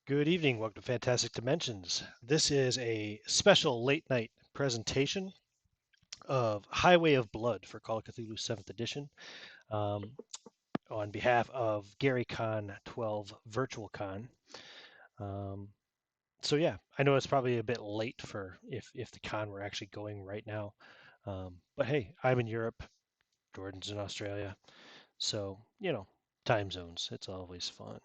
Good evening. Welcome to Fantastic Dimensions. This is a special late night presentation of Highway of Blood for Call of Cthulhu 7th Edition um, on behalf of Gary Con 12 Virtual Con. Um, yeah, I know it's probably a bit late for if the con were actually going right now. But hey, I'm in Europe, Jordan's in Australia. So, time zones, it's always fun.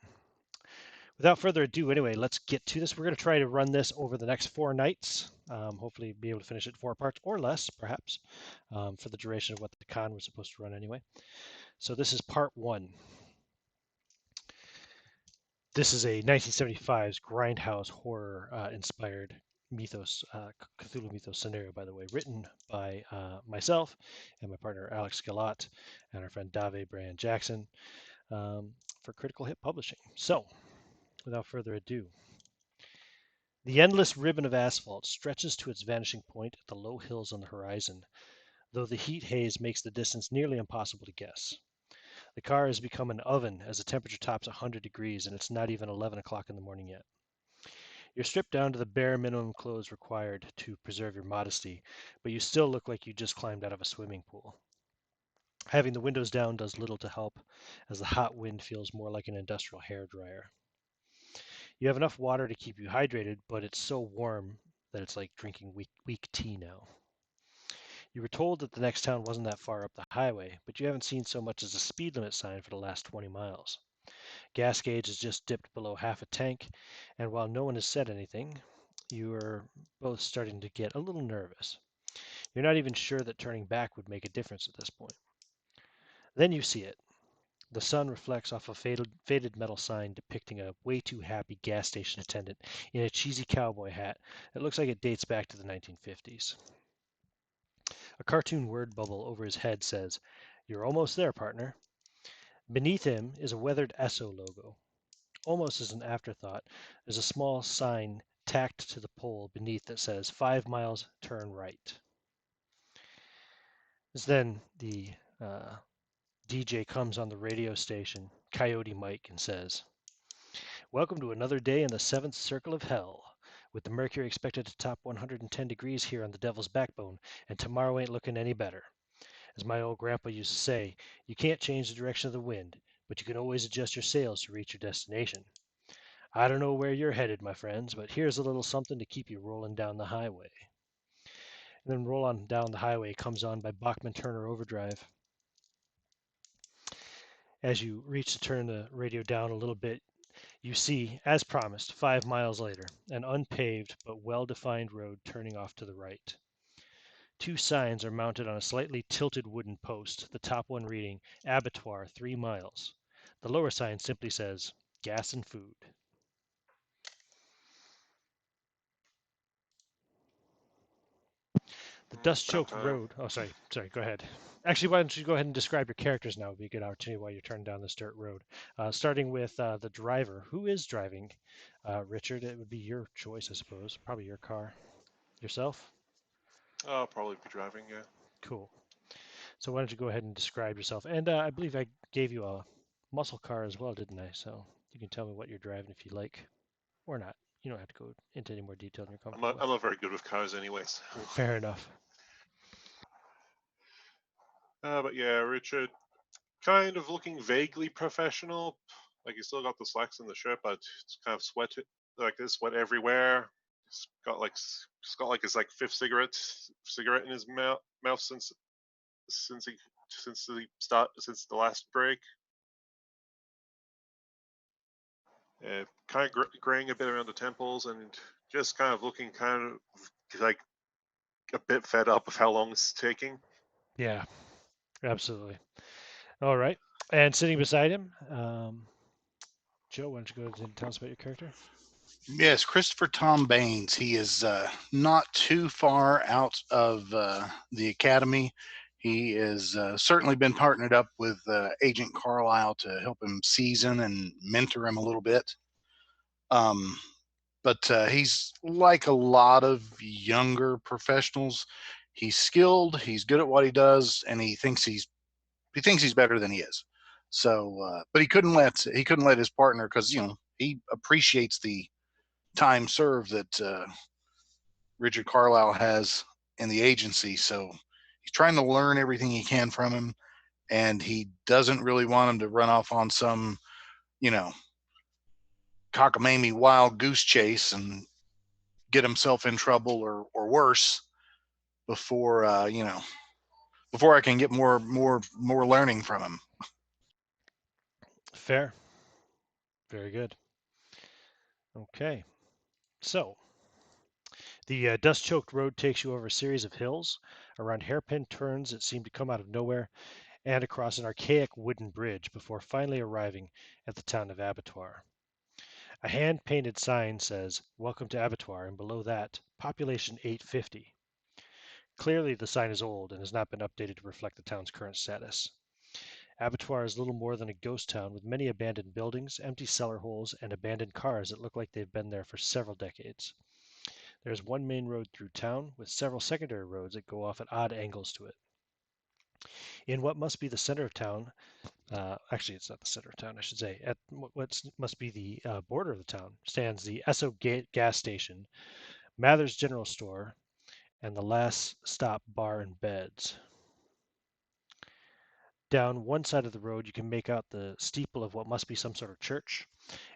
Without further ado, anyway, let's get to this. We're going to try to run this over the next 4 nights. Hopefully, be able to finish it 4 parts or less, perhaps, for the duration of what the con was supposed to run anyway. So this is part one. This is a 1975's grindhouse horror inspired mythos, Cthulhu mythos scenario, by the way, written by myself and my partner Alex Galat and our friend Dave Brand Jackson for Critical Hit Publishing. So, without further ado, the endless ribbon of asphalt stretches to its vanishing point at the low hills on the horizon, though the heat haze makes the distance nearly impossible to guess. The car has become an oven as the temperature tops 100 degrees and it's not even 11 o'clock in the morning yet. You're stripped down to the bare minimum clothes required to preserve your modesty, but you still look like you just climbed out of a swimming pool. Having the windows down does little to help, as the hot wind feels more like an industrial hair dryer. You have enough water to keep you hydrated, but it's so warm that it's like drinking weak tea now. You were told that the next town wasn't that far up the highway, but you haven't seen so much as a speed limit sign for the last 20 miles. Gas gauge has just dipped below half a tank, and while no one has said anything, you are both starting to get a little nervous. You're not even sure that turning back would make a difference at this point. Then you see it. The sun reflects off a faded metal sign depicting a way too happy gas station attendant in a cheesy cowboy hat that looks like it dates back to the 1950s. A cartoon word bubble over his head says, "You're almost there, partner." Beneath him is a weathered Esso logo. Almost as an afterthought, there's a small sign tacked to the pole beneath that says 5 miles, turn right. As then the DJ comes on the radio station, Coyote Mike, and says, "Welcome to another day in the seventh circle of hell. With the mercury expected to top 110 degrees here on the Devil's Backbone, and tomorrow ain't looking any better. As my old grandpa used to say, you can't change the direction of the wind, but you can always adjust your sails to reach your destination. I don't know where you're headed, my friends, but here's a little something to keep you rolling down the highway." And then Roll On Down the Highway comes on by Bachman Turner Overdrive. As you reach to turn the radio down a little bit, you see, as promised, 5 miles later, an unpaved but well-defined road turning off to the right. Two signs are mounted on a slightly tilted wooden post, the top one reading Abattoir 3 miles. The lower sign simply says gas and food. The dust-choked road. Oh, sorry. Go ahead. Actually, why don't you go ahead and describe your characters now? Would be a good opportunity while you're turning down this dirt road. Starting with the driver. Who is driving? Richard, it would be your choice, I suppose. Probably your car. Yourself? I'll probably be driving, yeah. Cool. So why don't you go ahead and describe yourself? And I believe I gave you a muscle car as well, didn't I? So you can tell me what you're driving if you like, or not. You don't have to go into any more detail than you're comfortable with. I'm not very good with cars anyways. Fair enough. But yeah, Richard, kind of looking vaguely professional. Like he's still got the slacks in the shirt, but it's kind of like there's sweat everywhere. He's got like his like fifth cigarette in his mouth since he since the last break. Kind of graying a bit around the temples and just kind of looking kind of like a bit fed up with how long it's taking. Yeah, absolutely. All right. And sitting beside him, Joe, why don't you go ahead and tell us about your character? Yes, Christopher Tom Baines. He is not too far out of the academy. He has certainly been partnered up with Agent Carlisle to help him season and mentor him a little bit. Um, but he's like a lot of younger professionals. He's skilled. He's good at what he does, and he thinks he's better than he is. So, but he couldn't let his partner, because he appreciates the time served that Richard Carlisle has in the agency. So he's trying to learn everything he can from him, and he doesn't really want him to run off on some, you know, cockamamie wild goose chase and get himself in trouble or worse before before I can get more learning from him. Fair. Very good. Okay. So, the dust-choked road takes you over a series of hills, around hairpin turns that seem to come out of nowhere, and across an archaic wooden bridge before finally arriving at the town of Abattoir. A hand-painted sign says, "Welcome to Abattoir," and below that, "Population 850." Clearly, the sign is old and has not been updated to reflect the town's current status. Abattoir is little more than a ghost town with many abandoned buildings, empty cellar holes, and abandoned cars that look like they've been there for several decades. There is one main road through town, with several secondary roads that go off at odd angles to it. In what must be the center of town, actually, it's not the center of town, I should say, at what must be the border of the town, stands the Esso gas station, Mather's General Store, and the Last Stop Bar and Beds. Down one side of the road, you can make out the steeple of what must be some sort of church,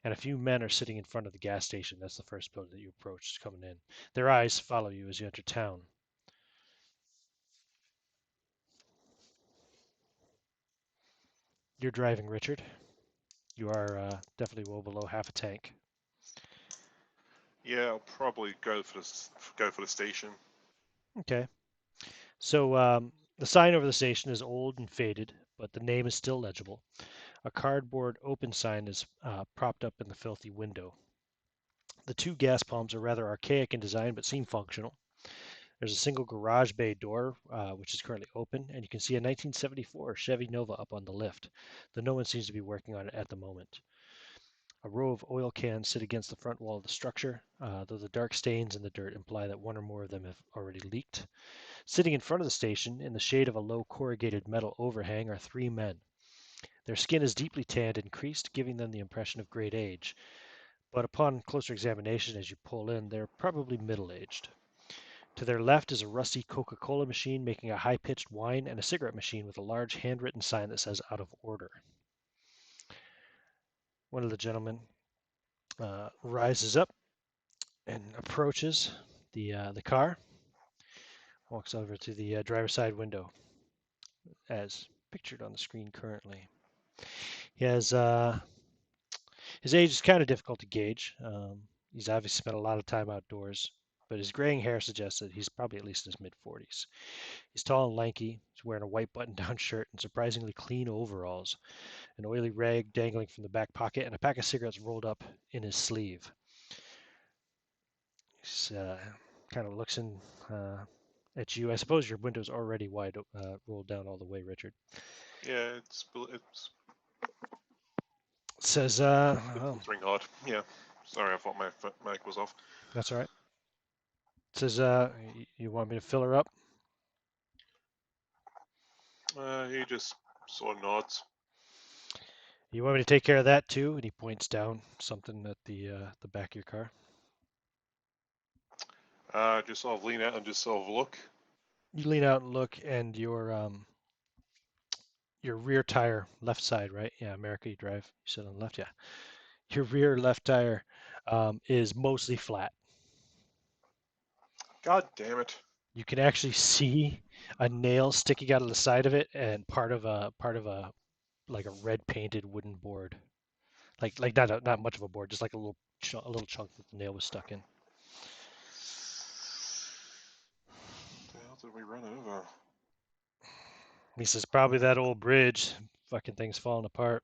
and a few men are sitting in front of the gas station. That's the first building that you approach coming in. Their eyes follow you as you enter town. You're driving, Richard. You are definitely well below half a tank. Yeah, I'll probably go for the station. Okay. So the sign over the station is old and faded, but the name is still legible. A cardboard open sign is propped up in the filthy window. The two gas pumps are rather archaic in design but seem functional. There's a single garage bay door, which is currently open, and you can see a 1974 Chevy Nova up on the lift, though no one seems to be working on it at the moment. A row of oil cans sit against the front wall of the structure, though the dark stains in the dirt imply that one or more of them have already leaked. Sitting in front of the station, in the shade of a low corrugated metal overhang, are three men. Their skin is deeply tanned and creased, giving them the impression of great age. But upon closer examination as you pull in, they're probably middle-aged. To their left is a rusty Coca-Cola machine making a high-pitched whine and a cigarette machine with a large handwritten sign that says "out of order." One of the gentlemen rises up and approaches the car, walks over to the driver's side window, as pictured on the screen currently. He has his age is kind of difficult to gauge. He's obviously spent a lot of time outdoors, but his graying hair suggests that he's probably at least in his mid-40s. He's tall and lanky. He's wearing a white button-down shirt and surprisingly clean overalls, an oily rag dangling from the back pocket, and a pack of cigarettes rolled up in his sleeve. He kind of looks in at you. I suppose your window's already wide, rolled down all the way, Richard. Yeah, Says, it's well, filtering hard. Yeah, sorry, I thought my mic was off. that's all right. Says, you want me to fill her up? He just sort of nods. You want me to take care of that too? And he points down something at the back of your car. Just sort of lean out and just sort of look. You lean out and look, and your rear tire, left side, right? Yeah, America, you drive. You sit on the left, yeah. Your rear left tire is mostly flat. God damn it! You can actually see a nail sticking out of the side of it, and part of a like a red painted wooden board. Like not much of a board, just like a little chunk that the nail was stuck in. What the hell did we run over? He says, "Probably that old bridge. Fucking thing's falling apart."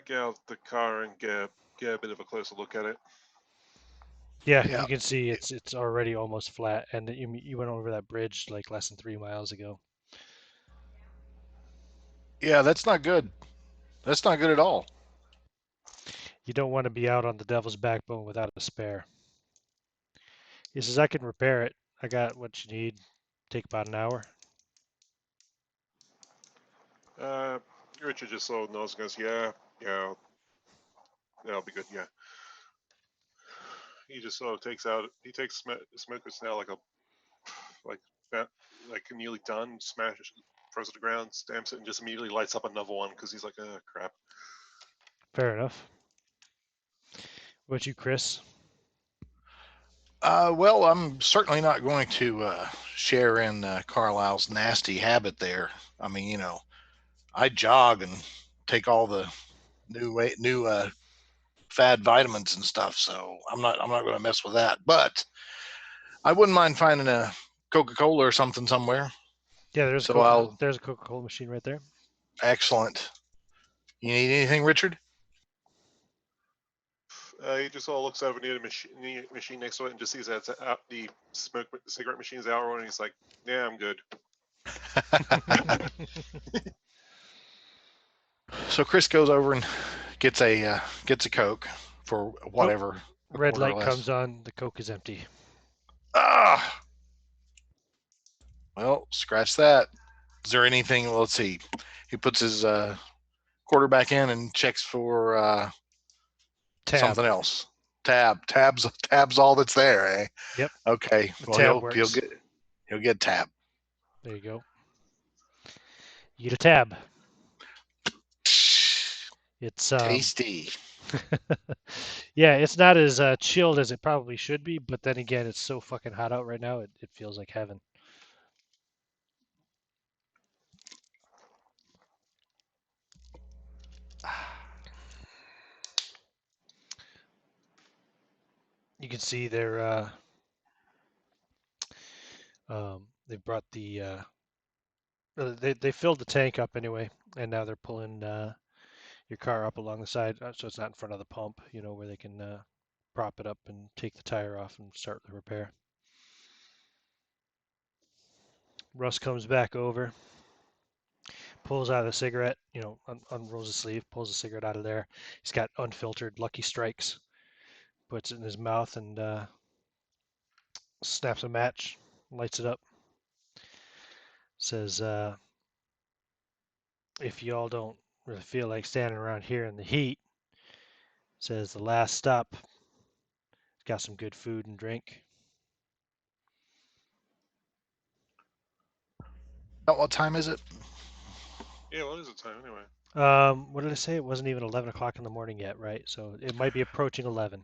Get out the car and get a bit of a closer look at it. Yeah, Yeah, you can see it's already almost flat, and you went over that bridge like less than 3 miles ago. yeah, that's not good. That's not good at all. You don't want to be out on the devil's backbone without a spare. He says, "I can repair it. I got what you need. Take about an hour." Richard just sort of nods and goes, yeah, that'll be good. Yeah. He just sort of takes Smoker's now like like nearly done, throws it to the ground, stamps it, and just immediately lights up another one because he's like, oh crap. Fair enough. What about you, Chris? Well, I'm certainly not going to share in Carlisle's nasty habit there. I mean, I jog and take all the new fad vitamins and stuff, so I'm not going to mess with that. But I wouldn't mind finding a Coca-Cola or something somewhere. Yeah, So I'll there's a Coca-Cola machine right there. excellent. You need anything, Richard? He just sort of looks over near the machine next to it and just sees that the cigarette machine's out running. He's like, yeah, I'm good. So Chris goes over and gets a Coke for whatever, a Red quarter or light less. comes on. The Coke is empty. Ah, well, scratch that. Is there anything? Well, let's see. He puts his quarter back in and checks for Tab. something else. Tab's all that's there, eh? Yep. Okay. The Well, tab he'll works. get tab. There you go. You get a tab. It's Tasty. yeah, it's not as chilled as it probably should be, but then again, it's so fucking hot out right now. It feels like heaven. You can see they brought they filled the tank up anyway, and now they're pulling your car up along the side, so it's not in front of the pump, where they can prop it up and take the tire off and start the repair. Russ comes back over, pulls out a cigarette, unrolls his sleeve, pulls a cigarette out of there. He's got unfiltered Lucky Strikes, puts it in his mouth, and snaps a match, lights it up. Says, if y'all don't really feel like standing around here in the heat, says the last stop. Got some good food and drink. About what time is it? Yeah, what is the time anyway? What did I say? It wasn't even 11 o'clock in the morning yet, right? So it might be approaching 11.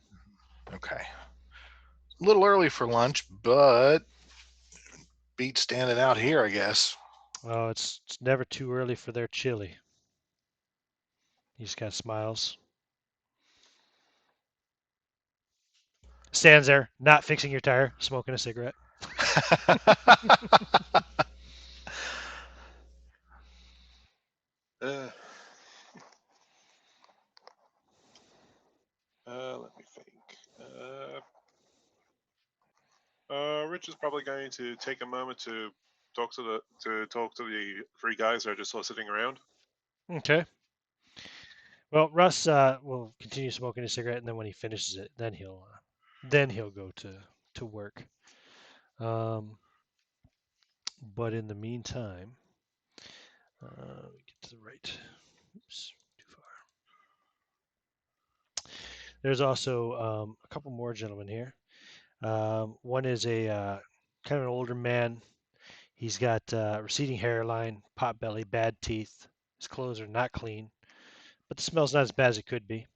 Okay. A little early for lunch, but beats standing out here, I guess. Oh, it's never too early for their chili. He just kind of smiles. Stands there, not fixing your tire, smoking a cigarette. Uh, let me think. Rich is probably going to take a moment to talk to the three guys that are just sort of sitting around. Okay. Well, Russ will continue smoking his cigarette, and then when he finishes it, then he'll go to work. But in the meantime, get to the right. Oops, too far. There's also a couple more gentlemen here. One is a kind of an older man. He's got receding hairline, pot belly, bad teeth. His clothes are not clean, but the smell's not as bad as it could be.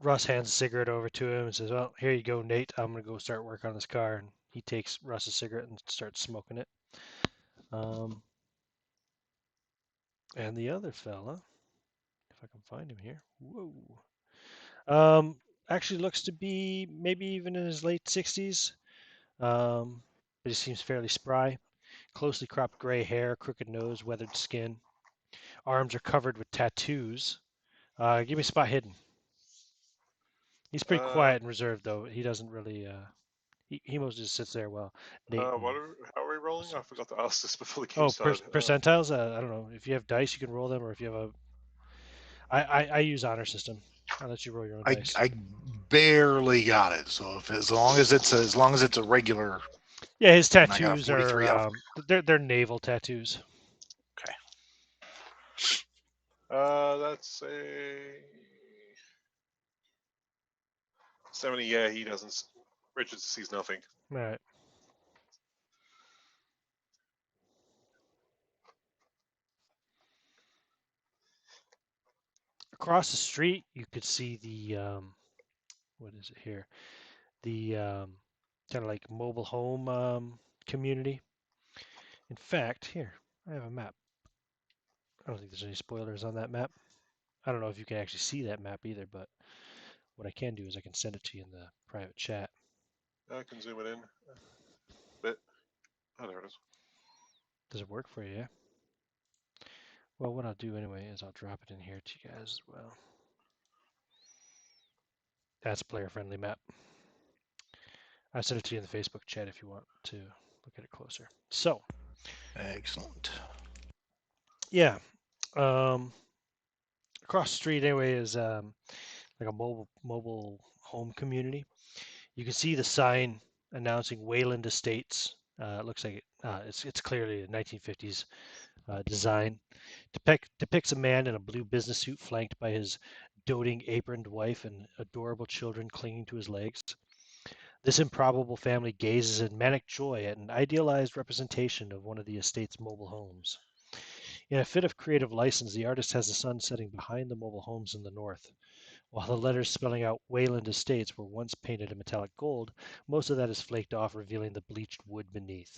Russ hands a cigarette over to him and says, "Well, here you go, Nate. I'm gonna go start work on this car." And he takes Russ's cigarette and starts smoking it. And the other fella, if I can find him here, actually looks to be maybe even in his late 60s, but he seems fairly spry. Closely cropped gray hair, crooked nose, weathered skin. Arms are covered with tattoos. Give me spot hidden. He's pretty quiet and reserved, though. He doesn't really. He mostly just sits there while Nate. How are we rolling? I forgot to ask this before the game Oh, started. percentiles. I don't know if you have dice, you can roll them, or if you have a. I use honor system. I'll let you roll your own dice. I barely got it. So as long as it's a regular Yeah, his And I got a tattoos 43 are off. they're naval tattoos. Okay. That's a 70. Yeah, he doesn't. Richard sees nothing. All right. Across the street, you could see the what is it here? The kind of like mobile home community. In fact, here I have a map. I don't think there's any spoilers on that map. I don't know if you can actually see that map either, but what I can do is I can send it to you in the private chat. I can zoom it in a bit. Oh, there it is. Does it work for you? Yeah? Well, what I'll do anyway is I'll drop it in here to you guys as well. That's a player-friendly map. I sent it to you in the Facebook chat if you want to look at it closer. So, Excellent. yeah, across the street anyway is like a mobile home community. You can see the sign announcing Wayland Estates. It looks like it's clearly a 1950s design. Depicts a man in a blue business suit flanked by his doting aproned wife and adorable children clinging to his legs. This improbable family gazes in manic joy at an idealized representation of one of the estate's mobile homes. In a fit of creative license, the artist has the sun setting behind the mobile homes in the north. While the letters spelling out Wayland Estates were once painted in metallic gold, most of that is flaked off, revealing the bleached wood beneath.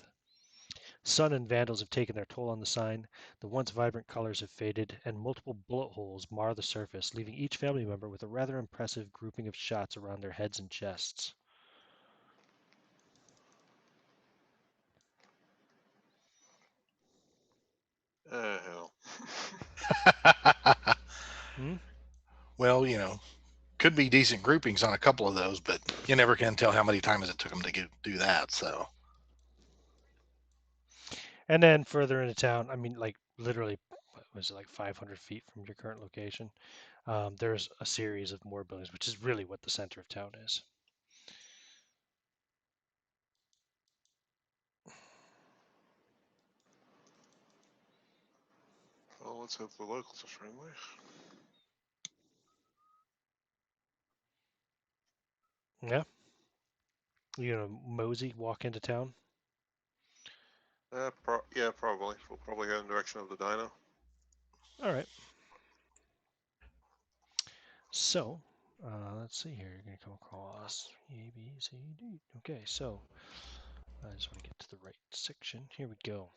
Sun and vandals have taken their toll on the sign. The once vibrant colors have faded, and multiple bullet holes mar the surface, leaving each family member with a rather impressive grouping of shots around their heads and chests. Hell. Hmm? Well, could be decent groupings on a couple of those, but you never can tell how many times it took them to do that. So, And then further into town, I mean, like literally, what was it, like 500 feet from your current location? There's a series of more buildings, which is really what the center of town is. Well, let's hope the locals are friendly. Yeah, you gonna mosey walk into town? Yeah, probably. We'll probably head in the direction of the dino. All right. So, let's see here. You're going to come across A, B, C, D. Okay, so I just want to get to the right section. Here we go.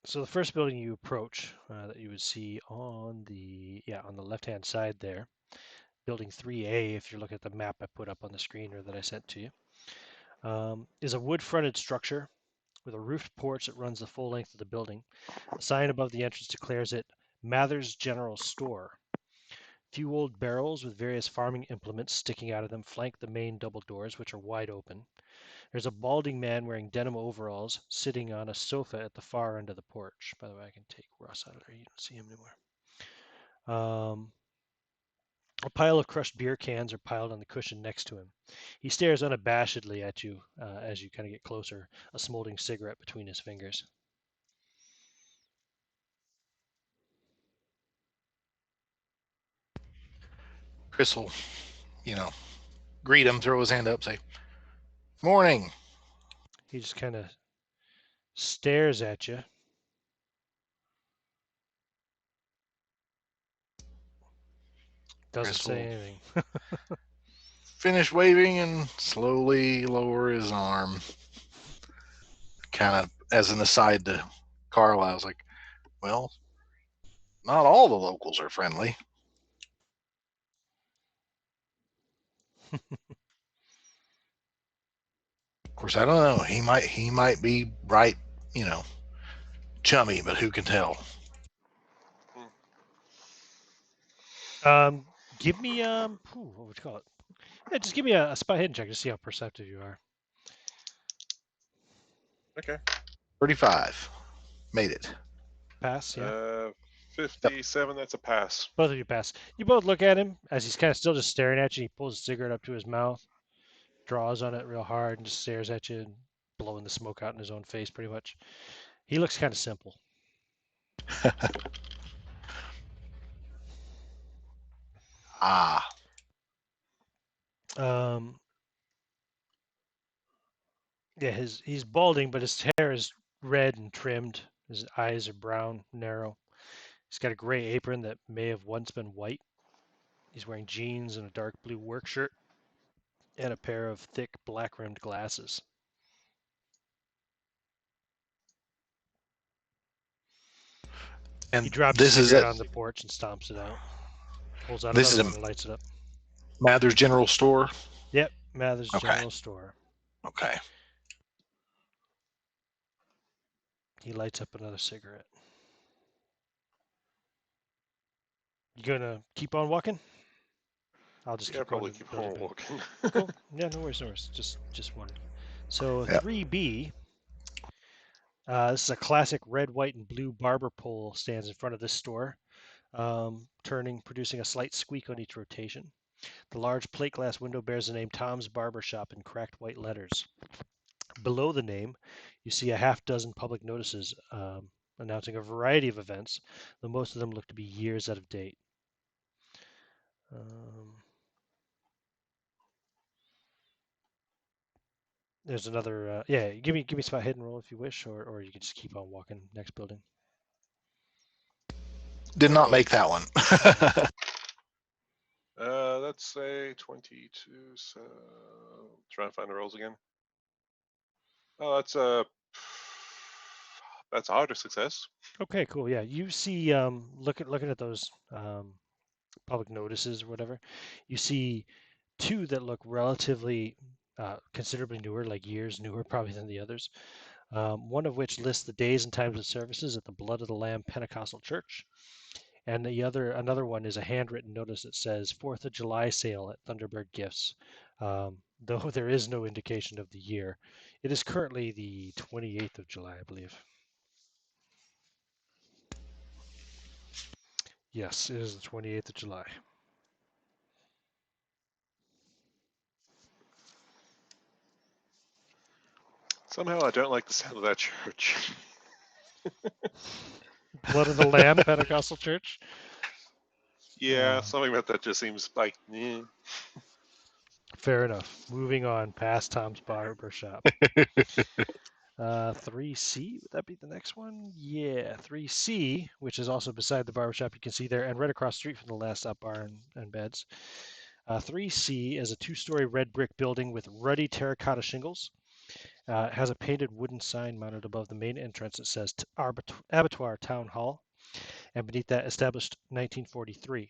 So the first building you approach that you would see on the left-hand side there, building 3A, if you're looking at the map I put up on the screen or that I sent to you, is a wood-fronted structure with a roofed porch that runs the full length of the building. A sign above the entrance declares it Mather's General Store. Few old barrels with various farming implements sticking out of them flank the main double doors, which are wide open. There's a balding man wearing denim overalls sitting on a sofa at the far end of the porch. By the way, I can take Russ out of there. You don't see him anymore. A pile of crushed beer cans are piled on the cushion next to him. He stares unabashedly at you as you kind of get closer, a smoldering cigarette between his fingers. Chris will, you know, greet him, throw his hand up, say, "Morning." He just kind of stares at you. Doesn't Chris say will anything. finish waving and slowly lower his arm, kind of as an aside to Carlisle's like, "Well, not all the locals are friendly." Of course, I don't know. He might be right, you know, chummy, but who can tell? Give me what would you call it? Yeah, just give me a spot hidden check to see how perceptive you are. Okay. 35. Made it. Pass, yeah. 57, that's a pass. Both of you pass. You both look at him as he's kind of still just staring at you. He pulls a cigarette up to his mouth, draws on it real hard, and just stares at you, blowing the smoke out in his own face pretty much. He looks kind of simple. Ah, Yeah, he's balding, but his hair is red and trimmed. His eyes are brown, narrow. He's got a gray apron that may have once been white. He's wearing jeans and a dark blue work shirt and a pair of thick black rimmed glasses. He and drops a this is cigarette it. on the porch and stomps it out. Pulls out This another is a one and lights it up. Mather's General Store. Yep, Mather's Okay. General Store. Okay. He lights up another cigarette. You gonna keep on walking? I'll just Yeah, keep going probably to keep building on B. walking. Cool. Yeah, no worries, no worries. Just wondered. So Yep. 3B. This is a classic red, white, and blue barber pole stands in front of this store, producing a slight squeak on each rotation. The large plate glass window bears the name Tom's Barber Shop in cracked white letters. Below the name, you see a half dozen public notices announcing a variety of events, though most of them look to be years out of date. There's another. Yeah, give me spot hidden roll if you wish, or you can just keep on walking. Next building. Did not make that one. Let's say 22. So trying to find the rolls again. Oh, that's a harder success. Okay, cool. Yeah, you see. Looking at those public notices or whatever, you see two that look relatively considerably newer, like years newer probably than the others. One of which lists the days and times of services at the Blood of the Lamb Pentecostal Church, and another one is a handwritten notice that says 4th of July sale at Thunderbird Gifts. Though there is no indication of the year, it is currently the 28th of July, I believe. Yes, it is the 28th of July. Somehow I don't like the sound of that church. Blood of the Lamb Pentecostal Church. Yeah, something about that just seems like. Fair enough. Moving on past Tom's Barber Shop. 3C, would that be the next one? Yeah, 3C, which is also beside the barbershop you can see there, and right across the street from the last stop bar and beds. 3C is a two-story red brick building with ruddy terracotta shingles. It has a painted wooden sign mounted above the main entrance that says Abattoir Town Hall, and beneath that, established 1943.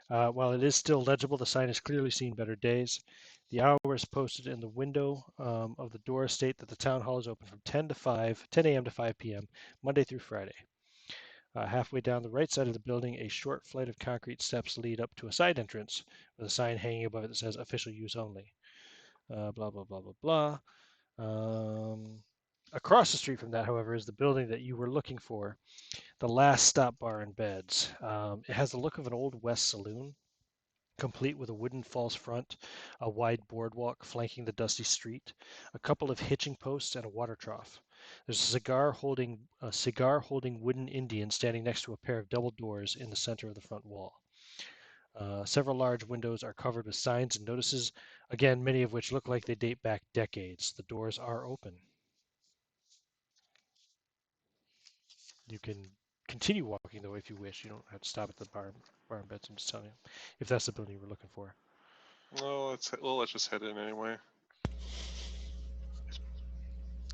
While it is still legible, the sign has clearly seen better days. The hours posted in the window of the door state that the town hall is open from 10 a.m. to 5 p.m., Monday through Friday. Halfway down the right side of the building, a short flight of concrete steps lead up to a side entrance with a sign hanging above it that says official use only. Blah, blah, blah, blah, blah. Across the street from that, however, is the building that you were looking for, the last stop bar and beds. It has the look of an old West saloon, complete with a wooden false front, a wide boardwalk flanking the dusty street, a couple of hitching posts, and a water trough. There's a cigar-holding wooden Indian standing next to a pair of double doors in the center of the front wall. Several large windows are covered with signs and notices, again, many of which look like they date back decades. The doors are open. You can continue walking, though, if you wish. You don't have to stop at the bar and beds. I'm just telling you, if that's the building you were looking for. No, let's just head in anyway. It's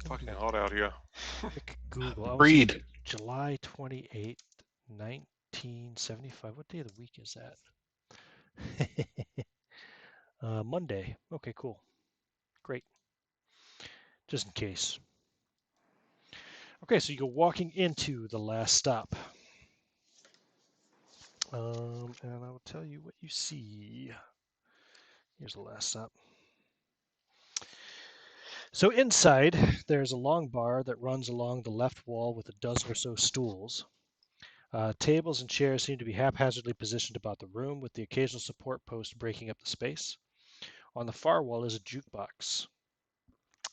fucking hot out here. Quick Google. Read. July 28th, 1975. What day of the week is that? Monday. Okay, cool. Great. Just in case. Okay, so you go walking into the last stop. And I will tell you what you see. Here's the last stop. So inside, there's a long bar that runs along the left wall with a dozen or so stools. Tables and chairs seem to be haphazardly positioned about the room, with the occasional support post breaking up the space. On the far wall is a jukebox.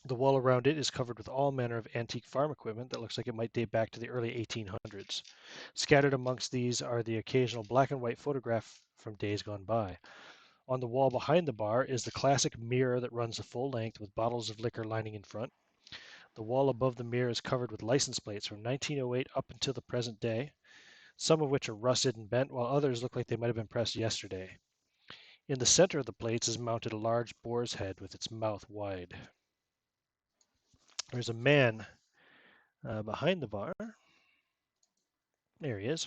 The wall around it is covered with all manner of antique farm equipment that looks like it might date back to the early 1800s. Scattered amongst these are the occasional black and white photograph from days gone by. On the wall behind the bar is the classic mirror that runs the full length with bottles of liquor lining in front. The wall above the mirror is covered with license plates from 1908 up until the present day, some of which are rusted and bent, while others look like they might have been pressed yesterday. In the center of the plates is mounted a large boar's head with its mouth wide. There's a man behind the bar. There he is.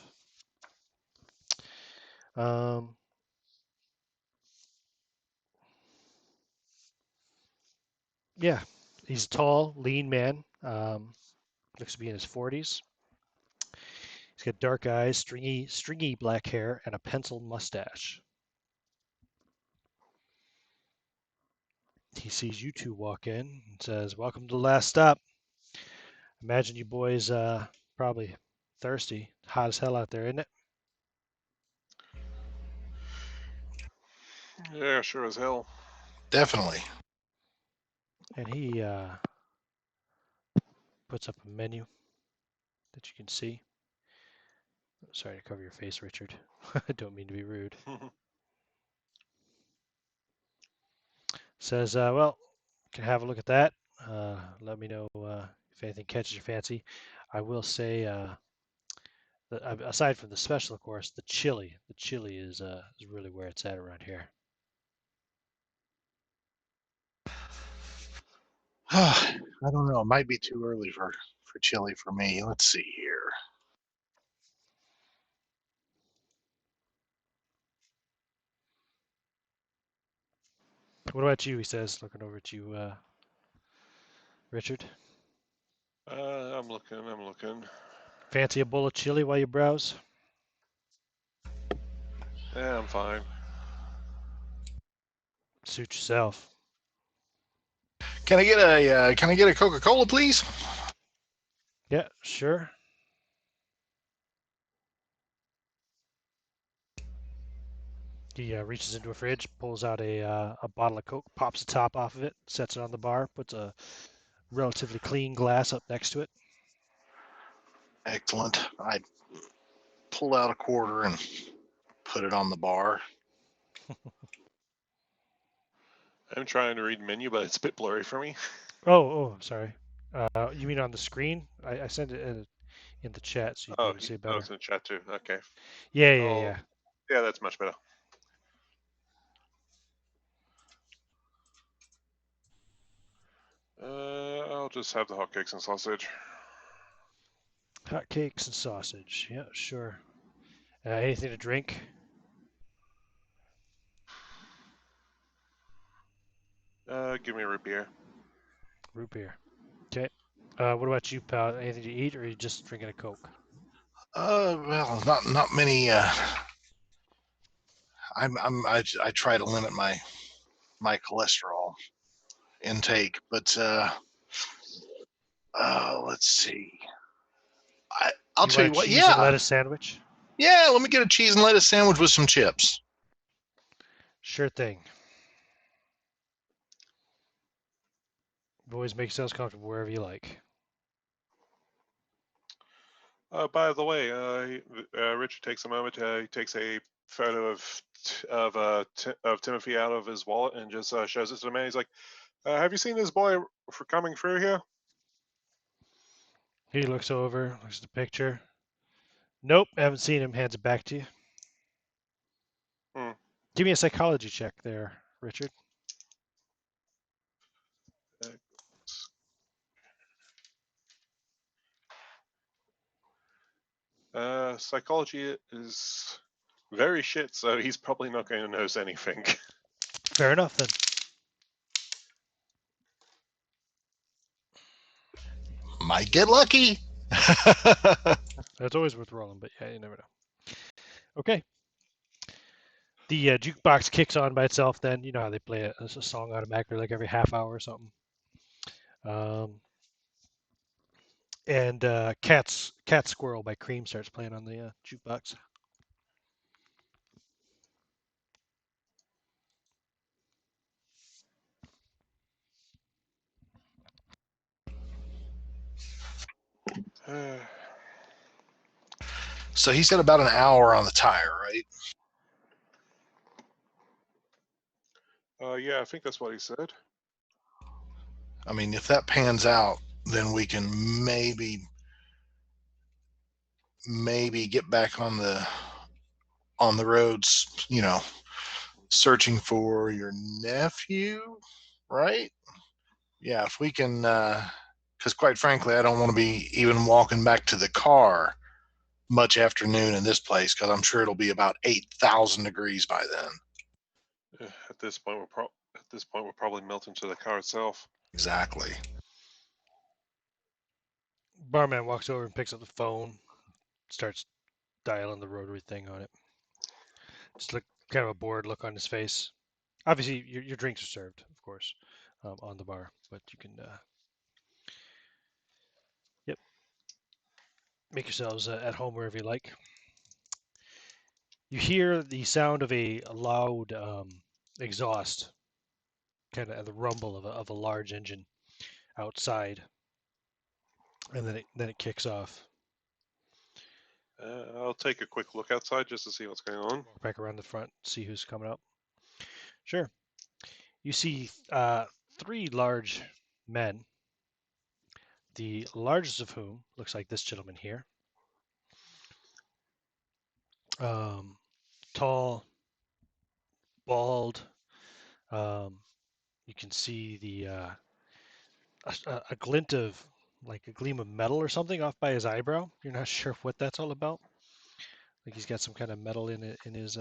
Um, yeah, he's a tall, lean man. Looks to be in his 40s. He's got dark eyes, stringy black hair, and a penciled mustache. He sees you two walk in and says, "Welcome to the last stop. Imagine you boys probably thirsty. Hot as hell out there, isn't it?" Yeah, sure as hell. Definitely. And he puts up a menu that you can see. Sorry to cover your face, Richard. I don't mean to be rude. Says, "Well, can have a look at that. Let me know if anything catches your fancy. I will say, aside from the special, of course, the chili is really where it's at around here." I don't know. It might be too early for chili for me. Let's see here. What about you? He says, looking over at you, Richard. I'm looking. Fancy a bowl of chili while you browse? Yeah, I'm fine. Suit yourself. Can I get a Coca-Cola, please? Yeah, sure. He reaches into a fridge, pulls out a bottle of Coke, pops the top off of it, sets it on the bar, puts a relatively clean glass up next to it. Excellent. I pull out a quarter and put it on the bar. I'm trying to read menu, but it's a bit blurry for me. Oh, sorry. You mean on the screen? I sent it in the chat, so you'd be Oh, able to see it I better. was in the chat too. Okay. Yeah. Yeah, that's much better. I'll just have the hotcakes and sausage. Hot cakes and sausage. Yeah, sure. Anything to drink? Give me a root beer. Root beer. Okay. What about you, pal? Anything to eat, or are you just drinking a Coke? Well, not many. I try to limit my cholesterol intake, but let's see. I'll You tell want a you what. cheese and Yeah, lettuce sandwich? let me get a cheese and lettuce sandwich with some chips. Sure thing. Always make yourselves comfortable wherever you like. By the way, Richard takes a moment. He takes a photo of Timothy out of his wallet and just shows it to the man. He's like, "Have you seen this boy for coming through here?" He looks over, looks at the picture. Nope, haven't seen him. Hands it back to you. Hmm. Give me a psychology check there, Richard. Psychology is very shit, so he's probably not going to notice anything. Fair enough then. Might get lucky. That's always worth rolling, but yeah, you never know. Okay. The jukebox kicks on by itself. Then you know how they play a song automatically, like every half hour or something. Um, And Cat Squirrel by Cream starts playing on the jukebox. So he said about an hour on the tire, right? Yeah, I think that's what he said. I mean, if that pans out, then we can maybe get back on the roads, searching for your nephew, right? Yeah, if we can, because quite frankly, I don't want to be even walking back to the car much afternoon in this place because I'm sure it'll be about 8,000 degrees by then. At this point, we're probably melting to the car itself. Exactly. Barman walks over and picks up the phone, starts dialing the rotary thing on it. Just look kind of a bored look on his face. Obviously, your drinks are served, of course, on the bar, but you can, yep, make yourselves at home wherever you like. You hear the sound of a loud exhaust, kind of the rumble of a large engine outside, and then it kicks off. I'll take a quick look outside just to see what's going on. Walk back around the front, see who's coming up. Sure. You see three large men, the largest of whom looks like this gentleman here. Tall, bald. You can see a glint of like a gleam of metal or something off by his eyebrow. You're not sure what that's all about. Like he's got some kind of metal in it in his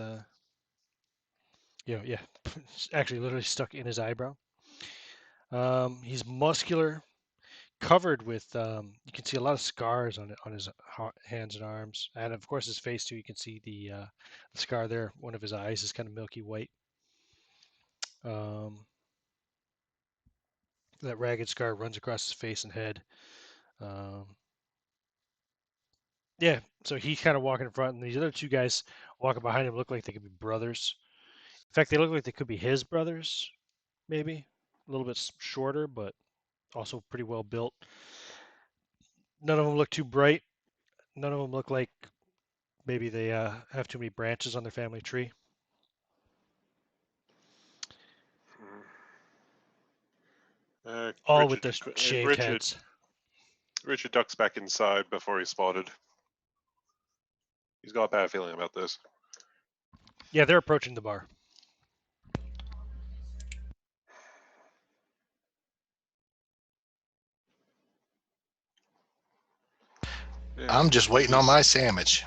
yeah, actually literally stuck in his eyebrow. He's muscular, covered with you can see a lot of scars on his hands and arms, and of course his face too. You can see the scar there. One of his eyes is kind of milky white. Um, that ragged scar runs across his face and head. Um, yeah, so he's kind of walking in front, and these other two guys walking behind him look like they could be brothers. In fact, they look like they could be his brothers, maybe a little bit shorter, but also pretty well built. None of them look too bright. None of them look like maybe they have too many branches on their family tree. All with Richard, the shaved heads. Richard ducks back inside before he's spotted. He's got a bad feeling about this. Yeah, they're approaching the bar. Yeah, I'm just waiting on my sandwich.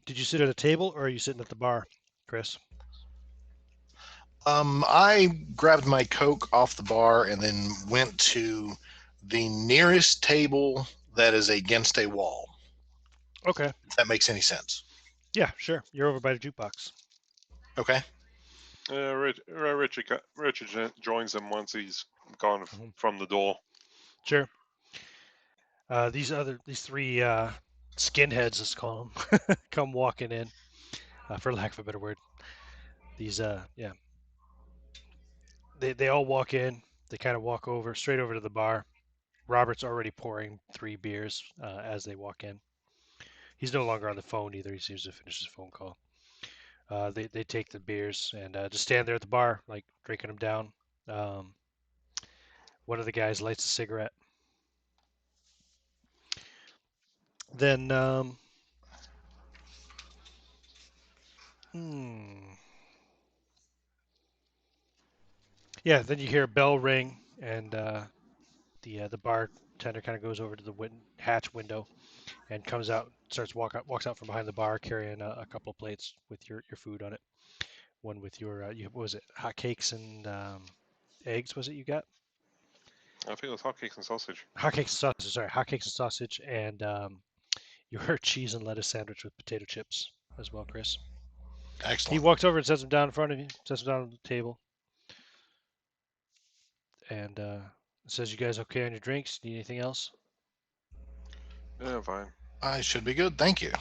Did you sit at a table or are you sitting at the bar, Chris? I grabbed my Coke off the bar and then went to the nearest table that is against a wall. Okay. If that makes any sense. Yeah, sure. You're over by the jukebox. Okay. Richard joins him once he's gone from the door. Sure. These three skinheads, let's call them, come walking in, for lack of a better word. These yeah, they all walk in. They kind of walk over straight over to the bar. Robert's already pouring three beers as they walk in. He's no longer on the phone either. He seems to finish his phone call. They take the beers and just stand there at the bar, like drinking them down. Um, one of the guys lights a cigarette. Then, yeah, then you hear a bell ring, and the bartender kind of goes over to the hatch window and comes out, walks out from behind the bar, carrying a couple of plates with your food on it. One with your what was it, hot cakes and eggs? Was it you got? I think it was hotcakes and sausage. Hotcakes and sausage. Sorry, hotcakes and sausage, and your cheese and lettuce sandwich with potato chips as well, Chris. He Excellent. walks over and sets them down in front of you, sets them down on the table. and says, "You guys okay on your drinks? Need anything else?" Yeah, fine. I should be good, thank you.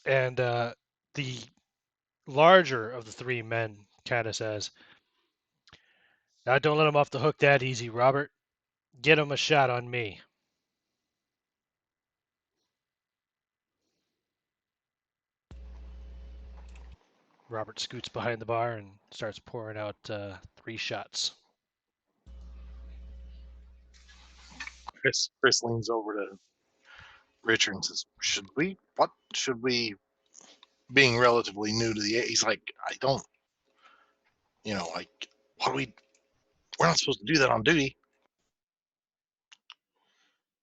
And the larger of the three men kind of says, "Now don't let him off the hook that easy, Robert. Get him a shot on me." Robert scoots behind the bar and starts pouring out 3 shots. Chris leans over to Richard and says, what should we, being relatively new to the, he's like, I don't, like, what do we're not supposed to do that on duty.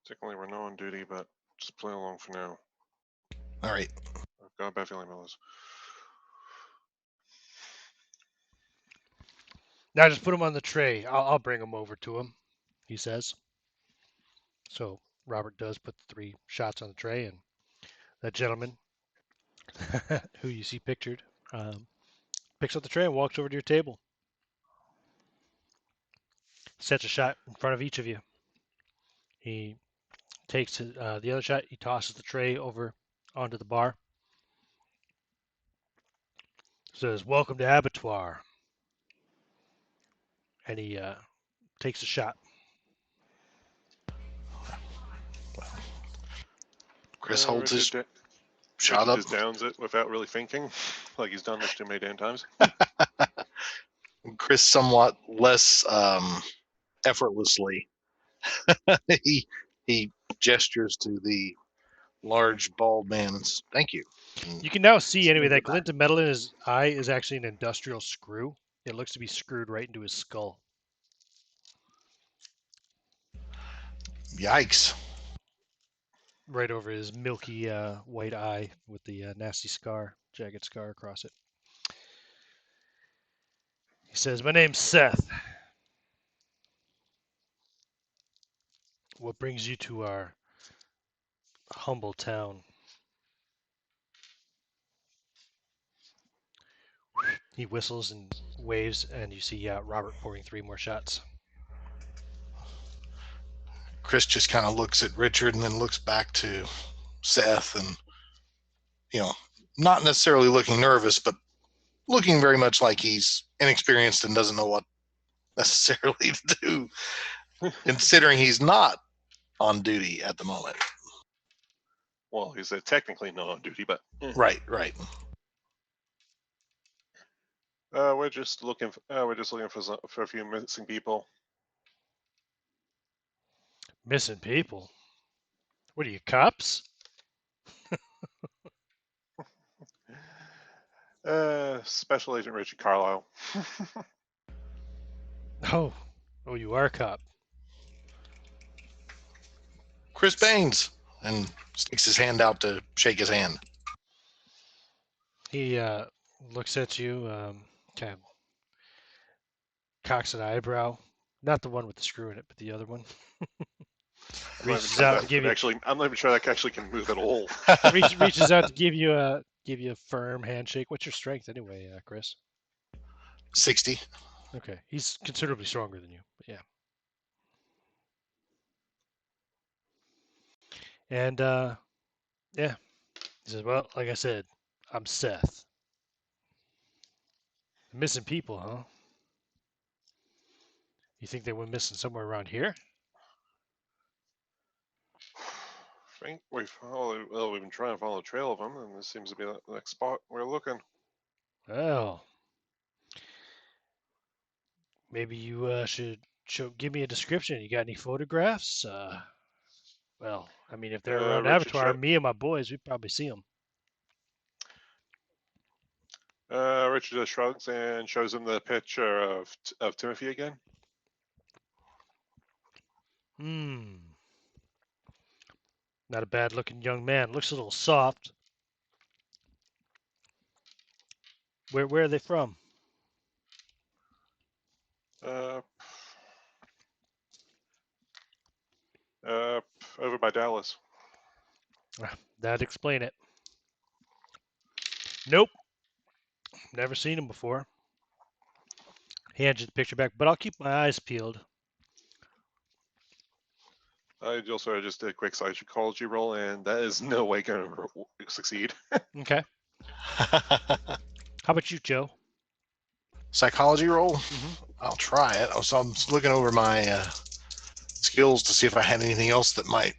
Technically, we're not on duty, but just play along for now. All right. I've got a bad feeling about this. Now just put him on the tray. I'll bring him over to him, he says. So Robert does put the 3 shots on the tray, and that gentleman, who you see pictured, picks up the tray and walks over to your table. Sets a shot in front of each of you. He takes the other shot. He tosses the tray over onto the bar. Says, "Welcome to Abattoir." And he takes a shot. Chris holds his shot Richard up. just downs it without really thinking, like he's done this too many damn times. Chris somewhat less effortlessly. he gestures to the large bald man and says, "Thank you." You can now see anyway that Goodbye. glint of metal in his eye is actually an industrial screw. It looks to be screwed right into his skull. Yikes. Right over his milky white eye with the nasty scar, jagged scar across it. He says, "My name's Seth. What brings you to our humble town?" He whistles and waves, and you see Robert pouring 3 more shots. Chris just kind of looks at Richard and then looks back to Seth and, not necessarily looking nervous, but looking very much like he's inexperienced and doesn't know what necessarily to do, considering he's not on duty at the moment. Well, he's technically not on duty, but Right. we're just looking for a few missing people. Missing people? What are you, cops? Special Agent Richard Carlisle. Oh, you are a cop. Chris Baines, and sticks his hand out to shake his hand. He looks at you, kind of cocks an eyebrow. Not the one with the screw in it, but the other one. Reaches out to give you. I'm not even sure that actually can move at all. Reaches out to give you a firm handshake. What's your strength anyway, Chris? 60. Okay, he's considerably stronger than you, but yeah. And yeah, he says, "Well, like I said, I'm Seth. Missing people, huh? You think they went missing somewhere around here?" I think we've been trying to follow a trail of them, and this seems to be the next spot we're looking. Well, maybe you should give me a description. You got any photographs? Well, I mean, if they're around Abattoir, me and my boys, we'd probably see them. Richard just shrugs and shows him the picture of Timothy again. Not a bad-looking young man. Looks a little soft. Where are they from? Over by Dallas. That'd explain it. Nope. Never seen him before. He hands you the picture back, but I'll keep my eyes peeled. I also just did a quick psychology roll, and that is no way going to succeed. Okay. How about you, Joe? Psychology roll? Mm-hmm. I'll try it. So I'm just looking over my skills to see if I had anything else that might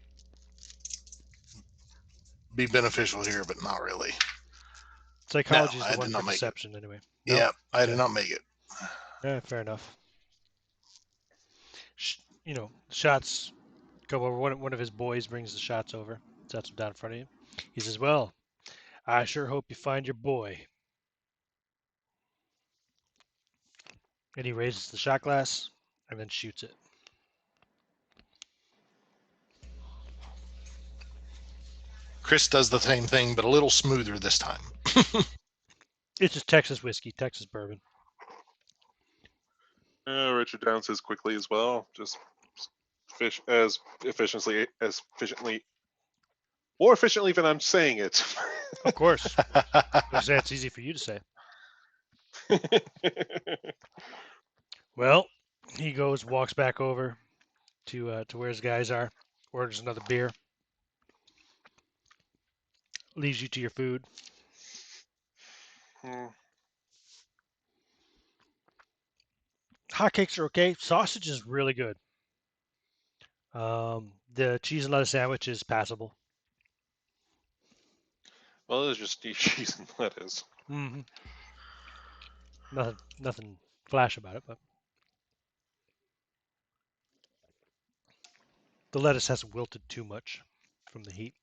be beneficial here, but not really. No, Psychology is the I one did for not make it. deception, anyway. No. Yeah, I did Okay. not make it. Yeah, fair enough. Shots come over. One of his boys brings the shots over, sets them down in front of you. He says, "Well, I sure hope you find your boy." And he raises the shot glass and then shoots it. Chris does the same thing, but a little smoother this time. It's just Texas whiskey, Texas bourbon. Richard downs his quickly as well. Just fish as efficiently, more efficiently than I'm saying it. Of course. I say it's easy for you to say. Well, he goes, walks back over to where his guys are, orders another beer, leaves you to your food. Hotcakes are okay. Sausage is really good. The cheese and lettuce sandwich is passable. Well, it's just cheese and lettuce. Mm-hmm. Nothing flash about it, but the lettuce hasn't wilted too much from the heat.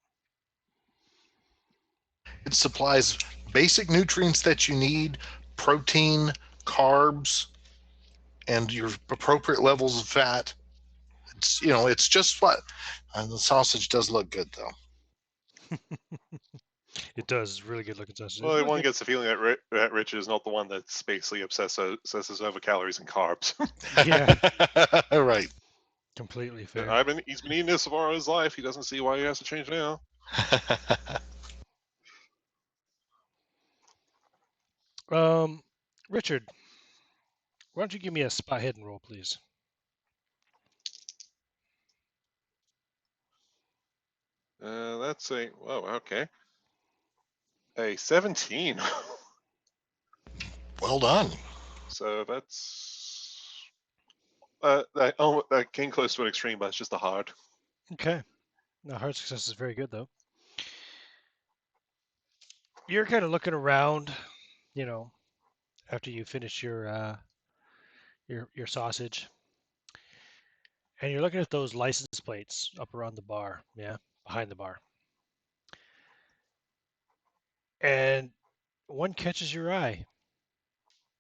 It supplies basic nutrients that you need, protein, carbs, and your appropriate levels of fat. It's just what. And the sausage does look good though. It does. It's really good looking sausage. It's Well, really one good. gets the feeling that Richard is not the one that's basically obsesses over calories and carbs. Yeah, Right. completely fair. He's been eating this for all his life. He doesn't see why he has to change now. Um, Richard, why don't you give me a spot hidden roll, please? That's a okay, a 17. Well done. So that's that came close to an extreme, but it's just a hard. Okay. No, hard success is very good though. You're kind of looking around, you know, after you finish your sausage, and you're looking at those license plates up around the bar, yeah, behind the bar, and one catches your eye.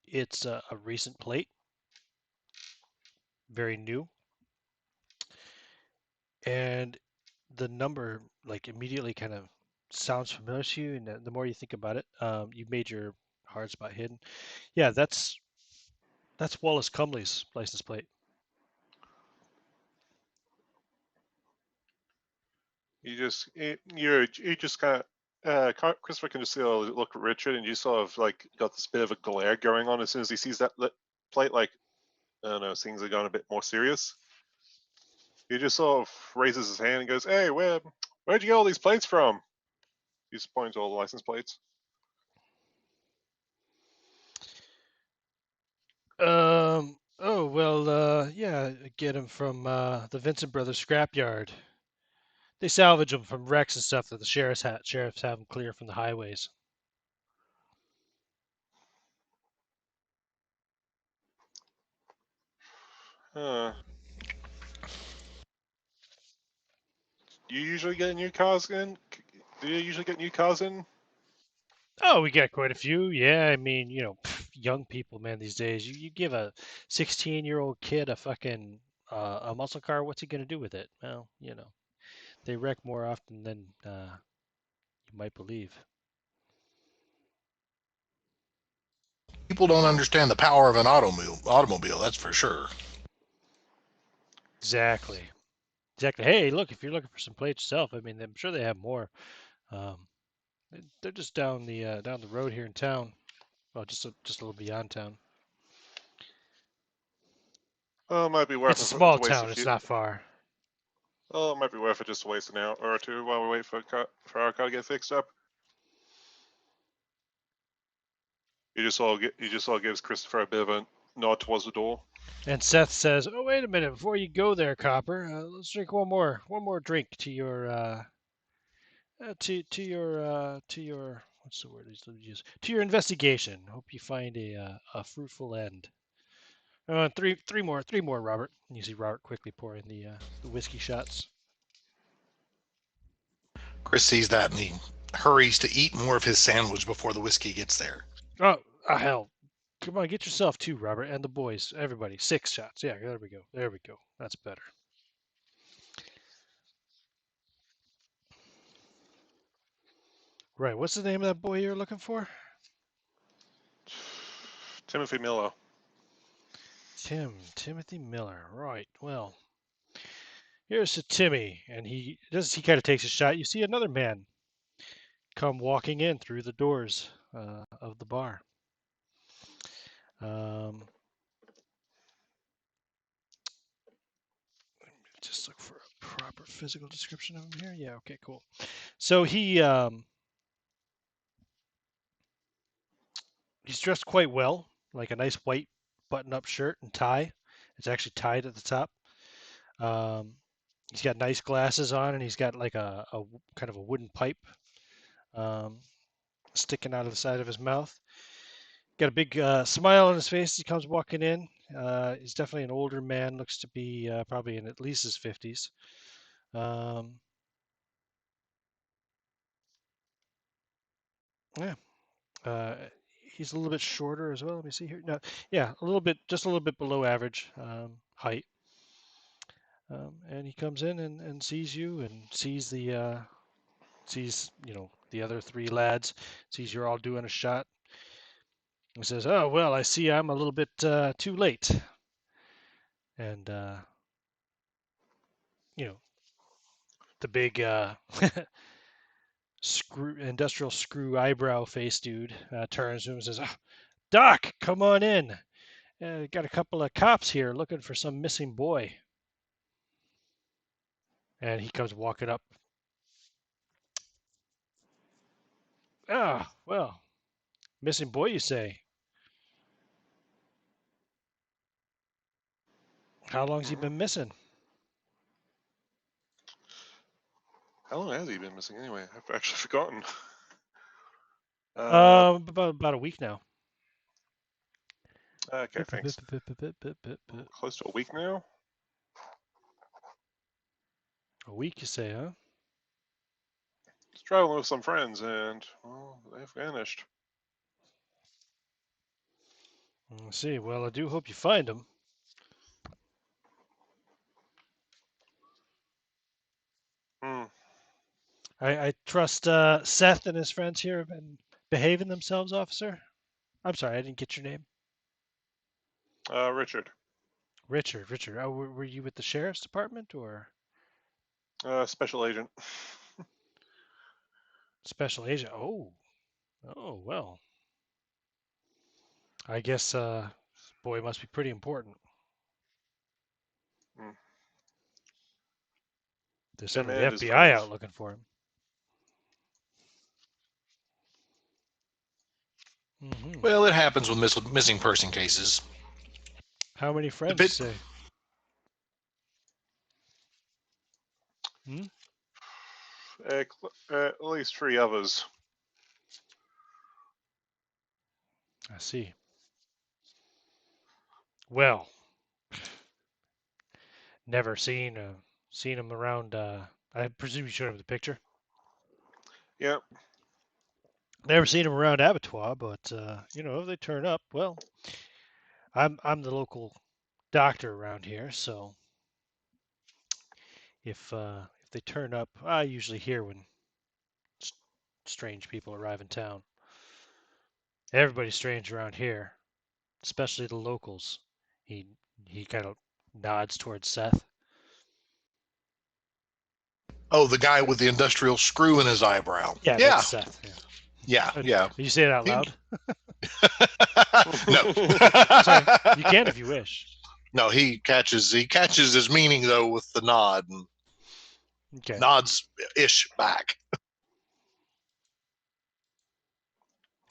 It's a recent plate, very new, and the number like immediately kind of sounds familiar to you. And the more you think about it, you made your hard spot hidden. Yeah, that's Wallace Cumley's license plate. You just kind of Christopher can just look at Richard, and you sort of like got this bit of a glare going on as soon as he sees that plate. Like I don't know, things are going a bit more serious. He just sort of raises his hand and goes, "Hey, where'd you get all these plates from?" He's pointing to all the license plates. Oh well, yeah, get them from the Vincent Brothers scrapyard. They salvage them from wrecks and stuff that the sheriffs have them clear from the highways. Uh, do you usually get new cars in? Do you usually get new cars in? Oh, we got quite a few. Yeah, I mean, young people, man, these days. You give a 16-year-old kid a fucking a muscle car, what's he gonna do with it? Well, they wreck more often than you might believe. People don't understand the power of an automobile. That's for sure. Exactly. Exactly. Hey, look, if you're looking for some plates yourself, I mean, I'm sure they have more. Um, they're just down the road here in town. Well, just a little beyond town. Oh, it might be worth It's a it small to waste a town. It's few. not far. Oh, it might be worth it just to waste an hour or two while we wait for our car to get fixed up. He just all gives Christopher a bit of a nod towards the door. And Seth says, "Oh, wait a minute! Before you go there, Copper, let's drink one more drink to your to your what's the word he's going to use? To your investigation. Hope you find a fruitful end." Three more, Robert. And you see Robert quickly pouring the whiskey shots. Chris sees that and he hurries to eat more of his sandwich before the whiskey gets there. Oh, hell! Come on, get yourself two, Robert, and the boys, everybody. 6 shots. Yeah, there we go. There we go. That's better. Right. What's the name of that boy you're looking for? Timothy Miller. Timothy Miller. Right. Well, here's to Timmy, and he kind of takes a shot. You see another man come walking in through the doors of the bar. Let me just look for a proper physical description of him here. Yeah. Okay. Cool. So he's dressed quite well, like a nice white button-up shirt and tie. It's actually tied at the top. Um, he's got nice glasses on, and he's got like a kind of a wooden pipe um, sticking out of the side of his mouth. Got a big smile on his face as he comes walking in. He's definitely an older man. Looks to be probably in at least his 50s. Um, yeah. Uh, he's a little bit shorter as well. Let me see here. No, yeah, just a little bit below average height. And he comes in and sees you and sees the other 3 lads. Sees you're all doing a shot. He says, "Oh well, I see I'm a little bit too late." And you know the big industrial screw eyebrow face dude turns to him and says, "Oh, Doc, come on in. Got a couple of cops here looking for some missing boy." And he comes walking up. "Ah, well, missing boy, you say? How long's he Mm-hmm. been missing?" How long has he been missing anyway? I've actually forgotten. Uh, About a week now. okay, thanks. Close to a week now. A week, you say, huh? Just traveling with some friends, and well, they've vanished. Let's see. Well, I do hope you find him. Hmm. I trust Seth and his friends here have been behaving themselves, officer. I'm sorry, I didn't get your name. Richard. Richard. Richard. Oh, were you with the sheriff's department or Special agent. special agent? Oh well. I guess boy must be pretty important. Hmm. They're Him sending the and his FBI friends. out looking for him. Mm-hmm. Well, it happens with missing person cases. How many The friends you bit, say? Hmm? At least 3 others. I see. Well, never seen him around. I presume you showed him the picture. Yep. Never seen him around Abattoir, but if they turn up, well, I'm the local doctor around here, so if they turn up, I usually hear when strange people arrive in town. Everybody's strange around here, especially the locals. He he kind of nods towards Seth. oh, the guy with the industrial screw in his eyebrow. Yeah, Yeah, that's Seth. Yeah. yeah. You say it out loud? No. Sorry, you can if you wish. No, he catches his meaning though with the nod and Okay. nods ish back.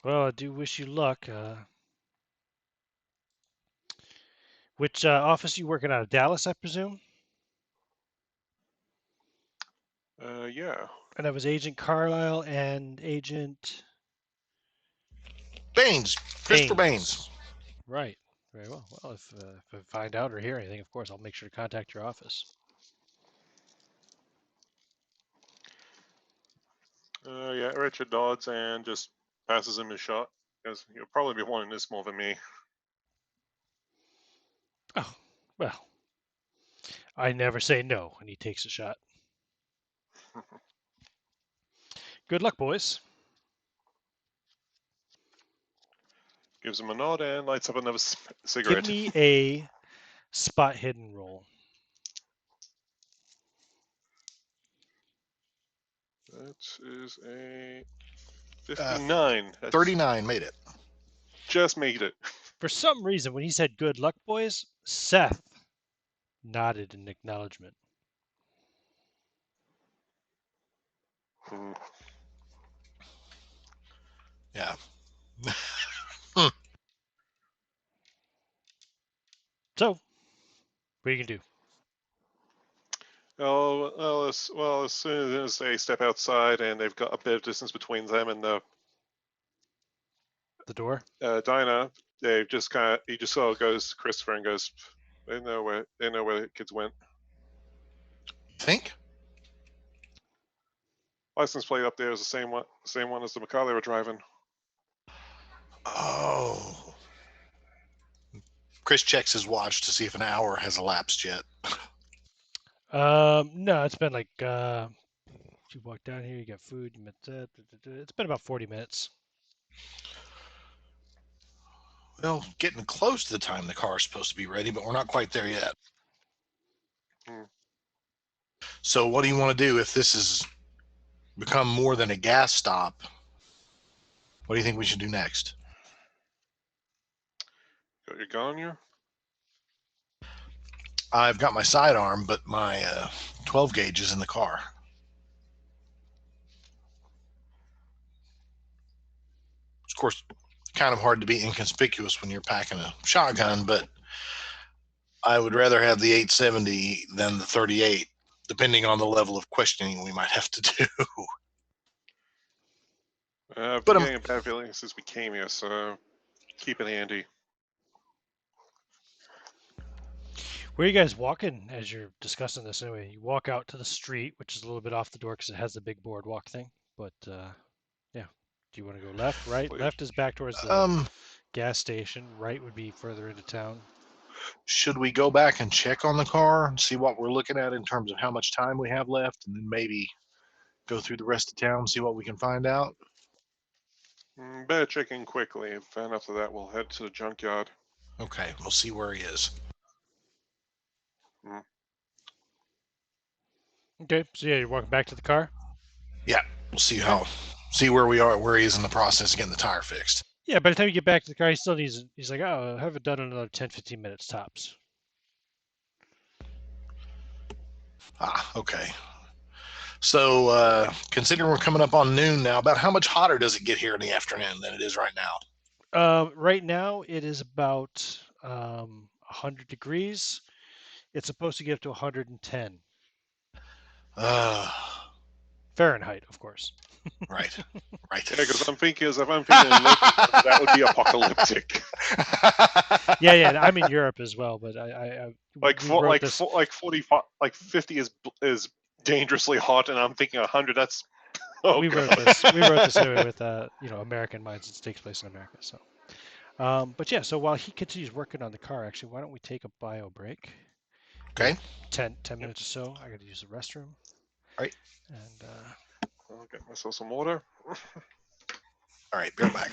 Well, I do wish you luck. Which office are you working out of? Dallas, I presume? Yeah. And that was Agent Carlisle and Agent Baines, Christopher Baines. Baines. Right. Very well. Well, if I find out or hear anything, of course, I'll make sure to contact your office. Yeah, Richard nods and just passes him his shot, because you'll probably be wanting this more than me. Oh, well, I never say no, and he takes a shot. Good luck, boys. Gives him a nod and lights up another Give cigarette. me a spot hidden roll. That is a 59. That's 39 made it. just made it. For some reason, when he said good luck, boys, Seth nodded in acknowledgement. Hmm. Yeah. So, what are you going to do? Oh, well, as soon as they step outside and they've got a bit of distance between them and the The door? diner, they just kind of he just sort of goes to Christopher and goes, they know where the kids went. Think? License plate up there is the same one as the car they were driving. Oh. Chris checks his watch to see if an hour has elapsed yet. No, it's been like you walk down here, you got food, you met that. It's been about 40 minutes. Well, getting close to the time the car is supposed to be ready, but we're not quite there yet. Hmm. So, what do you want to do if this has become more than a gas stop? What do you think we should do next? Got your gun on you? I've got my sidearm, but my 12 gauge is in the car. Of course, kind of hard to be inconspicuous when you're packing a shotgun, but I would rather have the 870 than the 38, depending on the level of questioning we might have to do. I've But been getting a bad feeling since we came here, so keep it handy. Where are you guys walking as you're discussing this anyway? You walk out to the street, which is a little bit off the door because it has the big boardwalk thing. But yeah, do you want to go left, right? Please. Left is back towards the gas station. Right would be further into town. Should we go back and check on the car and see what we're looking at in terms of how much time we have left, and then maybe go through the rest of town and see what we can find out? Better check in quickly, and after that we'll head to the junkyard. Okay, we'll see where he is. Okay, so yeah, you're walking back to the car. Yeah, we'll see Okay. see where we are, where he is in the process of getting the tire fixed. Yeah, by the time you get back to the car, he still needs. He's like, oh, I have it done in another 10, 15 minutes tops. Okay. So, considering we're coming up on noon now, about how much hotter does it get here in the afternoon than it is right now? Right now it is about 100 degrees. It's supposed to get up to 110 Uh, Fahrenheit, of course. right, right. Yeah, because I'm thinking, if I'm thinking in local weather, that would be apocalyptic. Yeah, I'm in Europe as well, but I Like we wrote this. 45, like 50 is dangerously hot, and I'm thinking 100. That's We wrote this. We wrote this anyway with American minds. It takes place in America. So, but yeah. So while he continues working on the car, actually, why don't we take a bio break? Okay. 10 minutes or so. I got to use the restroom. Right. And I'll get myself some water. All right, be right back.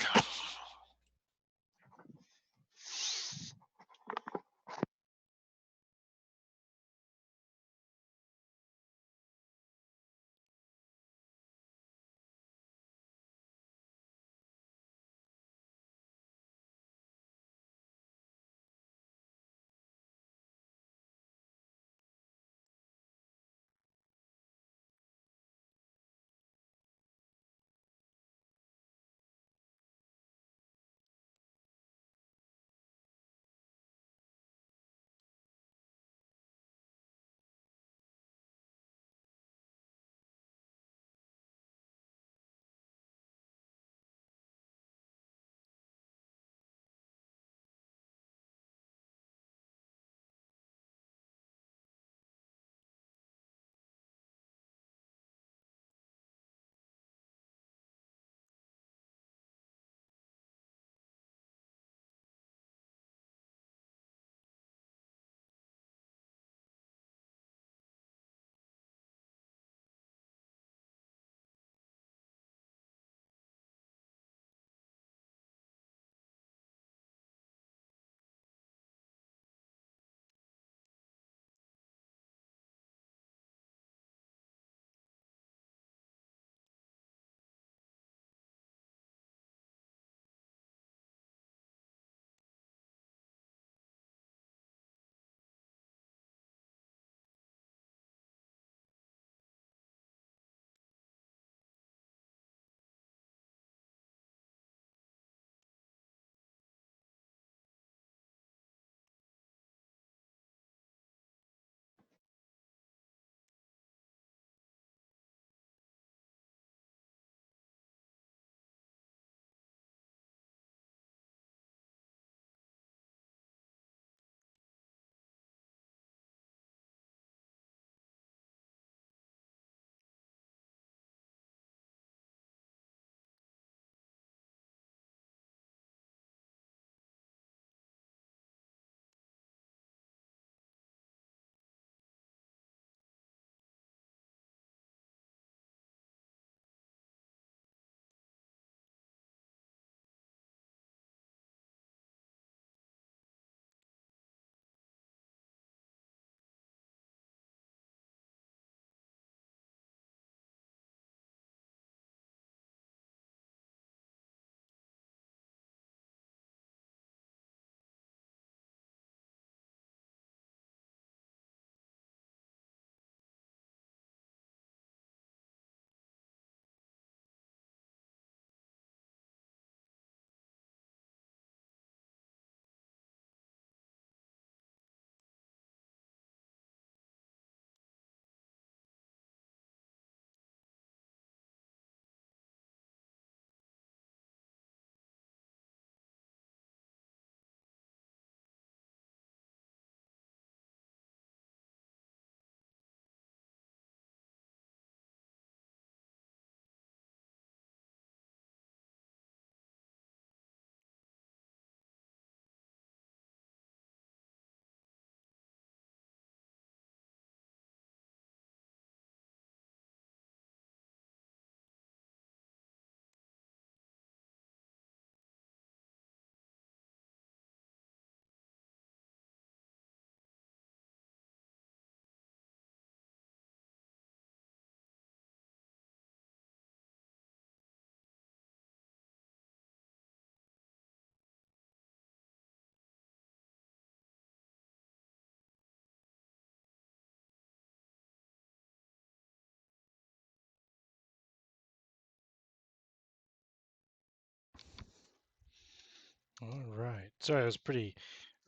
All right. Sorry, it was pretty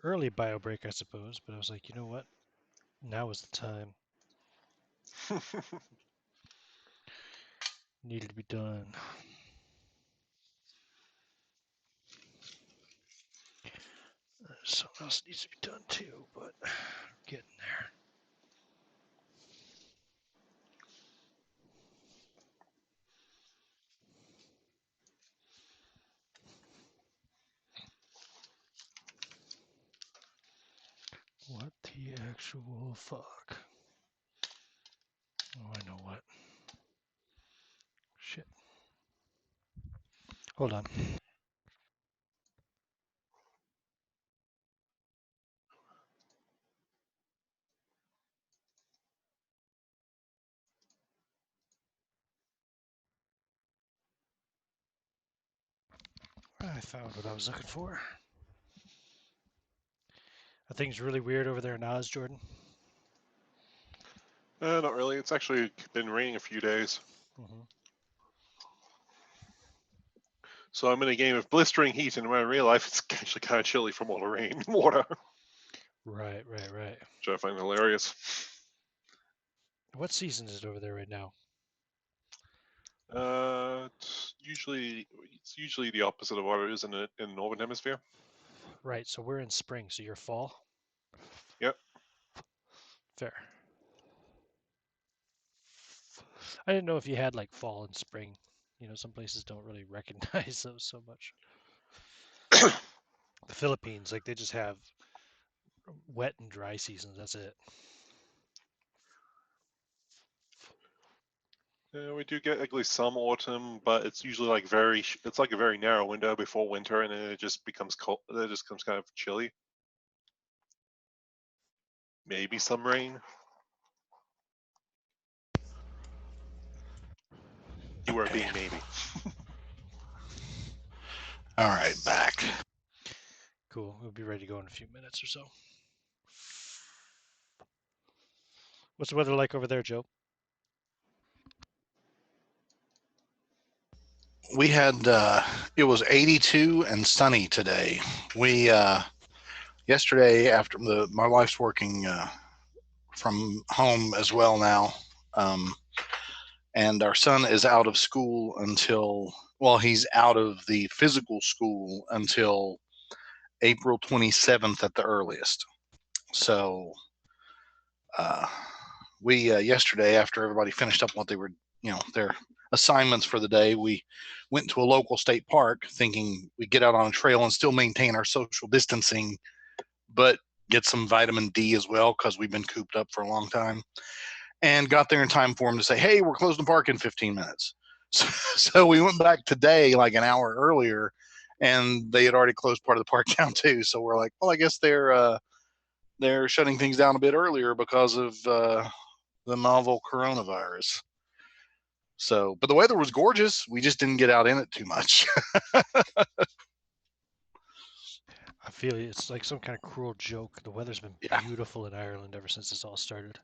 early bio break, I suppose, but I was like, you know what? Now is the time. Needed to be done. Something else needs to be done too, but getting there. What the actual fuck? Oh, I know what. Shit. Hold on. I found what I was looking for. Are things really weird over there in Oz, Jordan? Not really. It's actually been raining a few days. Mm-hmm. So I'm in a game of blistering heat, and in my real life, it's actually kind of chilly from all the rain and water, Right. which I find hilarious. What season is it over there right now? It's usually the opposite of what it is in the northern hemisphere. Right, so we're in spring, so you're fall? Yep. Fair. I didn't know if you had like fall and spring. You know, some places don't really recognize those so much. The Philippines, like they just have wet and dry seasons. That's it. We do get at least some autumn, but it's usually like it's like a very narrow window before winter, and then it just becomes cold. It just becomes kind of chilly. Maybe some rain. Keyword Okay. being maybe. All right, back. Cool. We'll be ready to go in a few minutes or so. What's the weather like over there, Joe? We had it was 82 and sunny today. We yesterday after my wife's working from home as well now, um, and our son is out of school until he's out of the physical school until April 27th at the earliest. So uh, we yesterday after everybody finished up what they were their assignments for the day, we went to a local state park thinking we'd get out on a trail and still maintain our social distancing, but get some vitamin D as well because we've been cooped up for a long time, and got there in time for them to say, hey, we're closing the park in 15 minutes. So we went back today like an hour earlier, and they had already closed part of the park down too. So we're like, well, I guess they're shutting things down a bit earlier because of the novel coronavirus. So, but the weather was gorgeous. We just didn't get out in it too much. I feel it's like some kind of cruel joke. The weather's been Yeah. beautiful in Ireland ever since this all started.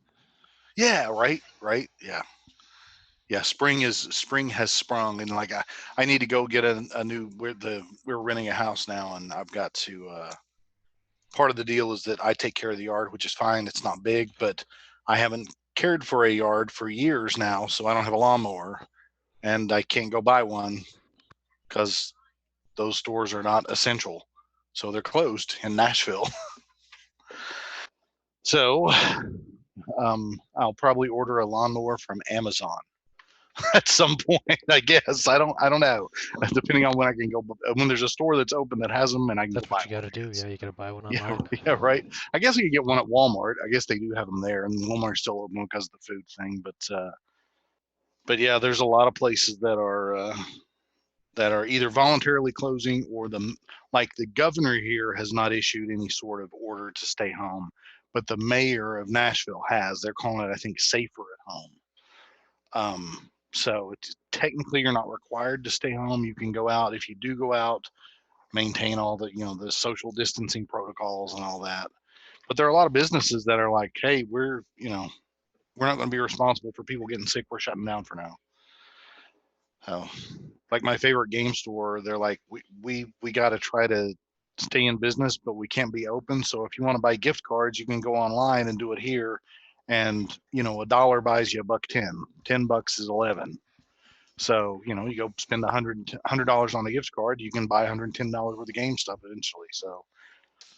Yeah. Right. Right. Yeah. Yeah. Spring has sprung, and like I need to go get a new. We're renting a house now, and I've got to. Part of the deal is that I take care of the yard, which is fine. It's not big, but I haven't cared for a yard for years now, so I don't have a lawnmower, and I can't go buy one because those stores are not essential. So they're closed in Nashville. So I'll probably order a lawnmower from Amazon at some point. I guess I don't know. Depending on when I can go, when there's a store that's open that has them, and I can go That's buy what you got one. to I do. guess. Yeah, you got to buy one Yeah, online. yeah, right. I guess we could get one at Walmart. I guess they do have them there, and Walmart's still open because of the food thing. But yeah, there's a lot of places that are either voluntarily closing or like the governor here has not issued any sort of order to stay home, but the mayor of Nashville has. They're calling it, I think, safer at home. So technically you're not required to stay home. You can go out. If you do go out, maintain all the the social distancing protocols and all that. But there are a lot of businesses that are like, hey, we're not going to be responsible for people getting sick. We're shutting down for now. So, like my favorite game store, they're like, we got to try to stay in business, but we can't be open. So if you want to buy gift cards, you can go online and do it here. And $1 buys you $1.10. $10 is 11. So you go spend $100 on a gift card, you can buy $110 worth of game stuff eventually. So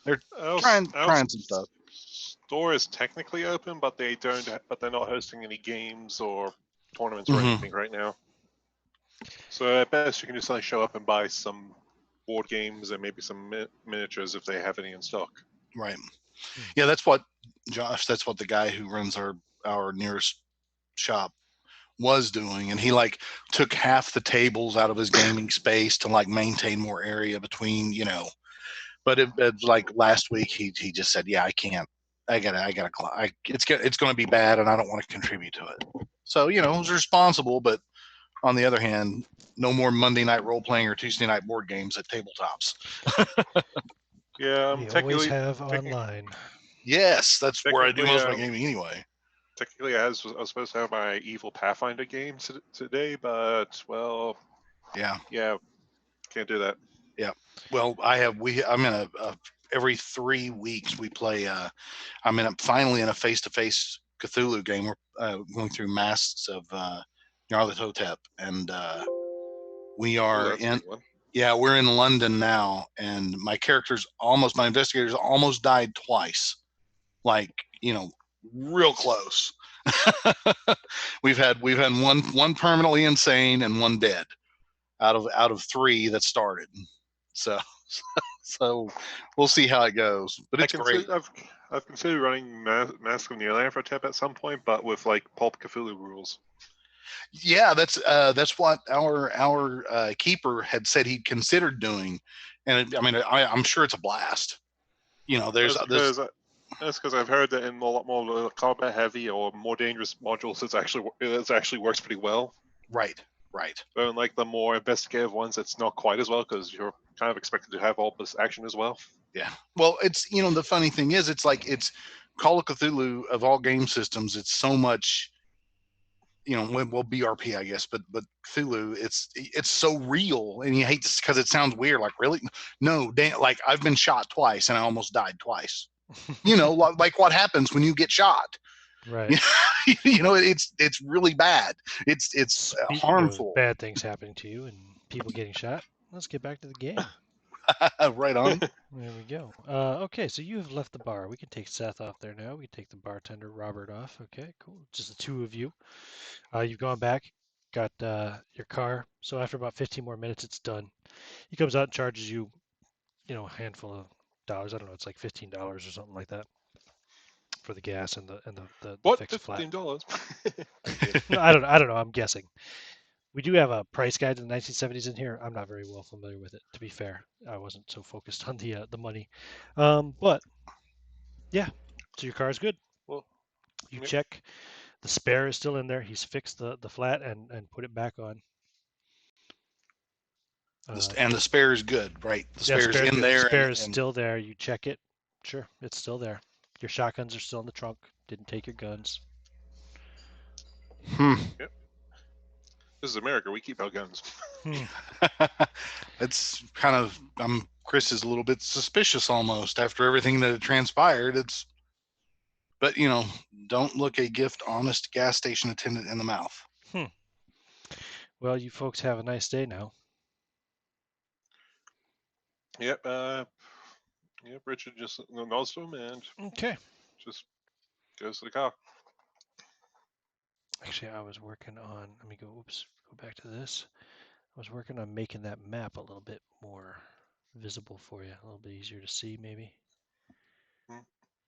they're Our trying some stuff. store is technically open, but they don't. But they're not hosting any games or tournaments or Mhm. anything right now. So at best, you can just like show up and buy some board games and maybe some miniatures if they have any in stock. Right. Yeah, that's what Josh. That's what the guy who runs our nearest shop was doing, and he like took half the tables out of his gaming space to like maintain more area between. But it's like last week he just said, yeah, I can't. It's going to be bad, and I don't want to contribute to it. So it was responsible, but on the other hand, no more Monday night role playing or Tuesday night board games at tabletops. Yeah, We always have online. Yes, that's where I do technically, most of my gaming anyway. technically, I was supposed to have my Evil Pathfinder game today, but well, Yeah. can't do that. Yeah. Well, I'm in a every 3 weeks we play. I'm finally in a face-to-face Cthulhu game. We're going through Masks of Nyarlathotep, and we Ooh, are that's a in. good one. Yeah, we're in London now, and my investigators almost died twice. Like real close. we've had one permanently insane and one dead out of 3 that started. So we'll see how it goes, but it's great. I've considered running Mask of Nyarlathotep at some point, but with like Pulp Cthulhu rules. Yeah, that's what our keeper had said he'd considered doing, and I'm sure it's a blast. There's this. That's because I've heard that in a lot more combat heavy or more dangerous modules, it actually works pretty well. Right. But unlike the more investigative ones, it's not quite as well because you're kind of expected to have all this action as well. Yeah. Well, it's the funny thing is, it's Call of Cthulhu of all game systems. It's so much. Well, BRP, I guess, but Cthulhu, it's so real, and you hate this because it sounds weird. Like, really? No, like I've been shot twice, and I almost died twice. Like what happens when you get shot? Right. It's really bad. It's Speaking harmful. of bad things happening to you and people getting shot, let's get back to the game. Right on. There we go. Okay, so you have left the bar. We can take Seth off there now. We can take the bartender Robert off. Okay, cool. Just the 2 of you. You've gone back, got your car. So after about 15 more minutes, it's done. He comes out and charges you, a handful of dollars. I don't know. It's like $15 or something like that for the gas and the What? fixed flat. $15? No, I don't know. I'm guessing. We do have a price guide to the 1970s in here. I'm not very well familiar with it, to be fair. I wasn't so focused on the money. But yeah, so your car is good. Well, You yep. check the spare is still in there. He's fixed the flat and put it back on. And the spare is good, right? The Yeah, spare's in good. there. The spare is still there. You check it. Sure, it's still there. Your shotguns are still in the trunk. Didn't take your guns. Yep. This is America. We keep our guns. It's kind of Chris is a little bit suspicious almost after everything that had transpired. But don't look a gift honest gas station attendant in the mouth. Well, you folks have a nice day now. Yep. Yep. Richard just nods to him and Okay. just goes to the car. Actually, I was working on. Let me go. Oops. Go back to this. I was working on making that map a little bit more visible for you, a little bit easier to see, maybe.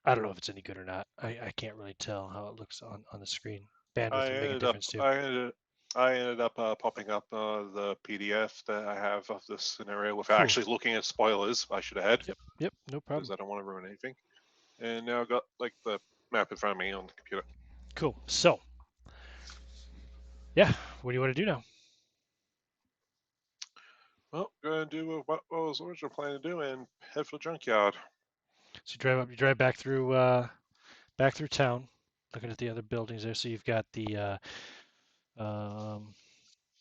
I don't know if it's any good or not. I can't really tell how it looks on the screen. Bandwidth would make a difference too. I ended up popping up the PDF that I have of this scenario without actually looking at spoilers. I should have had. Yep, no problem. Because I don't want to ruin anything. And now I've got like the map in front of me on the computer. Cool. So, yeah, what do you want to do now? Well, going to do what I was originally planning to do and head for the junkyard. So you drive back through town, looking at the other buildings there. So you've got the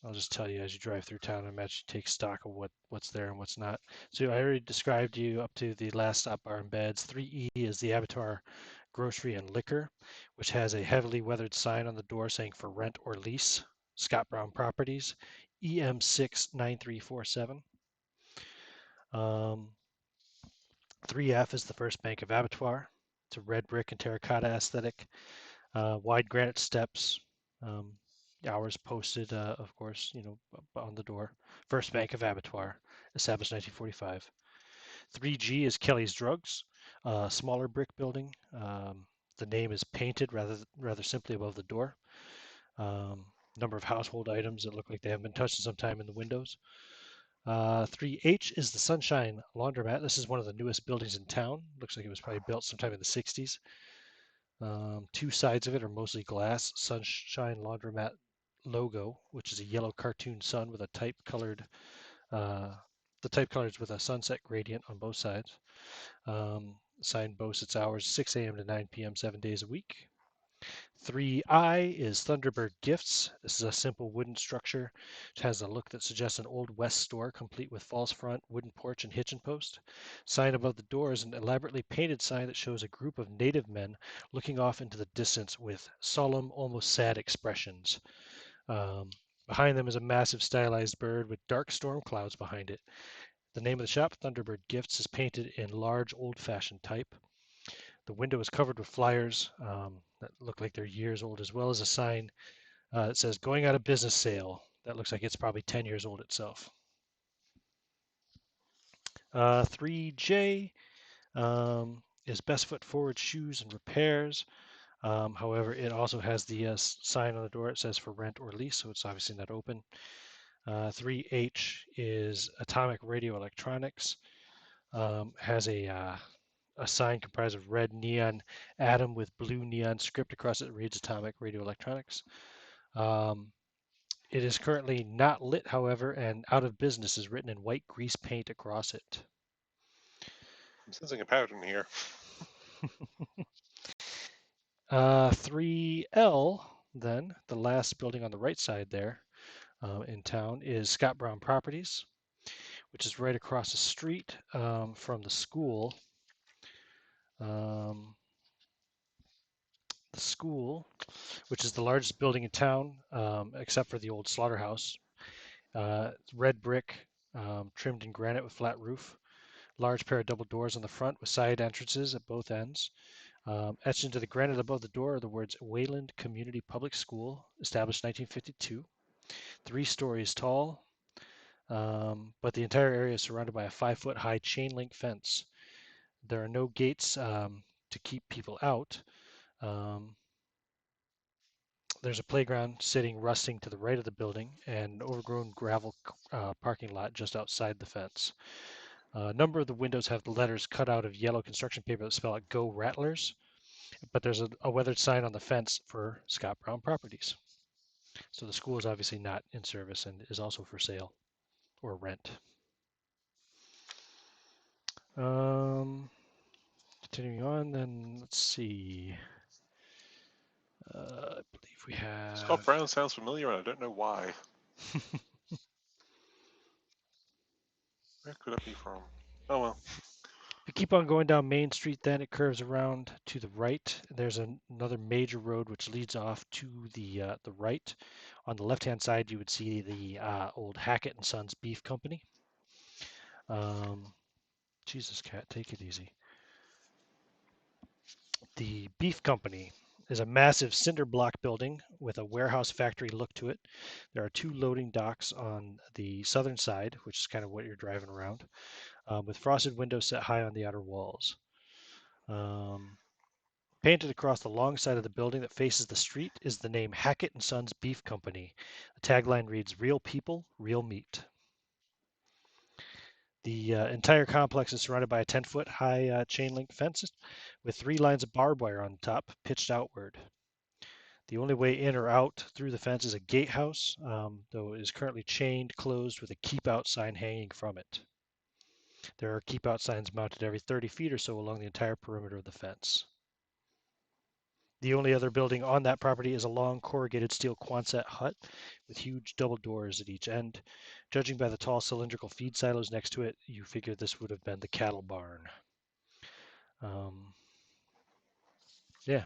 I'll just tell you as you drive through town. I imagine you take stock of what's there and what's not. So I already described you up to the last stop bar and beds. 3E is the Abattoir Grocery and Liquor, which has a heavily weathered sign on the door saying for rent or lease. Scott Brown Properties, EM69347. 3F is the First Bank of Abattoir. It's a red brick and terracotta aesthetic, wide granite steps, um, hours posted, of course, on the door. First Bank of Abattoir, established 1945. 3G is Kelly's Drugs, smaller brick building. The name is painted rather simply above the door. Number of household items that look like they haven't been touched in some time in the windows. 3H is the Sunshine Laundromat. This is one of the newest buildings in town. Looks like it was probably built sometime in the 60s. Two sides of it are mostly glass. Sunshine Laundromat logo, which is a yellow cartoon sun with a uh, the type colors with a sunset gradient on both sides. Sign boasts its hours 6 a.m. to 9 p.m. 7 days a week. 3I is Thunderbird Gifts. This is a simple wooden structure. It has a look that suggests an Old West store, complete with false front, wooden porch, and hitching post. Sign above the door is an elaborately painted sign that shows a group of native men looking off into the distance with solemn, almost sad expressions. Um, Behind them is a massive stylized bird with dark storm clouds behind it. The name of the shop, Thunderbird Gifts, is painted in large, old-fashioned type. The window is covered with flyers that look like they're years old, as well as a sign that says "Going out of business sale." That looks like it's probably 10 years old itself. 3J is Best Foot Forward Shoes and Repairs. However, it also has the sign on the door. It says for rent or lease, so it's obviously not open. 3H is Atomic Radio Electronics. Has a sign comprised of red neon atom with blue neon script across it that reads Atomic Radio Electronics. It is currently not lit, however, and out of business is written in white grease paint across it. I'm sensing a pattern here. 3L, then, the last building on the right side there in town, is Scott Brown Properties, which is right across the street from the school. The school, which is the largest building in town, except for the old slaughterhouse. Red brick, trimmed in granite with flat roof. Large pair of double doors on the front with side entrances at both ends. Etched into the granite above the door are the words Wayland Community Public School, established 1952. 3 stories tall, but the entire area is surrounded by a 5-foot high chain link fence. There are no gates to keep people out. There's a playground sitting rusting to the right of the building and an overgrown gravel parking lot just outside the fence. A number of the windows have the letters cut out of yellow construction paper that spell out Go Rattlers, but there's a weathered sign on the fence for Scott Brown Properties. So the school is obviously not in service and is also for sale or rent. Continuing on, then let's see. I believe we Scott have. Brown sounds familiar, and I don't know why. Where could it be from? Oh well. We keep on going down Main Street, then it curves around to the right. There's another major road which leads off to the right. On the left-hand side, you would see the old Hackett and Sons Beef Company. Jesus, cat, take it easy. The Beef Company is a massive cinder block building with a warehouse factory look to it. There are 2 loading docks on the southern side, which is kind of what you're driving around, with frosted windows set high on the outer walls. Painted across the long side of the building that faces the street is the name Hackett and Sons Beef Company. The tagline reads, "Real people, real meat." The entire complex is surrounded by a 10-foot high chain link fence with 3 lines of barbed wire on the top, pitched outward. The only way in or out through the fence is a gatehouse, though it is currently chained closed with a keep out sign hanging from it. There are keep out signs mounted every 30 feet or so along the entire perimeter of the fence. The only other building on that property is a long corrugated steel Quonset hut with huge double doors at each end. Judging by the tall cylindrical feed silos next to it, you figure this would have been the cattle barn. Yeah.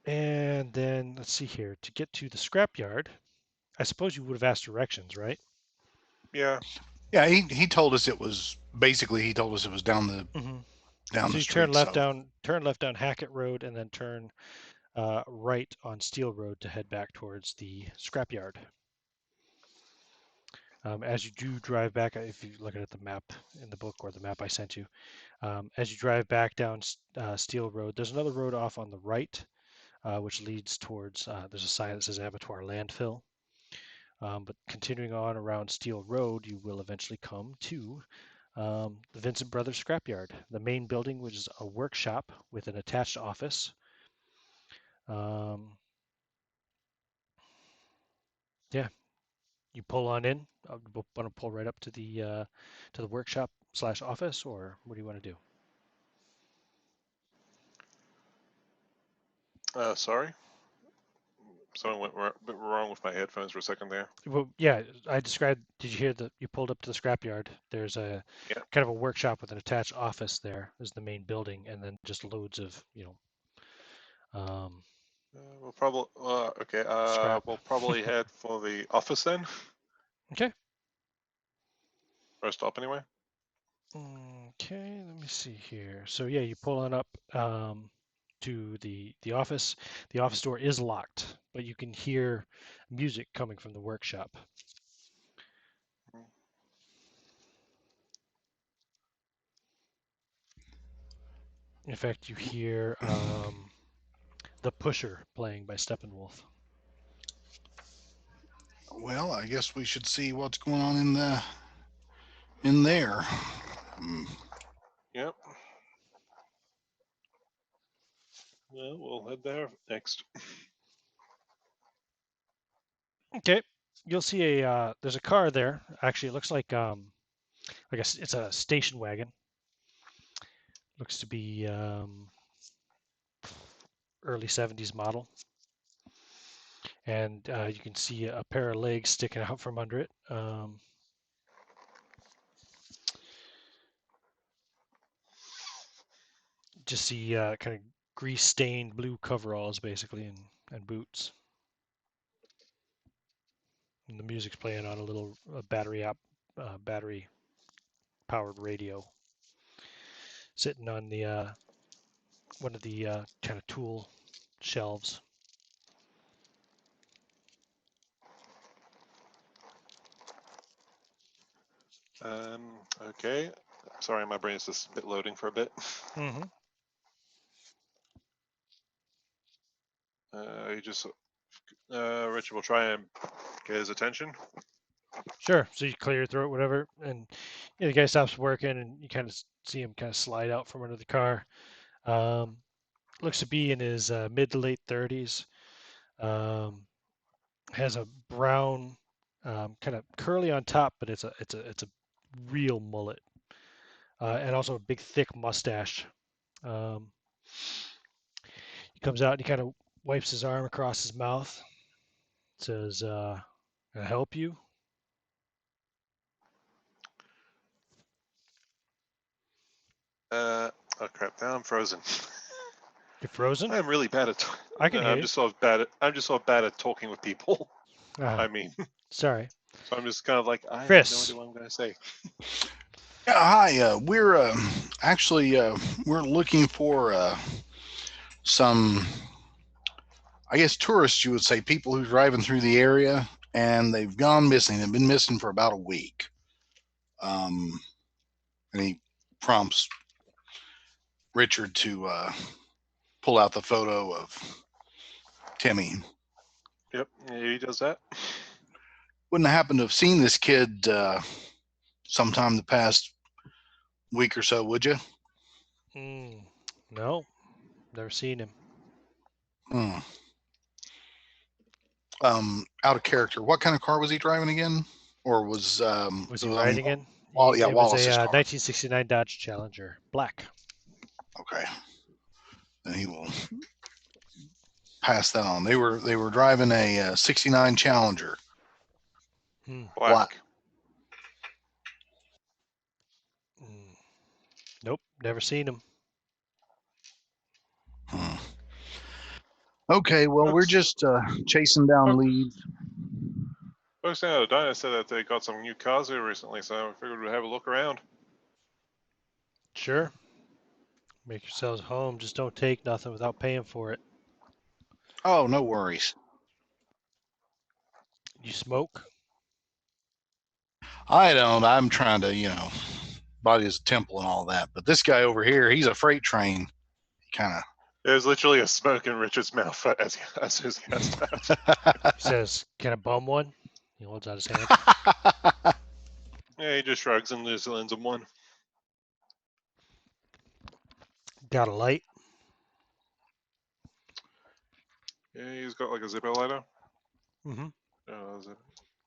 And then let's see here. To get to the scrapyard, I suppose you would have asked directions, right? Yeah. Yeah, he told us it was basically he told us it was down the Mm-hmm. down So the you street. So turn left down Hackett Road, and then turn right on Steel Road to head back towards the scrapyard. As you do drive back, if you look at the map in the book or the map I sent you, as you drive back down Steel Road, there's another road off on the right, which leads towards, there's a sign that says Abattoir Landfill. But continuing on around Steel Road, you will eventually come to the Vincent Brothers Scrapyard, the main building, which is a workshop with an attached office. Yeah, you pull on in. Want to pull right up to the workshop / office, or what do you want to do? Sorry. Something went a bit wrong with my headphones for a second there. Well, yeah, I described. Did you hear that? You pulled up to the scrapyard. There's a Yeah. kind of a workshop with an attached office there. Is the main building, and then just loads of We'll probably okay. scrap. We'll probably head for the office then. Okay. First stop anyway. Okay. Let me see here. So yeah, you pull on up to the office. The office door is locked, but you can hear music coming from the workshop. In fact, you hear The Pusher playing by Steppenwolf. well, I guess we should see what's going on in there. Yep. Yeah, we'll head there next. Okay. You'll see there's a car there. Actually, it looks like it's a station wagon. Looks to be early 70s model. And you can see a pair of legs sticking out from under it. Just see kind of grease-stained blue coveralls, basically, and boots. And the music's playing on a little battery-powered radio, sitting on the one of the kind of tool shelves. Okay. Sorry, my brain is just a bit loading for a bit. Mm-hmm. Richard will try and get his attention. Sure. So you clear your throat, whatever, and the guy stops working, and you kind of see him kind of slide out from under the car. Looks to be in his mid to late 30s. Has a brown, kind of curly on top, but it's a real mullet, and also a big thick mustache. Um, he comes out and he kind of wipes his arm across his mouth. Says, "Can I help you?" Oh crap! Now I'm frozen. You're frozen. I'm really bad at. I can hear I'm you. just sort of bad at. I'm just sort of bad at talking with people. Ah, I mean, sorry, so I'm just kind of like I have no Chris. idea what I'm going to say. Yeah, hi. We're actually we're looking for some, I guess, tourists. You would say people who are driving through the area and they've gone missing. They've been missing for about a week. And he prompts Richard to pull out the photo of Timmy. Yep, he does that. Wouldn't happen to have seen this kid sometime the past week or so, would you? No, never seen him. Hmm. Out of character. What kind of car was he driving again? Or was Was he riding in? Well, yeah, It was a Wallace's car. 1969 Dodge Challenger, black. Okay. and he will pass that on. They were driving a 69 Challenger. Hmm. Black. Mm. Nope, never seen him. Hmm. Okay, well, we're Folks, just chasing down folks, leads. folks down at the diner said that they got some new cars here recently, so I figured we'd have a look around. Sure. Make yourselves home. Just don't take nothing without paying for it. Oh, no worries. You smoke? I don't. I'm trying to, body is a temple and all that. But this guy over here, he's a freight train. He kind There's literally a smoke in Richard's mouth as his guest out. He of. says, "Can I bum one?" He holds out his hand. Yeah, he just shrugs and just lends him one. Got a light? Yeah, he's got like a Zippo lighter. Mm-hmm.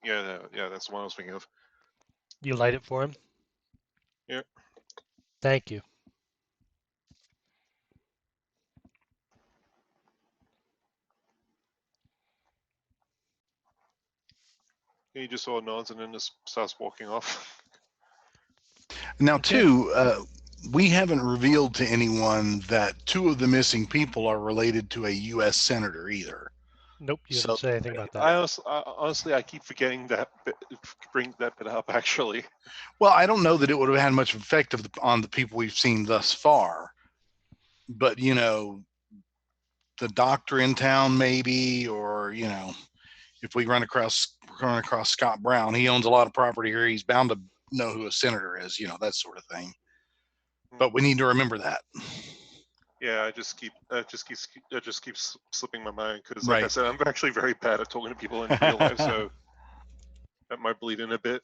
Yeah, that's the one I was thinking of. You light it for him? Yeah. Thank you. He just sort of nods and then just starts walking off. Now, Okay. too, we haven't revealed to anyone that two of the missing people are related to a U.S. senator either. Nope, you So, didn't say anything about that. Honestly, I keep forgetting that bring that bit up. Actually, well, I don't know that it would have had much effect on the people we've seen thus far. But, the doctor in town, maybe, or, if we run across Scott Brown, he owns a lot of property here. He's bound to know who a senator is, that sort of thing. But we need to remember that. yeah, it just keeps slipping my mind because, like I Right. said, I'm actually very bad at talking to people in real life, so that might bleed in a bit.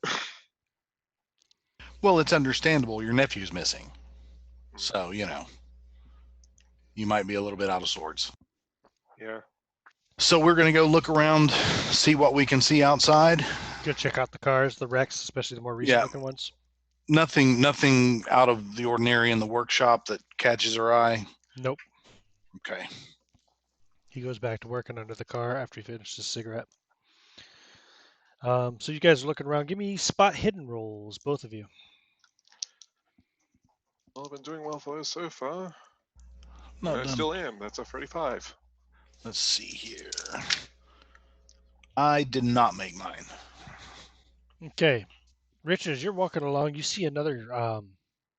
Well, it's understandable. Your nephew's missing. So, you might be a little bit out of sorts. Yeah. So we're going to go look around, see what we can see outside. Go check out the cars, the wrecks, especially the more recent Yeah. looking ones. Nothing out of the ordinary in the workshop that catches our eye. Nope. Okay. He goes back to working under the car after he finishes his cigarette. So you guys are looking around. Give me spot hidden rolls, both of you. Well, I've been doing well for us so far. Not And I done. still am. That's a 35. Let's see here. I did not make mine. Okay. Richard, as you're walking along, you see another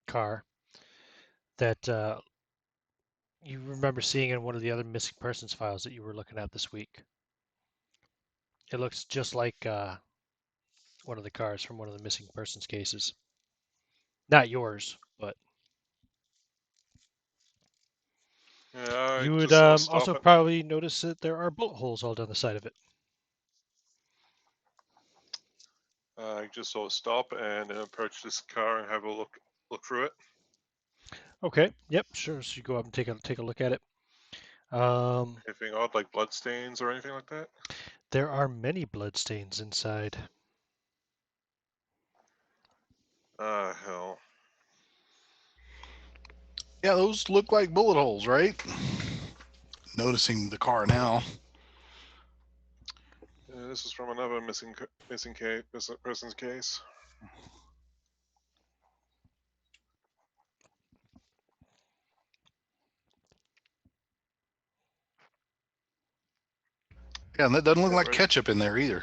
car that you remember seeing in one of the other missing persons files that you were looking at this week. It looks just like one of the cars from one of the missing persons cases. Not yours, but Yeah, I you would just sort of stop also it. probably notice that there are bullet holes all down the side of it. I just sort of stop and approach this car and have a look through it. Okay. Yep. Sure. So you go up and take a look at it. Um, Anything odd like blood stains or anything like that? there are many bloodstains inside. Ah, hell. Yeah, those look like bullet holes, right? Noticing the car now. This is from another missing person's case. Yeah, and that doesn't look Yeah, like right. ketchup in there either.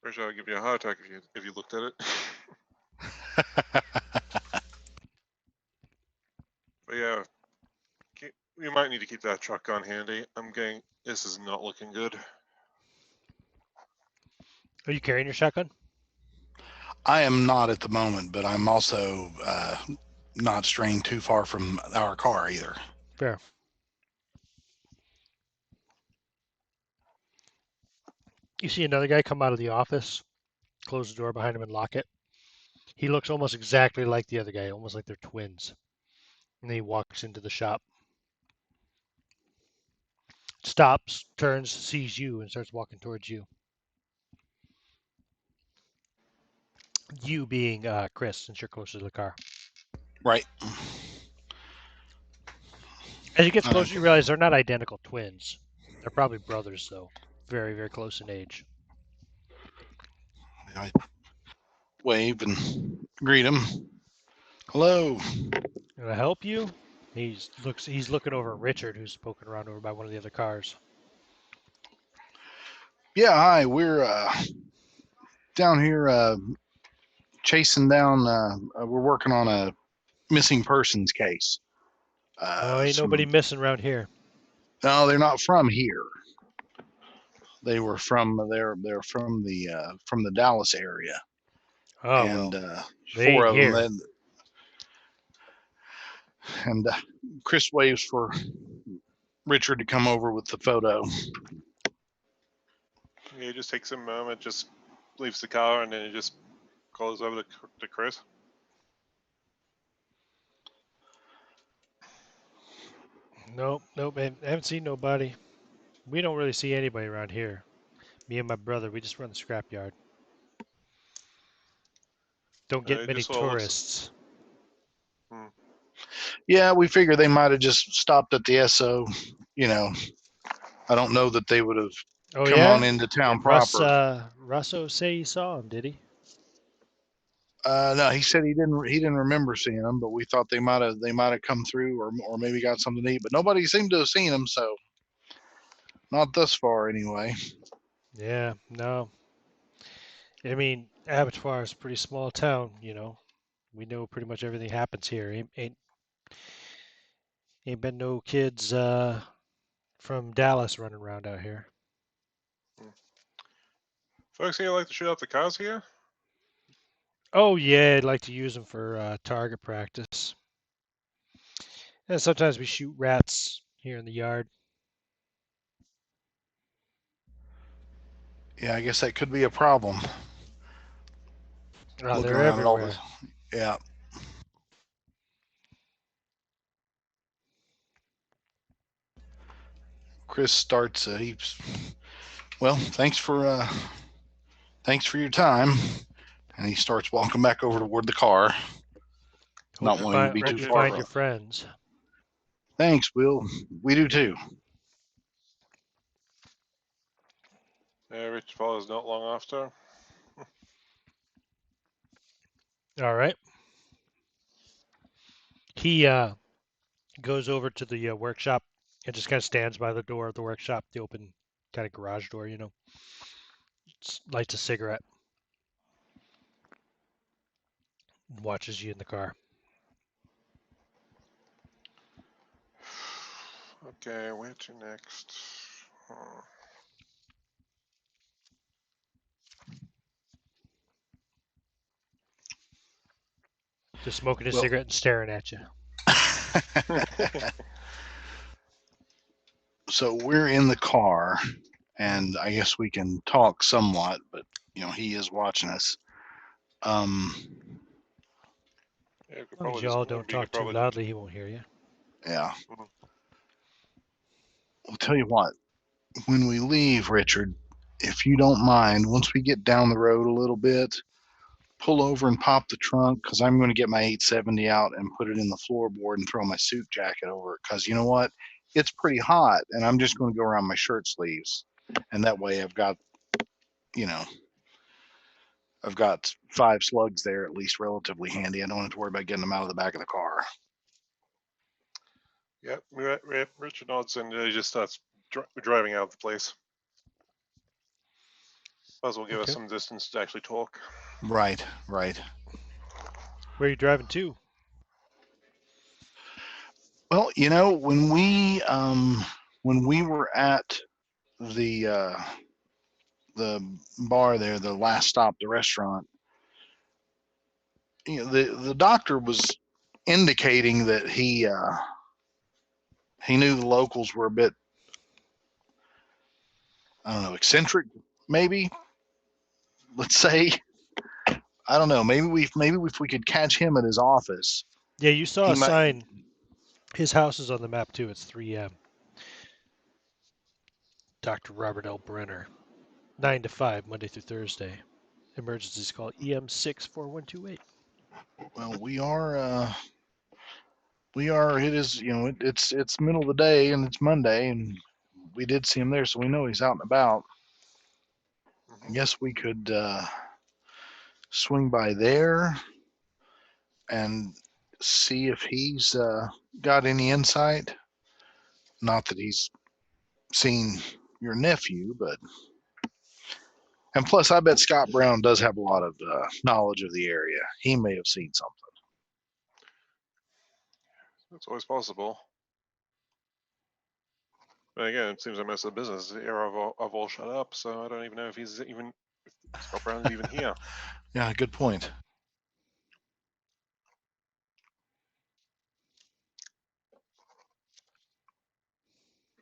Pretty sure I'll give you a heart attack if you looked at it. But yeah, you might need to keep that truck on handy. This is not looking good. Are you carrying your shotgun? I am not at the moment, but I'm also not straying too far from our car either. Fair. You see another guy come out of the office, close the door behind him and lock it. He looks almost exactly like the other guy, almost like they're twins. And then he walks into the shop. Stops, turns, sees you, and starts walking towards you. You being Chris, since you're closer to the car. Right. As you get Uh, closer, you realize they're not identical twins. They're probably brothers, though. Very, very close in age. I wave and greet him. Hello. Can I help you? He's looking over at Richard, who's poking around over by one of the other cars. Yeah, hi. We're down here chasing down. We're working on a missing persons case. Oh, ain't nobody Some missing around here. No, they're not from here. They were they're from the Dallas area, Oh and well, they four ain't of them. here. Then and Chris waves for Richard to come over with the photo. Yeah, it just takes a moment, just leaves the car, and then he just calls over to Chris. Nope, nope. I haven't seen nobody. We don't really see anybody around here. Me and my brother, we just run the scrapyard. Don't get It many just well looks. tourists. Hmm. Yeah, we figure they might have just stopped at the SO. You know, I don't know that they would have Oh come on yeah? into town Did Russ proper. Russo say he saw him? Did he? No, he said he didn't remember seeing them, but we thought they might have come through or maybe got something to eat, but nobody seemed to have seen them, so not thus far anyway. Yeah, no. I mean, Abattoir is a pretty small town. We know pretty much everything happens here. Ain't been no kids from Dallas running around out here. Folks here like to shoot out the cars here. Oh yeah, I'd like to use them for target practice. And sometimes we shoot rats here in the yard. Yeah, I guess that could be a problem. Oh, Looking they're around at all this, everywhere. yeah. Chris starts. Well, thanks for your time, and he starts walking back over toward the car, Hope not you wanting to find be too hope you far find from. your friends. Thanks, Will. We do too. Rich follows not long after. All right. He goes over to the workshop and just kind of stands by the door of the workshop, the open kind of garage door. Lights a cigarette, and watches you in the car. Okay, where to next? Just smoking a Well, cigarette and staring at you. so we're in the car, and I guess we can talk somewhat, but he is watching us. Um, Yeah, As long as y'all don't we could talk too probably. loudly, he won't hear you. yeah. Mhm. I'll tell you what. When we leave, Richard, if you don't mind, once we get down the road a little bit, pull over and pop the trunk because I'm going to get my 870 out and put it in the floorboard and throw my suit jacket over it because you know what? It's pretty hot and I'm just going to go around my shirt sleeves. And that way you know, I've got 5 slugs there at least relatively handy. I don't have to worry about getting them out of the back of the car. Yep, Richard nods and he just starts driving out of the place. Might as well give us Okay. some distance to actually talk. Right, right. Where are you driving to? Well, when we were at the bar there, the last stop, the restaurant, the doctor was indicating that he knew the locals were a bit, I don't know, eccentric, maybe. Let's say, I don't know. Maybe if we could catch him at his office, Yeah, you saw he a might. sign. His house is on the map too. It's 3M. Dr. Robert L. Brenner, 9 to 5, Monday through Thursday. Emergencies call EM64128. Well, we are. We are. It is. It's middle of the day and it's Monday, and we did see him there, so we know he's out and about. I Hmm. guess we could swing by there and see if he's got any insight. Not that he's seen your nephew, but and plus, I bet Scott Brown does have a lot of knowledge of the area. He may have seen something. That's always possible. But again, it seems like most of the business here I've all shut up, so I don't even know if Scott Brown's even here. Yeah, good point.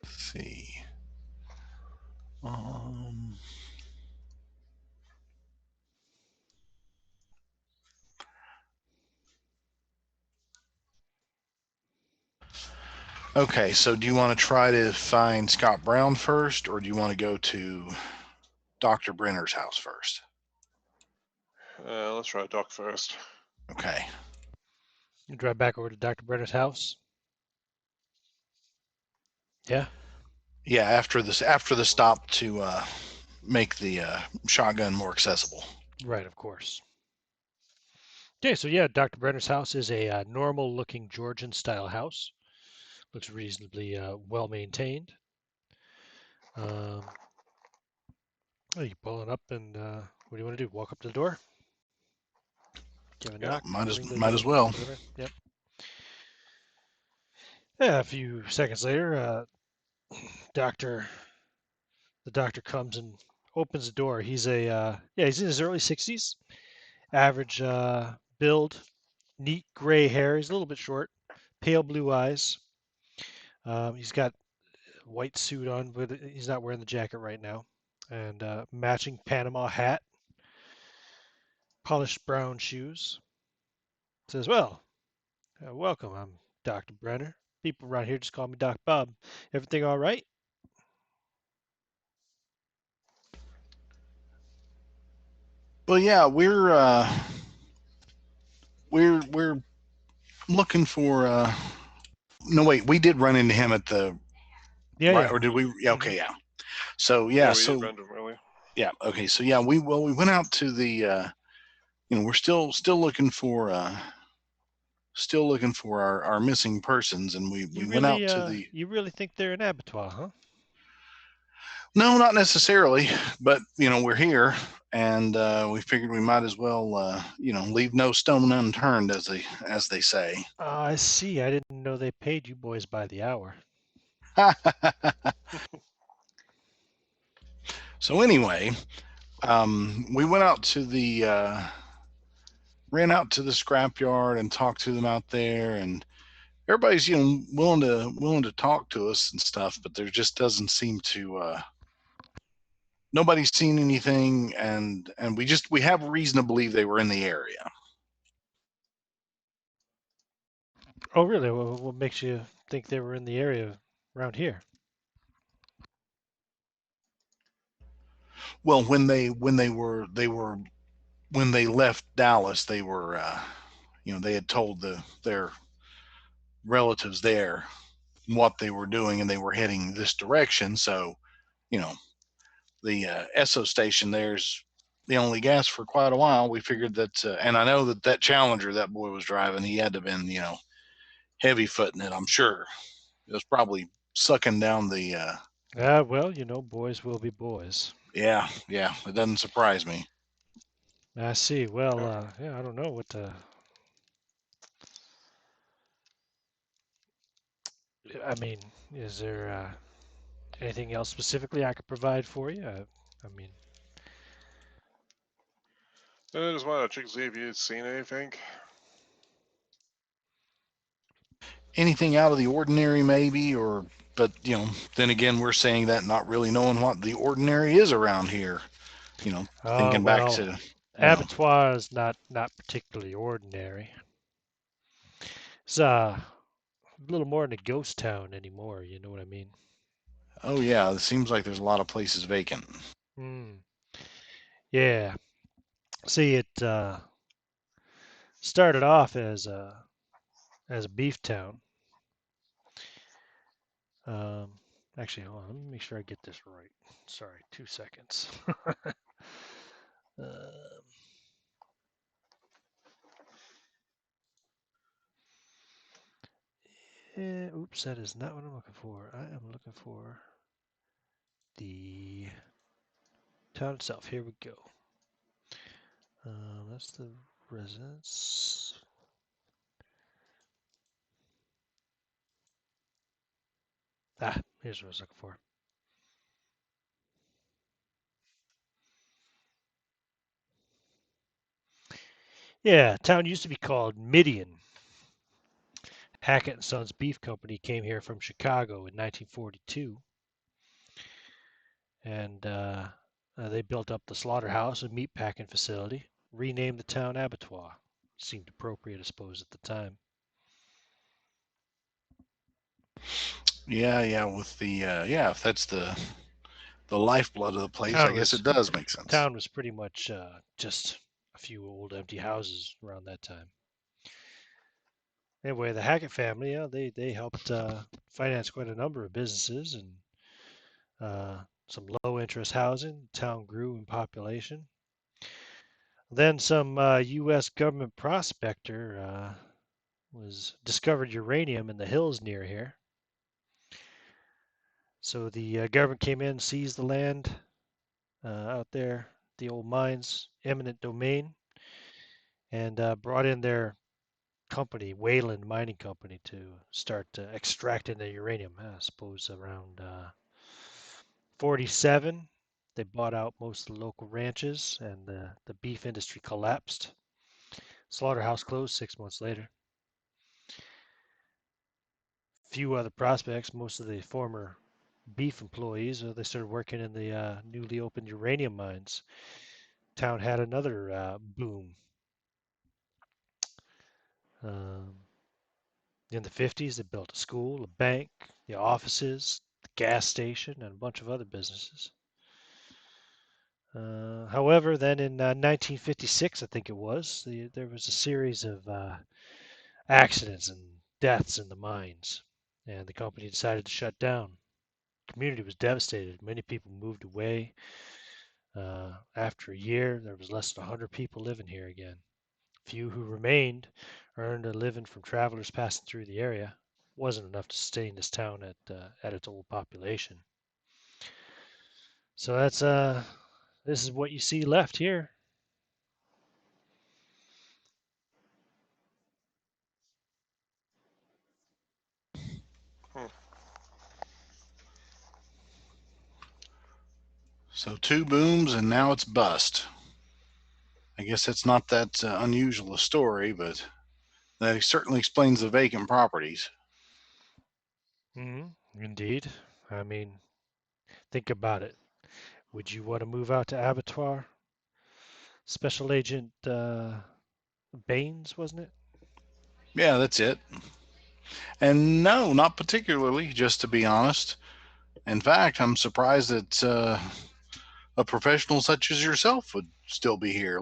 Let's see. Um, okay, so do you want to try to find Scott Brown first, or do you want to go to Dr. Brenner's house first? Let's try Doc first. Okay. You drive back over to Dr. Brenner's house. Yeah. Yeah, after the stop to make the shotgun more accessible. Right, of course. Okay, so yeah, Dr. Brenner's house is a normal-looking Georgian-style house. Looks reasonably well maintained. Oh, you pulling up, and what do you want to do? Walk up to the door? Give a Yeah. knock? Ring Might the as well. whatever. Yep. Yeah, a few seconds later, doctor the doctor comes and opens the door. He's he's in his early 60s, average build, neat gray hair. He's a little bit short, pale blue eyes. He's got a white suit on, but he's not wearing the jacket right now, and matching Panama hat, polished brown shoes. Says, "Well, welcome. I'm Dr. Brenner. People around here just call me Doc Bob. Everything all right?" Well, yeah, we're looking for. No, wait, we did run into him at the Yeah, right, yeah. or did we? Yeah, Hmm. okay, yeah. So Yeah, yeah, we did so random earlier. yeah, okay, so yeah, we went out to the. We're still looking for our missing persons, and we went out to the. You really think they're an abattoir, huh? No, not necessarily, but we're here, and we figured we might as well leave no stone unturned, as they say. I see. I didn't know they paid you boys by the hour. So anyway, we went out to the ran out to the scrapyard and talked to them out there, and everybody's willing to talk to us and stuff, but there just doesn't seem to nobody's seen anything, and we have reason to believe they were in the area. Oh, really? What makes you think they were in the area around here? Well, when they left Dallas, they were they had told their relatives there what they were doing, and they were heading this direction. So you know the Esso station there's the only gas for quite a while. We figured that, and I know that Challenger that boy was driving, he had to have been heavy footing it. I'm sure it was probably sucking down the. Well, boys will be boys. Yeah, yeah, it doesn't surprise me. I see. Well, Yeah. yeah, I don't know what I mean, is there anything else specifically I could provide for you? I mean, I just wanted to check see if you'd seen anything. Anything out of the ordinary, maybe, or but then again, we're saying that not really knowing what the ordinary is around here. Thinking back well, to abattoir is not particularly ordinary. It's a little more than a ghost town anymore. You know what I mean? oh yeah, it seems like there's a lot of places vacant. Hmm. Yeah. See, it started off as as a beef town. Um, Actually, hold on. Let me make sure I get this right. Sorry, 2 seconds. uh, Oops, that is not what I'm looking for. I am looking for the town itself. Here we go. That's the residence. Here's what I was looking for. Yeah, town used to be called Midian. Hackett and Sons Beef Company came here from Chicago in 1942, and they built up the slaughterhouse and meat packing facility, renamed the town Abattoir. Seemed appropriate, I suppose, at the time. Yeah, with the if that's the lifeblood of the place, I Town guess was it does make sense. town was pretty much just a few old empty houses around that time. Anyway, the Hackett family, they helped finance quite a number of businesses and some low interest housing. The town grew in population. Then some U.S. government prospector was discovered uranium in the hills near here. So the government came in, seized the land out there, the old mines, eminent domain, and brought in their company, Wayland Mining Company, to start extracting the uranium. I suppose around 47, they bought out most of the local ranches, and the beef industry collapsed. Slaughterhouse closed 6 months later. Few other prospects, most of the former beef employees, they started working in the newly opened uranium mines. Town had another boom. Um, in the 50s, they built a school, a bank, the offices, the gas station, and a bunch of other businesses. However, then in 1956, I think it was, there was a series of accidents and deaths in the mines, and the company decided to shut down. The community was devastated. Many people moved away. After a year, there was less than 100 people living here again. Few who remained earned a living from travelers passing through the area. Wasn't enough to sustain this town at its old population. So this is what you see left here. Hmm. So two booms and now it's bust. I guess that's not that unusual a story, but that certainly explains the vacant properties. Indeed. I mean, think about it. Would you want to move out to Abattoir? Special Agent Baines, wasn't it? Yeah, that's it. And no, not particularly, just to be honest. In fact, I'm surprised that a professional such as yourself would still be here.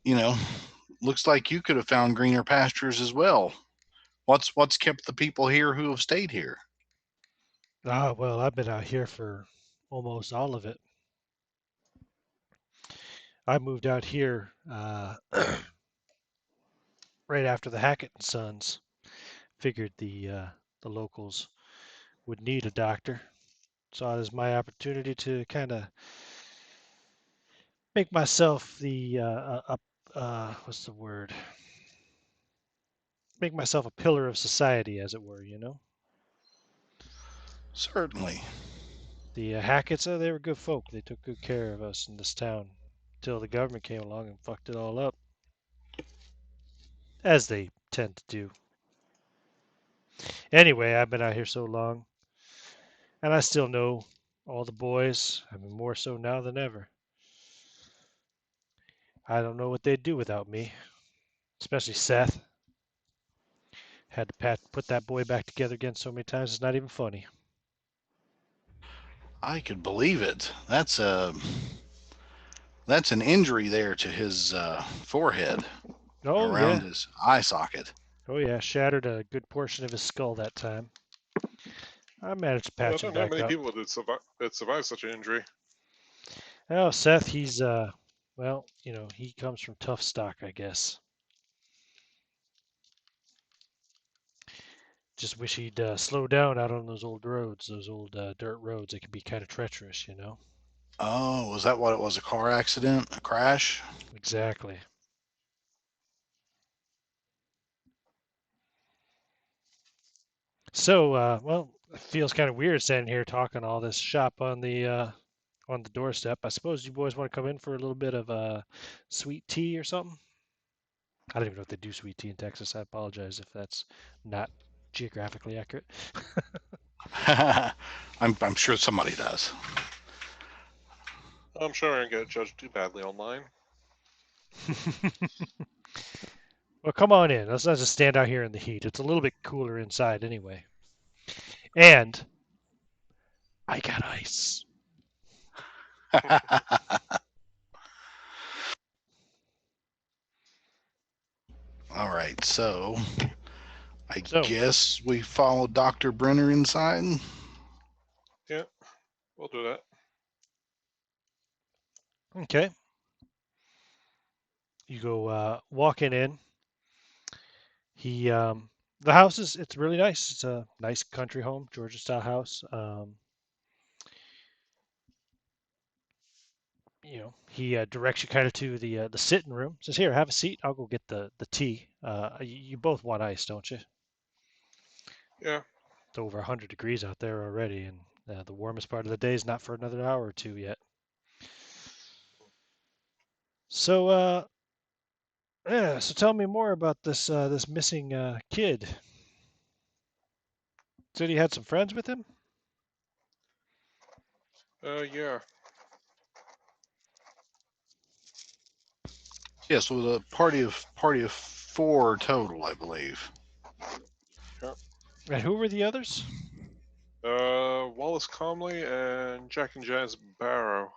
You know, looks like you could have found greener pastures as well. What's kept the people here who have stayed here? Ah, well, I've been out here for almost all of it. I moved out here right after the Hackett and Sons. Figured the locals would need a doctor. Saw it as my opportunity to kind of make myself the what's the word? Make myself a pillar of society, as it were. You know, Certainly. the Hacketts, they were good folk. They took good care of us in this town until the government came along and fucked it all up, as they tend to do. Anyway, I've been out here so long, and I still know all the boys. I mean, more so now than ever. I don't know what they'd do without me, especially Seth. Had to put that boy back together again so many times, it's not even funny. I could believe it. That's an injury there to his forehead. Oh around yeah. his eye socket. Oh yeah. Shattered a good portion of his skull that time. I managed to Well, I patch him don't know back many up. people that survive such an injury. Oh, Seth, he's well, he comes from tough stock, I guess. Just wish he'd slow down out on those old roads, those old dirt roads. They can be kind of treacherous. Oh, was that what it was? A car accident? A crash? Exactly. So, well, it feels kind of weird standing here talking all this shop on the doorstep. I suppose you boys want to come in for a little bit of sweet tea or something. I don't even know if they do sweet tea in Texas. I apologize if that's not geographically accurate. I'm sure somebody does. I'm sure I didn't get judged too badly online. Well, come on in. Let's not just stand out here in the heat. It's a little bit cooler inside anyway. And I got ice. All right, so I So, guess we follow Dr. Brenner inside. Yeah, we'll do that. okay. You go walking in. He the house it's really nice. It's a nice country home, Georgia style house. He directs you kind of to the sitting room. Says, "Here, have a seat. I'll go get the tea. You both want ice, don't you? Yeah. It's over 100 degrees out there already, and the warmest part of the day is not for another hour or two yet. So, yeah. So tell me more about this missing kid. Said he had some friends with him. Yeah. Yes, with a party of four total, I believe. Yeah. And who were the others? Wallace Comley and Jack and Jazz Barrow.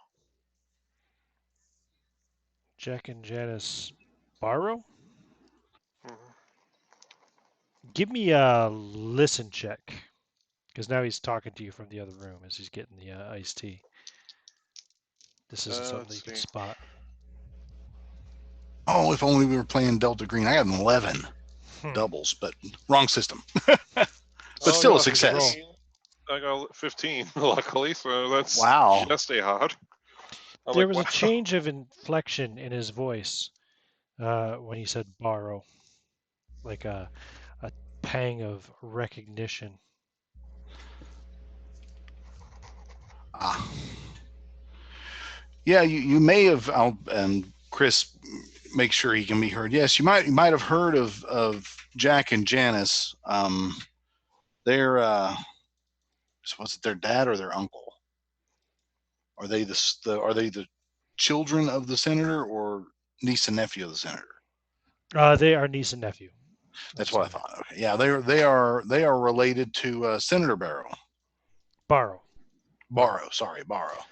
Jack and Janice Barrow. Mhm. Give me a listen check, because now he's talking to you from the other room as he's getting the iced tea. This isn't something that you Let's can see. spot. Oh, if only we were playing Delta Green. I got an 11 Hmm. doubles, but wrong system. But Oh, still you a got Pretty good roll. success. 15. I got 15, luckily, so that's Wow. just a hard. I'm There like, was wow. a change of inflection in his voice when he said borrow, like a pang of recognition. Ah. Yeah, you may have, and Chris, make sure he can be heard. Yes, you might have heard of Jack and Janice. They're was it their dad or their uncle? Are they the children of the senator or niece and nephew of the senator? They are niece and nephew of the That's what I senator. thought. Okay, yeah, they are related to Senator Borrow. Barrow. Sorry, Barrow.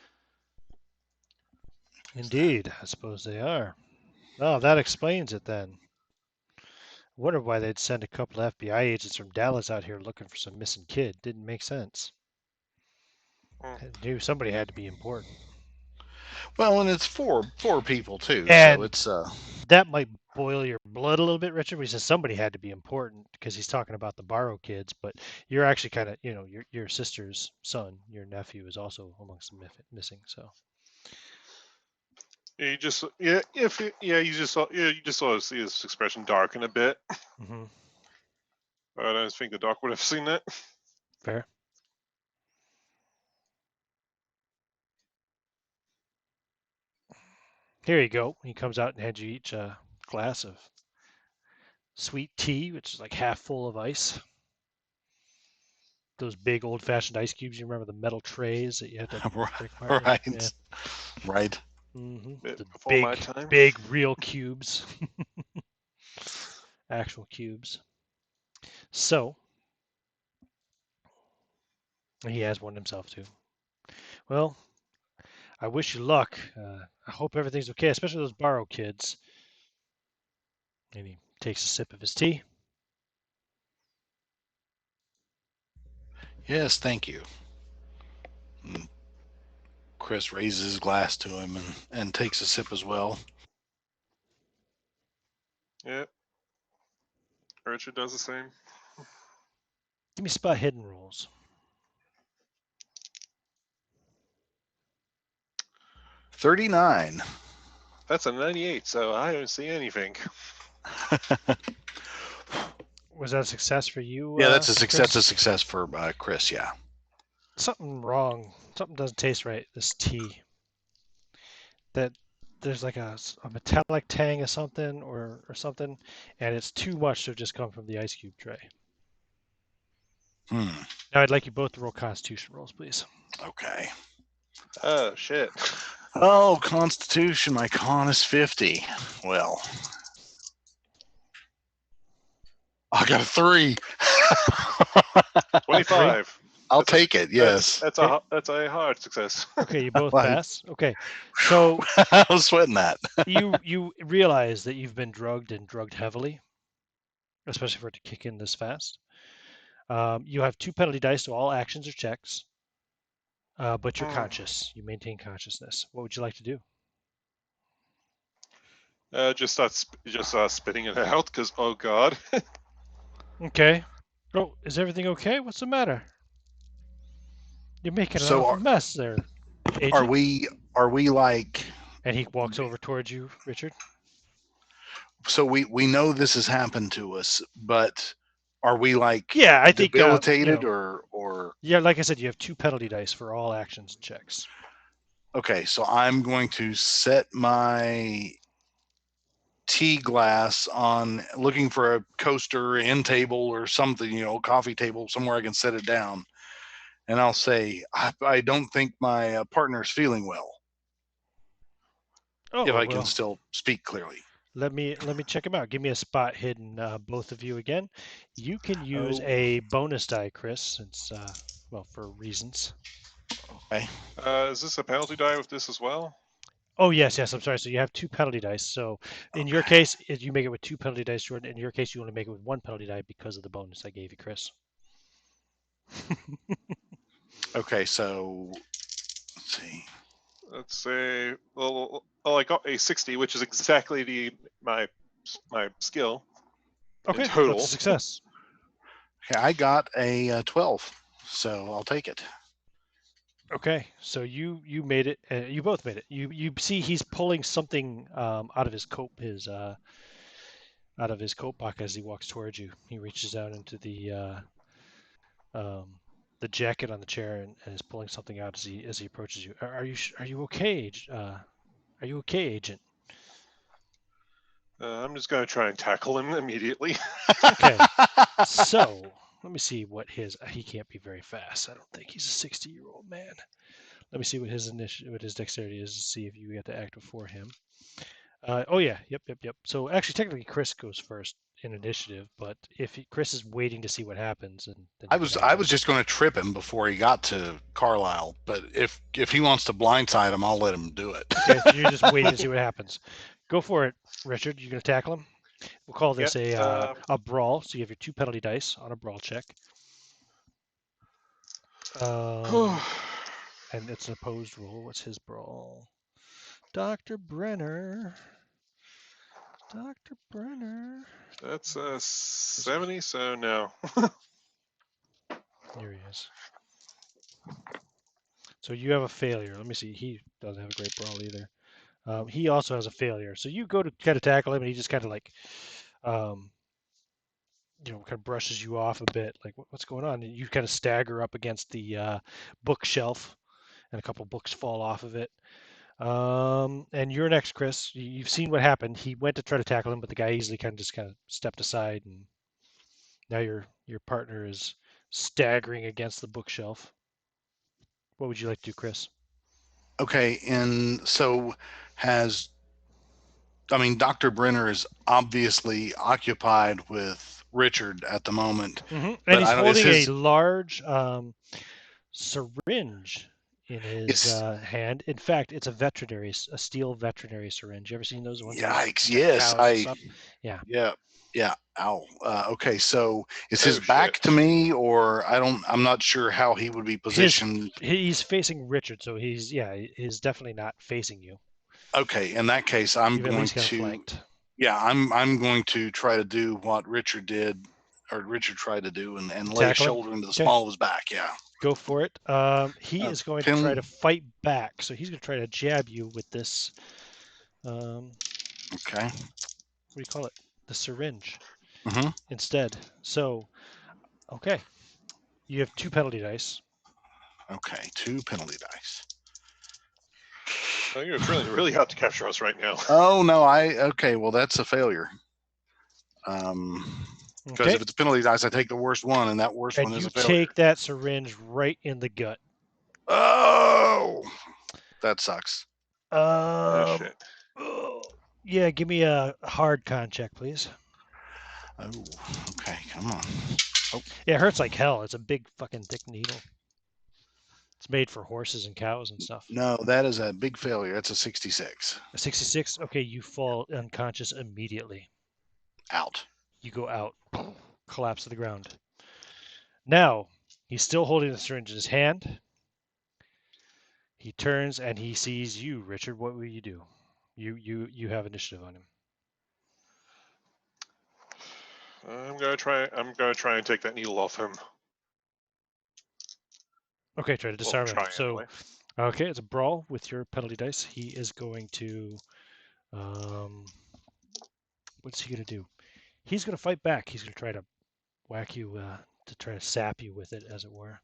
Fix that. Indeed, I suppose they are. Oh, that explains it then. Wonder why they'd send a couple of FBI agents from Dallas out here looking for some missing kid. Didn't make sense. Mm. I knew somebody had to be important. Well, and it's four people too, so And it's that might boil your blood a little bit, Richard. When he says somebody had to be important because he's talking about the Barrow kids, but you're actually kind of, your sister's son, your nephew, is also amongst the missing. So, You just yeah if it, yeah you just saw yeah you just saw his expression darken a bit. hmm I don't think the doc would have seen that. fair. Here you go. He comes out and hands you each a glass of sweet tea, which is like half full of ice. Those big old-fashioned ice cubes. You remember the metal trays that you had to break apart? Yeah, yeah. right, right. Bit The before my big, time. big real cubes, actual cubes. So he has one himself too. Well, I wish you luck. I hope everything's okay, especially those Barrow kids. And he takes a sip of his tea. Yes, thank you. And Chris raises his glass to him and takes a sip as well. Yeah. Richard does the same. Give me spot hidden rolls. 39. That's a 98, so I don't see anything. Was that a success for you? Yeah, that's a Chris? success for Chris. Yeah. Something wrong. Something doesn't taste right. This tea. That there's like a metallic tang of something or something, and it's too much to just come from the ice cube tray. Hmm. Now I'd like you both to roll Constitution rolls, please. Okay. Oh, shit. Oh, Constitution. My con is 50. Well, I got a 3. 25. I'll That's take it. Yes. That's a hard success. Okay, you both Like, pass. Okay, so I was sweating that. you realize that you've been drugged and drugged heavily, especially for it to kick in this fast. You have 2 penalty dice to all actions or checks, but you're conscious. You maintain consciousness. What would you like to do? Just start spitting it out because, oh god. Okay. Oh, is everything okay? What's the matter? You're making an So awful mess there, are agent. we like? And he walks over towards you, Richard. So we know this has happened to us, but are we like Yeah, I think debilitated or? Yeah, like I said, you have 2 penalty dice for all actions and checks. Okay, so I'm going to set my tea glass on, looking for a coaster, end table, or something, coffee table, somewhere I can set it down. And I'll say, I don't think my partner's feeling well. Oh If I can well, still speak clearly. let me check him out. Give me a spot hidden, both of you again. You can use Oh, a bonus die, Chris, since well, for reasons. okay. Is this a penalty die with this as well? Oh yes, yes. I'm sorry. So you have 2 penalty dice. So in your Okay. case, if you make it with 2 penalty dice, Jordan. In your case, you only make it with 1 penalty die because of the bonus I gave you, Chris. Okay, so let's see. Let's say, well, I got a 60, which is exactly my skill in Okay, total. that's a success. Okay, I got a 12, so I'll take it. Okay, so you made it. You both made it. You see he's pulling something out of his coat pocket as he walks towards you. He reaches out into um, the jacket on the chair and is pulling something out as he approaches you. Are you okay? Are you okay, Agent? I'm just going to try and tackle him immediately. Okay. So let me see what he can't be very fast. I don't think he's a 60-year-old man. Let me see what his dexterity is to see if you get to act before him. Oh yeah, yep. So actually, technically, Chris goes first in initiative, but if Chris is waiting to see what happens, and then I he can I act. was just going to trip him before he got to Carlisle, but if he wants to blindside him, I'll let him do it. Okay, so you're just waiting to see what happens. Go for it, Richard. You're gonna tackle him. We'll call this Yep. a brawl. So you have your 2 penalty dice on a brawl check. And it's an opposed roll. What's his brawl? Dr. Brenner. Dr. Brenner. That's a 70, so no. Here he is. So you have a failure. Let me see. He doesn't have a great brawl either. He also has a failure. So you go to kind of tackle him, and he just kind of like, um, kind of brushes you off a bit. Like, what's going on? And you kind of stagger up against the bookshelf, and a couple books fall off of it. And you're next, Chris. You've seen what happened. He went to try to tackle him, but the guy easily kind of stepped aside, and now your partner is staggering against the bookshelf. What would you like to do, Chris? Okay, and so Dr. Brenner is obviously occupied with Richard at the moment, And but he's I don't. Is holding a his large syringe in his It's hand. In fact, it's a steel veterinary syringe. You ever seen those ones used yikes. for Yes, cows and stuff? Yeah. yeah, yeah. Ow. Okay, so is his Oh shit. back to me, or I'm not sure how he would be positioned. He's facing Richard, so he's definitely not facing you. Okay, in that case, You've at least got him flanked. yeah, I'm going to try to do what Richard did, or Richard tried to do, and lay a Tackle him. shoulder into the Okay. small of his back. Yeah. Go for it. He is going to try to fight back, so he's going to try to jab you with this. Okay. What do you call it? The syringe Mm-hmm. instead. So, okay, you have 2 penalty dice. Okay, 2 penalty dice. Oh, you're trying really hard to capture us right now. Oh no, okay, well that's a failure. Because Okay. if it's a penalty dice, I take the worst one, and that worst one is a failure. And you take that syringe right in the gut. Oh, that sucks. Oh shit. Yeah, give me a hard con check, please. Oh, okay, come on. Oh, Yeah, it hurts like hell. It's a big fucking thick needle. It's made for horses and cows and stuff. no, that is a big failure. That's a 66. A 66? Okay, you fall unconscious immediately. Out. You go out, collapse to the ground. Now, he's still holding the syringe in his hand. He turns and he sees you, Richard. What will you do? You have initiative on him. I'm gonna try and take that needle off him. Okay, try to disarm him. So, Anyway. okay, it's a brawl with your penalty dice. He is going to, what's he gonna do? He's gonna fight back. He's gonna try to whack you, to try to sap you with it, as it were.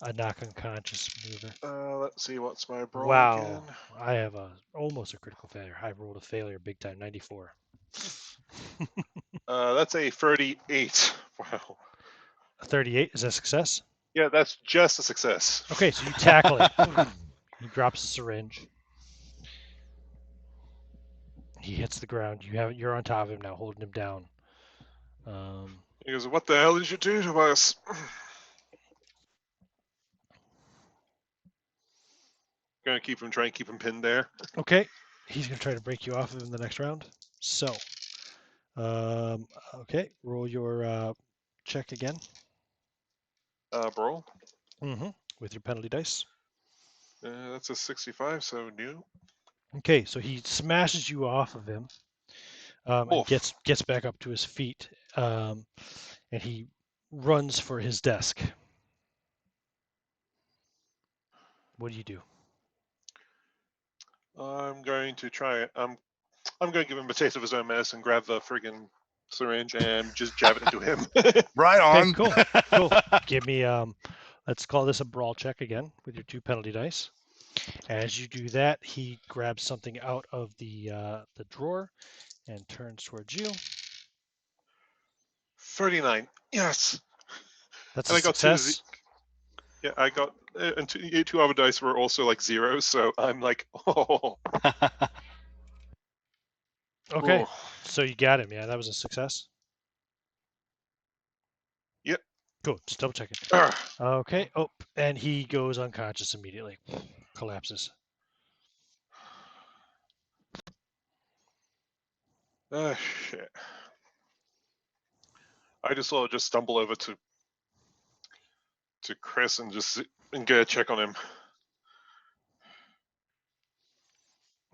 A knock unconscious maneuver. Let's see, what's my brawl Wow, again? I have almost a critical failure. I rolled a failure big time, 94. That's a 38. Wow. A 38 is a success. Yeah, that's just a success. Okay, so you tackle it. He drops the syringe. He hits the ground. You're on top of him now, holding him down. He goes, "What the hell did you do to us?" Gonna try and keep him pinned there. Okay, he's gonna try to break you off of him the next round. So, okay, roll your check again. Brawl. Mm-hmm. With your penalty dice. That's a 65, so new. Okay, so he smashes you off of him, and gets back up to his feet, and he runs for his desk. What do you do? I'm going to try. I'm going to give him a taste of his own medicine. Grab the friggin' syringe and just jab it into him. Right on. Okay, cool. Give me let's call this a brawl check again with your 2 penalty dice. As you do that, he grabs something out of the drawer and turns towards you. 39. Yes. That's and a success. Yeah, I got and two other dice were also like zeros, so I'm like, oh. Okay, Oh. so you got him. Yeah, that was a success. Yep. Cool. Just double checking. Okay. Oh, and he goes unconscious immediately. Collapses. Shit. I just stumble over to Chris and get a check on him.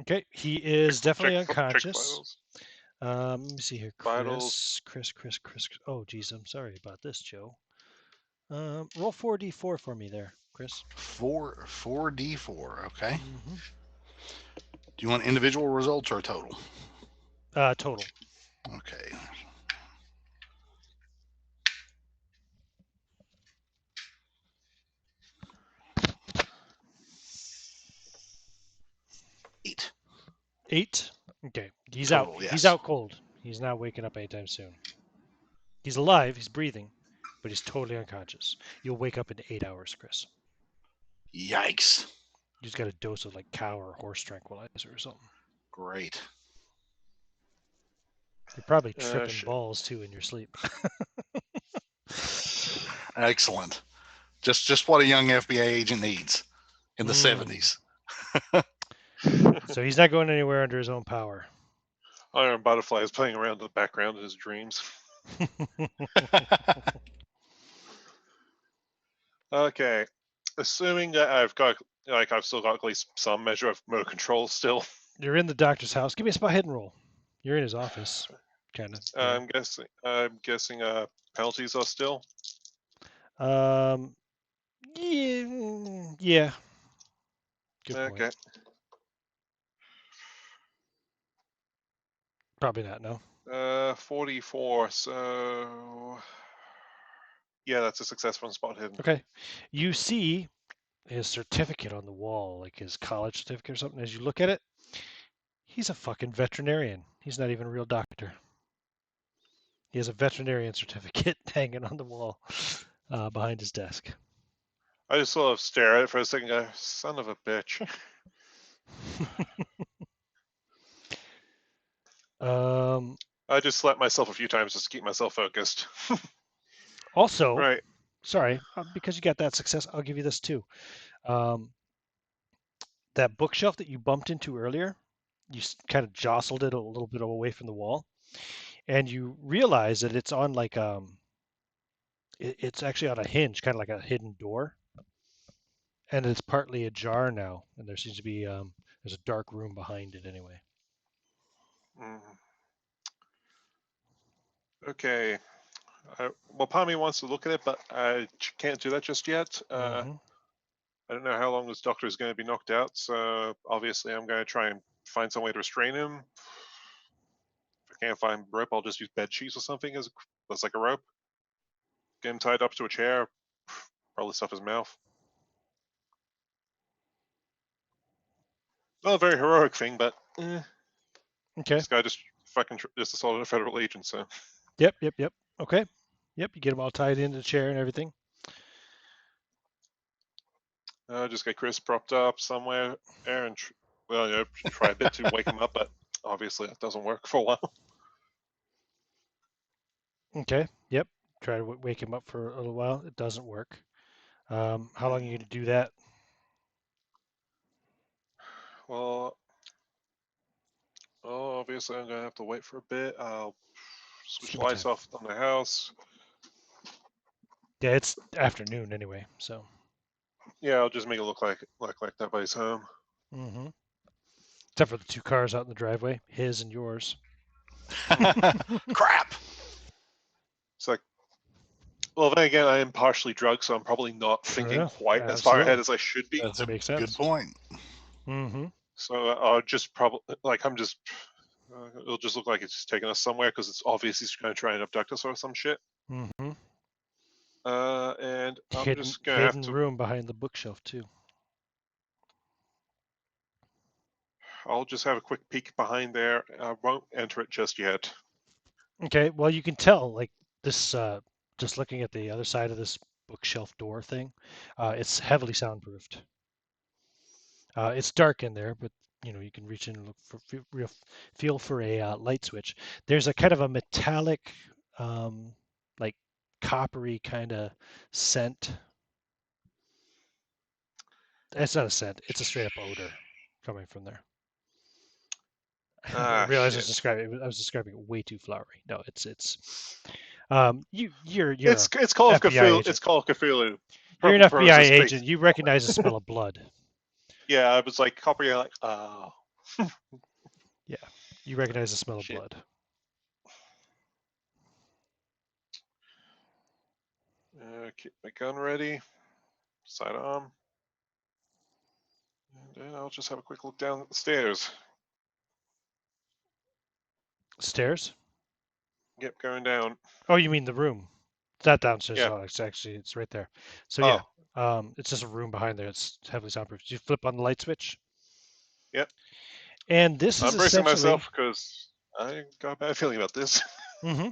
Okay, he is definitely unconscious. Vitals. Let me see here. Vitals. Chris. Oh, geez, I'm sorry about this, Joe. Roll 4d4 for me there, Chris. 4d4. Okay. Mm-hmm. Do you want individual results or total? Total. Okay. Eight. Okay, he's Total, out. yes. He's out cold. He's not waking up anytime soon. He's alive. He's breathing, but he's totally unconscious. You'll wake up in 8 hours, Chris. Yikes. You just got a dose of like cow or horse tranquilizer or something. Great. You're probably tripping balls too in your sleep. Excellent. Just what a young FBI agent needs. in the 70s. So he's not going anywhere under his own power. Iron Butterfly is playing around in the background in his dreams. Okay, assuming that I've still got at least some measure of motor control still. You're in the doctor's house. Give me a spot hidden roll. You're in his office, kind of. I'm guessing penalties are still. Yeah, yeah. Good point. Okay. Probably not. No. 44. So yeah, that's a successful spot hidden. Okay. You see his certificate on the wall, like his college certificate or something. As you look at it, he's a fucking veterinarian. He's not even a real doctor. He has a veterinarian certificate hanging on the wall behind his desk. I just sort of stare at it for a second. Go, son of a bitch. I just slapped myself a few times just to keep myself focused. Also, Right. sorry, because you got that success, I'll give you this too. That bookshelf that you bumped into earlier, you kind of jostled it a little bit away from the wall, and you realize that it's on like it's actually on a hinge, kind of like a hidden door, and it's partly ajar now, and there seems to be there's a dark room behind it anyway. Mm. Okay. Well, part of me wants to look at it, but I can't do that just yet. Mm-hmm. I don't know how long this doctor is going to be knocked out, so obviously I'm going to try and find some way to restrain him. If I can't find rope, I'll just use bed sheets or something as like a rope. Get him tied up to a chair. Probably stuff his mouth. Not a very heroic thing, but Okay. this guy just just assaulted a federal agent, so. Yep. Okay. Yep. You get them all tied into the chair and everything. Just get Chris propped up somewhere there and try a bit to wake him up, but obviously that doesn't work for a while. Okay. Yep. Try to wake him up for a little while. It doesn't work. How long are you going to do that? Well, obviously I'm gonna have to wait for a bit. I'll switch the Give me lights time. off on the house. Yeah, it's afternoon anyway, so. Yeah, I'll just make it look like nobody's home. Mm-hmm. Except for the two cars out in the driveway, his and yours. Crap. It's like, well, then again, I am partially drugged, so I'm probably not Fair thinking enough. quite as far ahead Absolutely. as I should be. That's a Makes good sense. point. Mm-hmm. So I'll just probably I'm just. It'll just look like it's just taking us somewhere because it's obviously going to try and abduct us or some shit. Mm-hmm. And I'm just gonna have Hidden to. room behind the bookshelf too. I'll just have a quick peek behind there. I won't enter it just yet. Okay, well you can tell like this just looking at the other side of this bookshelf door thing, it's heavily soundproofed. It's dark in there, but you can reach in and look for feel for a light switch. There's a kind of a metallic, like coppery kind of scent. It's not a scent; it's a straight up odor coming from there. I realize Shit. I was describing it way too flowery. No, it's you're It's a Call of FBI Cthulhu. agent. It's Call of Cthulhu. You're an FBI Purposes agent. space. You recognize the smell of blood. Yeah, I was like copper. Like, oh Yeah, you recognize the smell of shit. blood. Keep my gun ready. Sidearm. And then I'll just have a quick look down the stairs. Stairs? Yep, going down. Oh, you mean the room? It's not downstairs Yeah. at all. It's right there. So Oh. yeah, it's just a room behind there. It's heavily soundproof. You flip on the light switch. Yep. And this is I'm bracing essentially. myself because I got a bad feeling about this. Mm-hmm.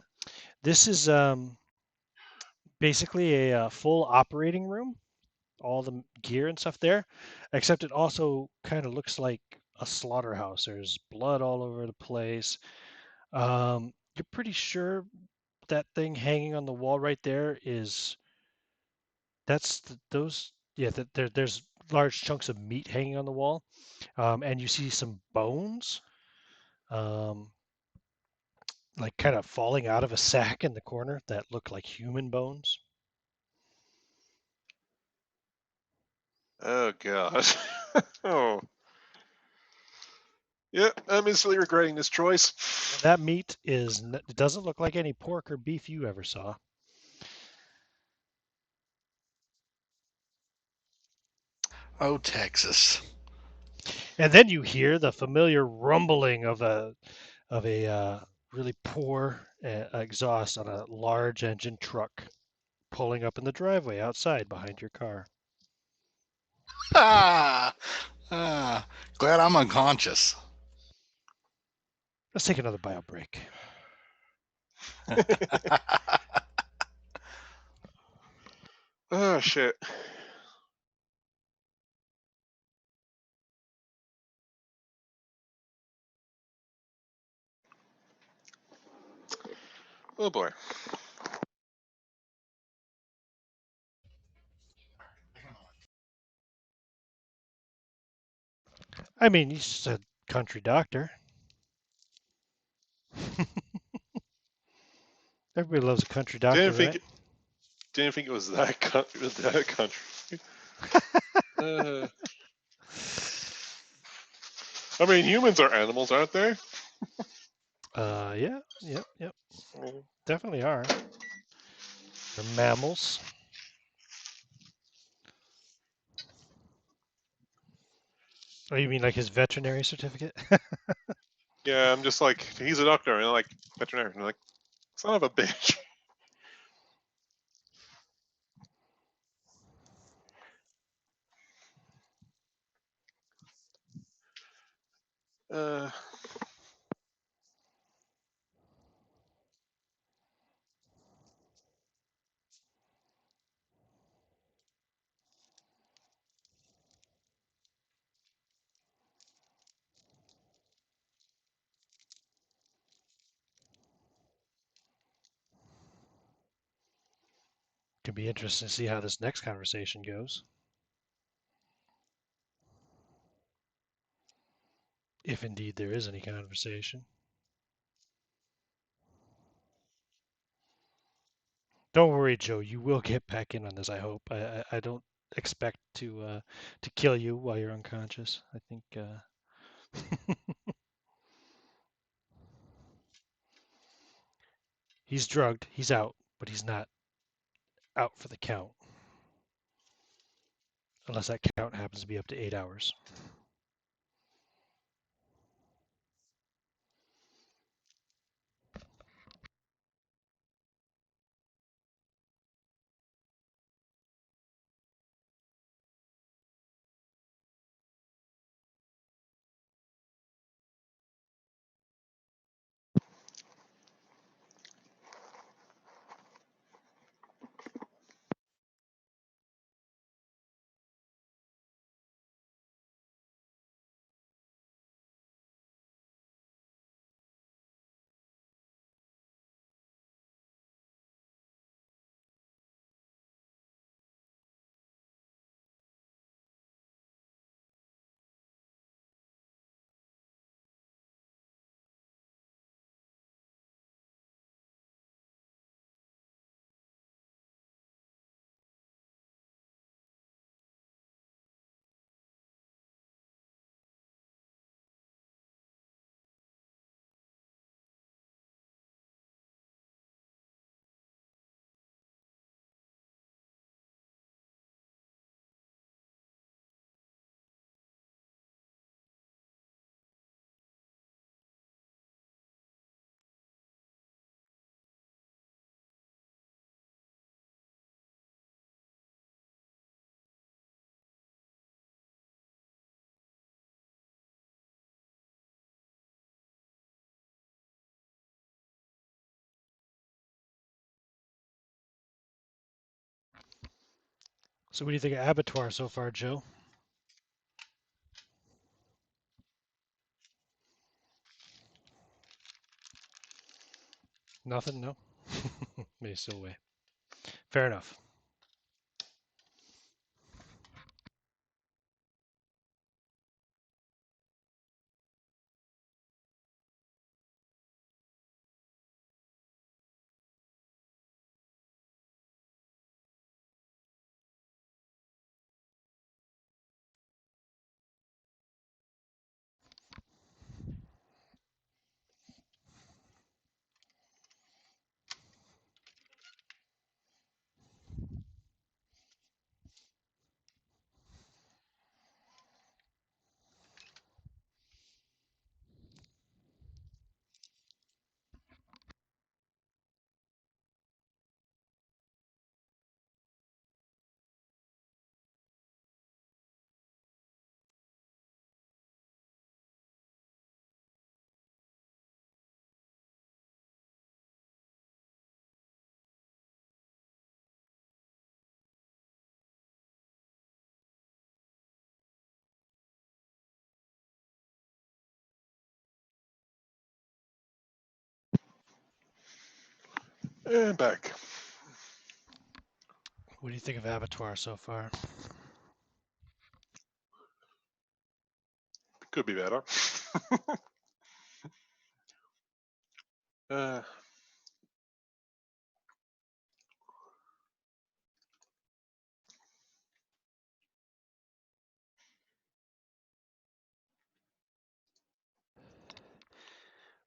This is basically a full operating room. All the gear and stuff there, except it also kind of looks like a slaughterhouse. There's blood all over the place. You're pretty sure that thing hanging on the wall right there is those yeah that there's large chunks of meat hanging on the wall, and you see some bones, um, like kind of falling out of a sack in the corner that look like human bones. Oh god. Oh. Yeah, I'm instantly regretting this choice. And that meat it doesn't look like any pork or beef you ever saw. Oh, Texas. And then you hear the familiar rumbling of a really poor exhaust on a large engine truck pulling up in the driveway outside behind your car. Ah, ah, glad I'm unconscious. Let's take another bio break. Oh shit. Oh boy. I mean, he's a country doctor. Everybody loves a country doctor, Didn't right? think didn't think it was that that country. Uh, I mean, humans are animals, aren't they? Yeah, yep, Mm. definitely are. They're mammals. Oh, you mean like his veterinary certificate? Yeah, I'm just like, he's a doctor, and I'm like, veterinarian. I'm like, son of a bitch. Uh, Could be interesting to see how this next conversation goes, if indeed there is any conversation. Don't worry, Joe. You will get back in on this. I hope. I don't expect to kill you while you're unconscious. I think he's drugged. He's out, but he's not out for the count, unless that count happens to be up to 8 hours. So, what do you think of abattoir so far, Joe? Nothing. No. Maybe still away. Fair enough. And back. What do you think of Abattoir so far? Could be better. uh,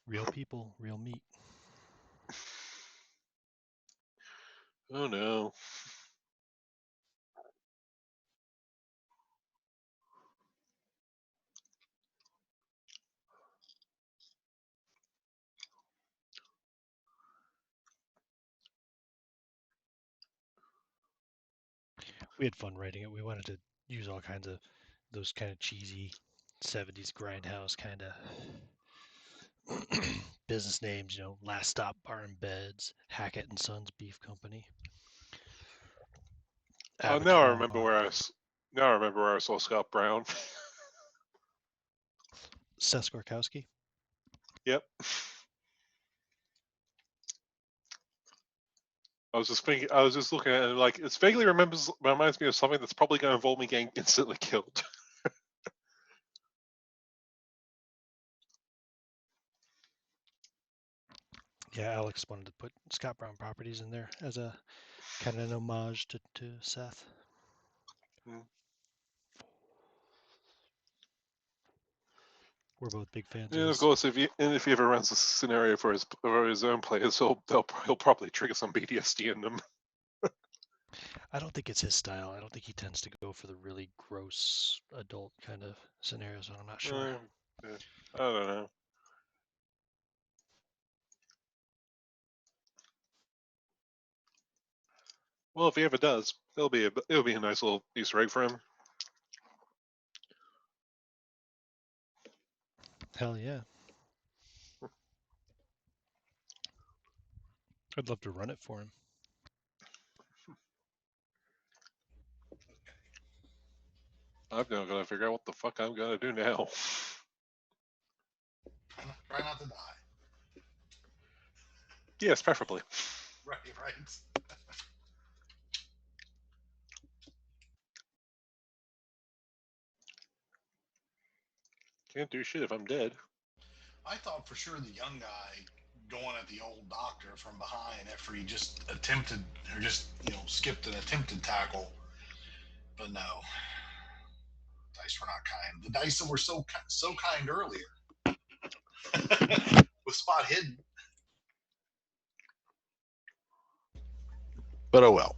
Real people, real meat. oh no. We had fun writing it. We wanted to use all kinds of those kind of cheesy 70s grindhouse kind of business names, you know, Last Stop Bar and Beds, Hackett and Sons Beef Company, Oh, now I Abattoir, remember where now I remember where I saw Scott Brown. Seskorkowski. Yep. I was just looking at it like it vaguely reminds me of something that's probably going to involve me getting instantly killed. Yeah, Alex wanted to put Scott Brown Properties in there as a kind of an homage to Seth. Hmm. We're both big fans And of of his. course, if he ever runs a scenario for his own players, he'll probably trigger some BDSD in them. I don't think it's his style. I don't think he tends to go for the really gross adult kind of scenarios, but I'm not sure. Yeah, I don't know. Well, if he ever does, it'll be a nice little Easter egg for him. Hell yeah. I'd love to run it for him. I'm now gonna figure out what the fuck I'm gonna do now. Try not to die. Yes, preferably. Right. Can't do shit if I'm dead. I thought for sure the young guy going at the old doctor from behind after he just attempted or just skipped an attempted tackle, but no, dice were not kind. The dice that were so kind earlier with spot hidden. But oh well.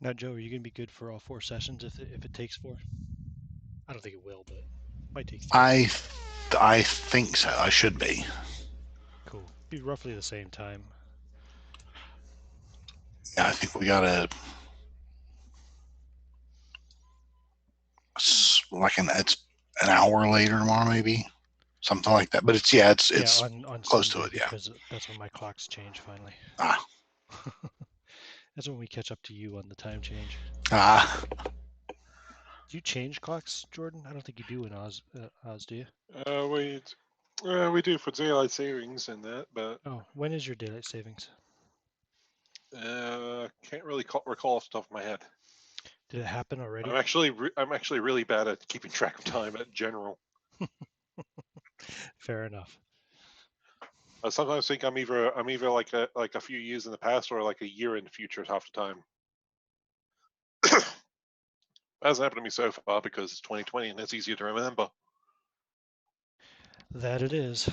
Now, Joe, are you going to be good for all 4 sessions if it takes 4? I don't think it will, but it might take 3. I think so. I should be. Cool. Be roughly the same time. Yeah, I think we got it's an hour later tomorrow, maybe something like that. But it's on close Sunday, to it. Yeah. because that's when my clocks change finally. Ah. That's when we catch up to you on the time change. Ah. Do you change clocks, Jordan? I don't think you do in Oz, do you? We do for daylight savings and that, but Oh, when is your daylight savings? can't really recall off the top of my head. Did it happen already? I'm actually really bad at keeping track of time in general. Fair enough. I sometimes think I'm either like a few years in the past or like a year in the future half the time. Hasn't happened to me so far because it's 2020 and it's easier to remember. That it is.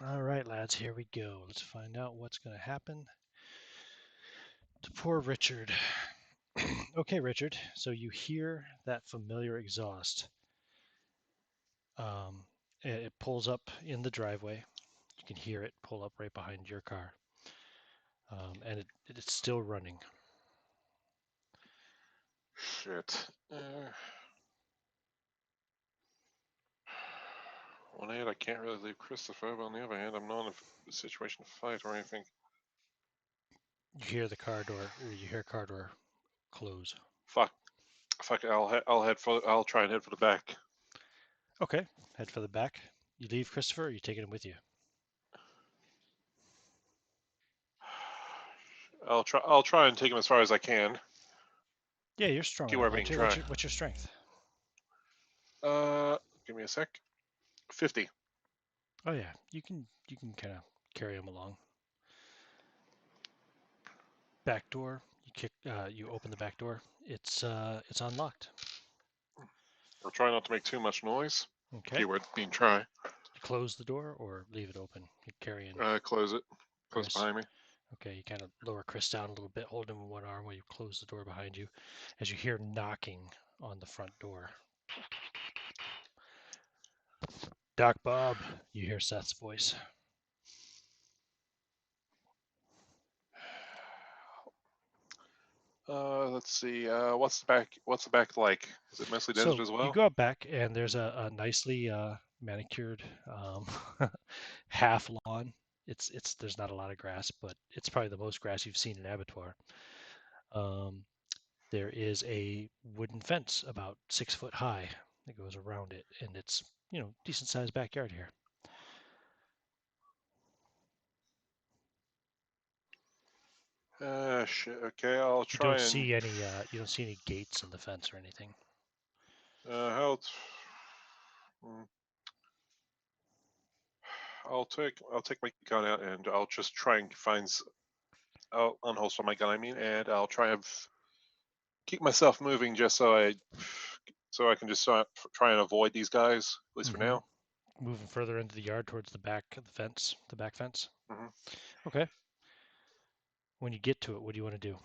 All right, lads, here we go. Let's find out what's going to happen to poor Richard. Okay, Richard, so you hear that familiar exhaust. It pulls up in the driveway. You can hear it pull up right behind your car. And it's still running. Shit. On hand, I can't really leave Christopher, but on the other hand, I'm not in a situation to fight or anything. You hear the car door, or you hear car door close. Fuck. Fuck it. I'll try and head for the back. Okay, head for the back. You leave Christopher, or you taking him with you? I'll try and take him as far as I can. Yeah, you're strong Keep enough, being aren't you? dry. What's your strength? Give me a sec. 50. Oh yeah, you can kind of carry him along. Back door. You open the back door. It's unlocked. I'll try not to make too much noise. Okay. Keyword being try. You close the door or leave it open. You carry in Close it. Close Chris. behind me. Okay, you kind of lower Chris down a little bit, hold him with one arm while you close the door behind you, as you hear knocking on the front door. Doc Bob, you hear Seth's voice. Let's see. What's the back like? Is it mostly desert So as you well? go out back, and there's a nicely manicured half lawn. It's there's not a lot of grass, but it's probably the most grass you've seen in Abattoir. There is a wooden fence about 6 foot high that goes around it, and it's decent sized backyard here. Shit. Okay, I'll You try don't and. see any you don't see any gates in the fence or anything. How? I'll take my gun out and I'll just try and I'll unholster my gun. I mean, and I'll try and keep myself moving just so I can just try and avoid these guys at least for now. Moving further into the yard towards the back of the fence, the back fence. Mhm. Okay. When you get to it, what do you want to do?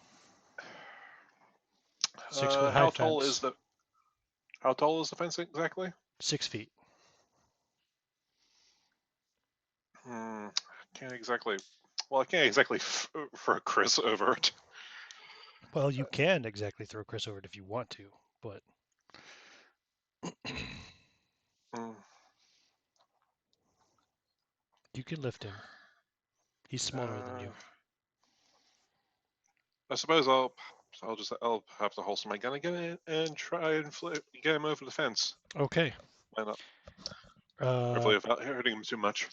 6 foot high How tall fence. is the fence exactly? 6 feet. Can't exactly. Well, I can't exactly throw Chris over it. Well, you can exactly throw Chris over it if you want to, but Mm, you can lift him. He's smaller than you. I suppose I'll have to holster my gun again and try and get him over the fence. Okay. Why not? Hopefully without hurting him too much.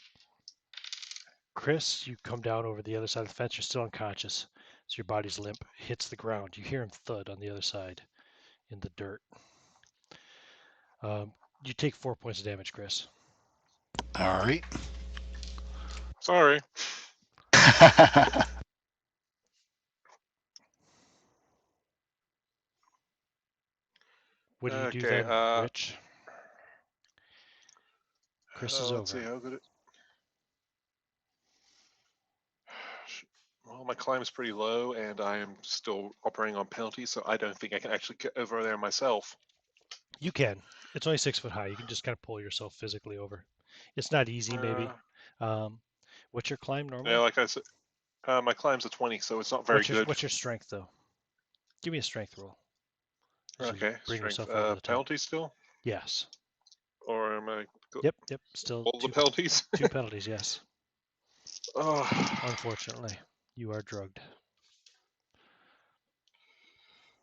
Chris, you come down over the other side of the fence. You're still unconscious, so your body's limp. Hits the ground. You hear him thud on the other side in the dirt. You take 4 points of damage, Chris. All right. Sorry. What do you do Okay. then, Rich? Chris is Let's over. see how good it. Well, my climb's pretty low, and I am still operating on penalties, so I don't think I can actually get over there myself. You can. It's only 6 foot high. You can just kind of pull yourself physically over. It's not easy, maybe. What's your climb normally? Yeah, like I said, my climb's a 20, so it's not very good. What's your strength though? Give me a strength roll. So Okay, you bring strength. yourself over the top. Penalty still, Yes. or am I? Yep. Still All the penalties. 2 penalties. Yes. Oh. Unfortunately, you are drugged.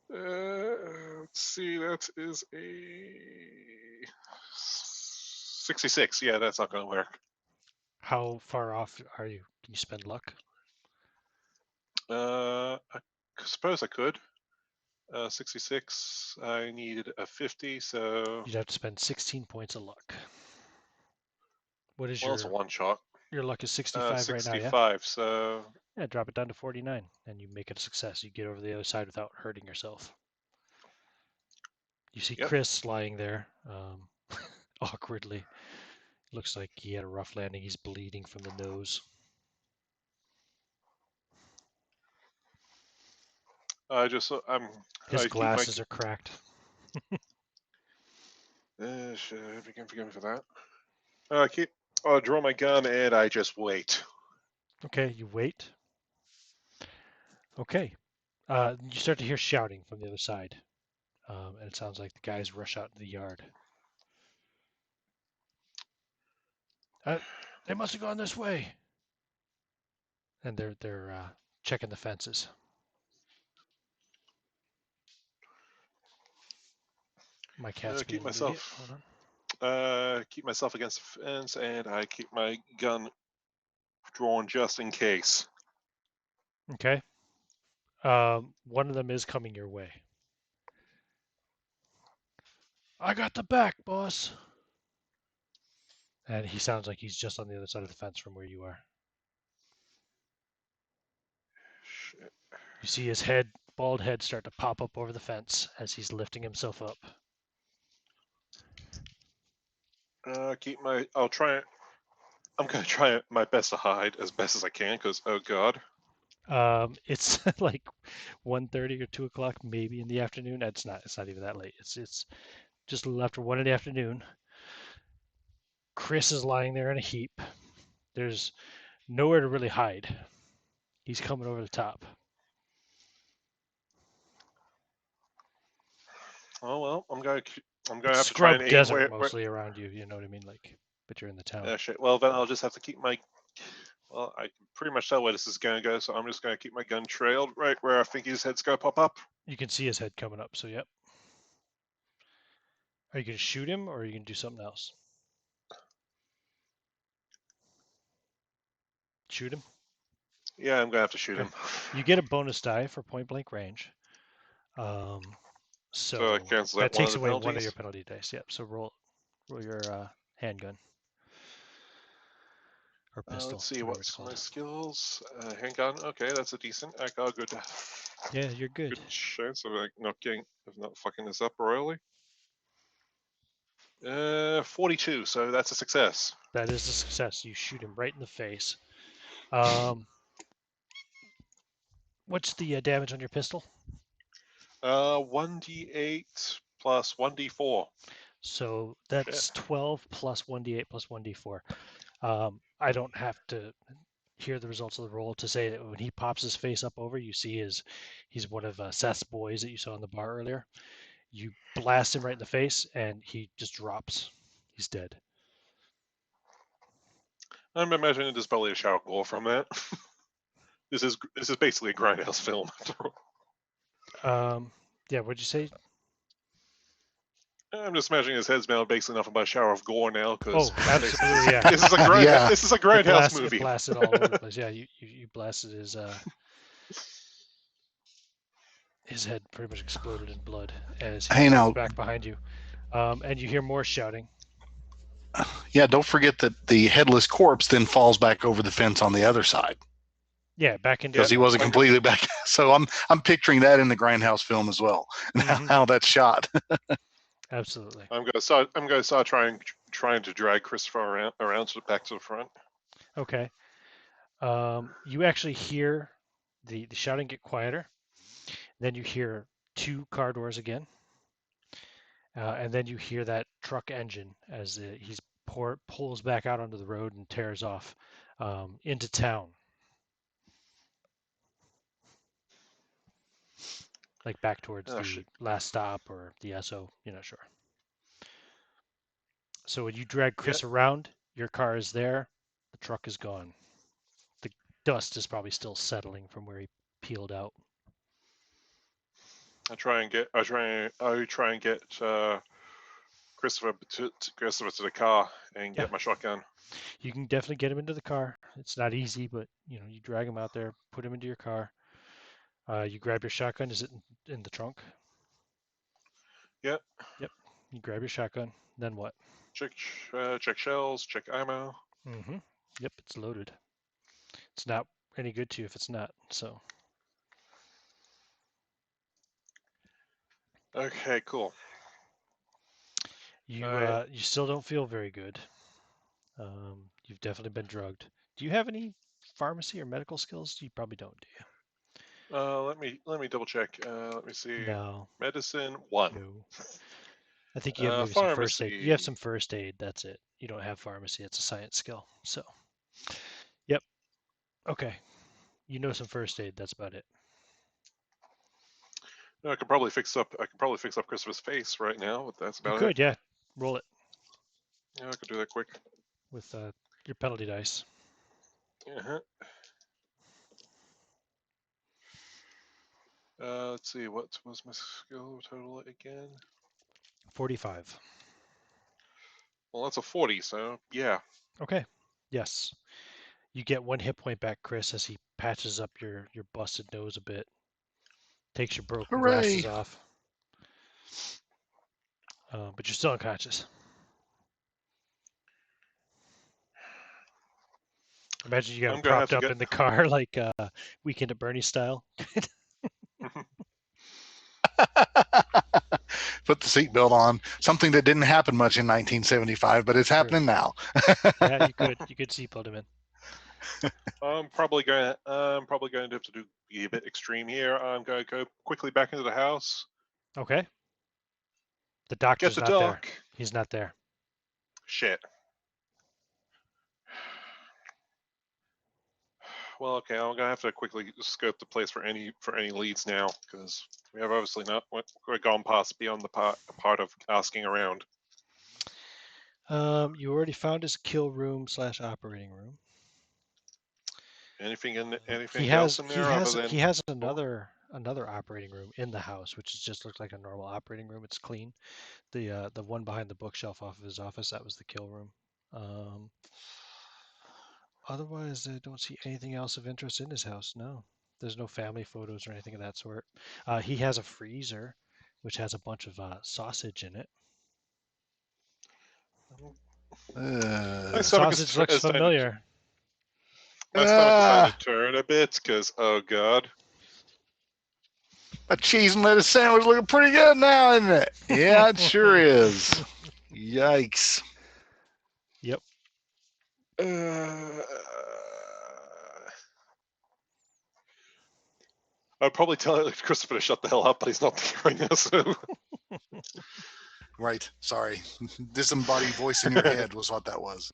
Let's see. That is a 66. Yeah, that's not going to work. How far off are you? Can you spend luck? I suppose I could. 66. I needed a 50, so You'd have to spend 16 points of luck. What is it's a one shot. your luck is 65 right now, yeah? 65. So Yeah, drop it down to 49, and you make it a success. You get over the other side without hurting yourself. You see Yep. Chris lying there, awkwardly. Looks like he had a rough landing. He's bleeding from the nose. I His keep my. glasses are cracked. Forgive me for that. I draw my gun and I just wait. Okay, you wait. Okay. You start to hear shouting from the other side, and it sounds like the guys rush out in the yard. They must have gone this way, and they're checking the fences. My cat's being an idiot. Hold on. Keep myself against the fence, and I keep my gun drawn just in case. Okay. One of them is coming your way. I got the back, boss. And he sounds like he's just on the other side of the fence from where you are. Shit. You see his bald head start to pop up over the fence as he's lifting himself up. I'll try. I'm gonna try my best to hide as best as I can, because oh god. It's like 1:30 or 2 o'clock, maybe in the afternoon. It's not even that late. It's just a little after 1 in the afternoon. Chris is lying there in a heap. There's nowhere to really hide. He's coming over the top. Oh well, I'm gonna It's have to try and scrub aim desert where. mostly around you. You know what I mean? Like, but you're in the town. Shit. Well, then I'll just have to keep my. Well, I can pretty much tell where this is gonna go, so I'm just gonna keep my gun trailed right where I think his head's gonna pop up. You can see his head coming up. So yep. Are you gonna shoot him or are you gonna do something else? Shoot him. Yeah, I'm gonna have to shoot him. You get a bonus die for point blank range. So I So cancel that that one of takes the away one of penalties. your penalty dice. Yep. So roll your handgun or pistol, Let's see whatever it's what's my called. skills. Handgun. Okay, that's a decent. I got a good. Yeah, you're good. Good chance of not fucking this up royally. 42. So that's a success. That is a success. You shoot him right in the face. What's the damage on your pistol? 1d8 plus 1d4. So that's 12 plus 1d8 plus 1d4. I don't have to hear the results of the roll to say that when he pops his face up over, you see he's one of Seth's boys that you saw in the bar earlier. You blast him right in the face, and he just drops. He's dead. I'm imagining there's probably a shower gore from that. This is basically a grindhouse film. Yeah. What'd you say? I'm just imagining his head's made basically nothing but a shower of gore now. Because absolutely, yeah. This is a This is a grindhouse movie. It blasted all over the place. Yeah, you blasted his head pretty much exploded in blood as he falls back behind you. And you hear more shouting. Yeah, don't forget that the headless corpse then falls back over the fence on the other side. Yeah, back into because he wasn't completely back. So I'm picturing that in the grindhouse film as well, how that's shot. Absolutely. I'm gonna start trying to drag Christopher around back to the front. Okay. You actually hear the shouting get quieter. Then you hear 2 car doors again. And then you hear that truck engine as he's pulls back out onto the road and tears off into town. Like back towards the last stop or the SO, you're not sure. So when you drag Chris around, your car is there, the truck is gone. The dust is probably still settling from where he peeled out. I try and get Christopher to the car and get my shotgun. You can definitely get him into the car. It's not easy, but you drag him out there, put him into your car. You grab your shotgun. Is it in the trunk? Yep. Yep. You grab your shotgun. Then what? Check shells. Check ammo. Yep, it's loaded. It's not any good to you if it's not. So. Okay, cool. All You right. you still don't feel very good. You've definitely been drugged. Do you have any pharmacy or medical skills? You probably don't, do Let me double check. Let me you? see. No, Medicine 1. no. I think you have maybe some first aid. You have Pharmacy. some first aid. That's it. You don't have pharmacy. It's a science skill. So, yep. Okay. You know some first aid. That's about it. No, I could probably fix up. I could probably fix up Christopher's face right now, but that's You about it. could, yeah. Roll it Yeah, I could do that quick. with your penalty dice. Uh-huh. Let's see. What was my skill total again? 45. Well, that's a 40. So yeah. Okay. Yes. You get 1 hit point back, Chris, as he patches up your busted nose a bit. Takes your broken Hooray! glasses off. But you're still unconscious. Imagine you got him I'm gonna have propped to up get. in the car like Weekend at Bernie style. Put the seatbelt on. Something that didn't happen much in 1975, but it's True. happening now. Yeah, you could seatbelt him in. I'm probably going to have to be a bit extreme here. I'm going to go quickly back into the house. Okay. The Get doctor's the not there. doc. He's not there. Shit. Well, okay, I'm gonna have to quickly scope the place for any leads now, because we have obviously not we're gone past beyond the part of asking around. You already found his kill room / operating room. Anything else in there other than he has door? another operating room in the house, which is just looks like a normal operating room. It's clean. The one behind the bookshelf off of his office, that was the kill room. Um, Otherwise, I don't see anything else of interest in his house. No, there's no family photos or anything of that sort. He has a freezer, which has a bunch of sausage in it. My Uh, stomach Sausage looks is starting to familiar. my stomach is starting uh, to turn a bit because oh god. a cheese and lettuce sandwich looking pretty good now, isn't it? Yeah, it sure is. Yikes. Yep. Uh, I'd probably tell Christopher to shut the hell up, but he's not there right now. So Right. Sorry. Disembodied voice in your head was what that was.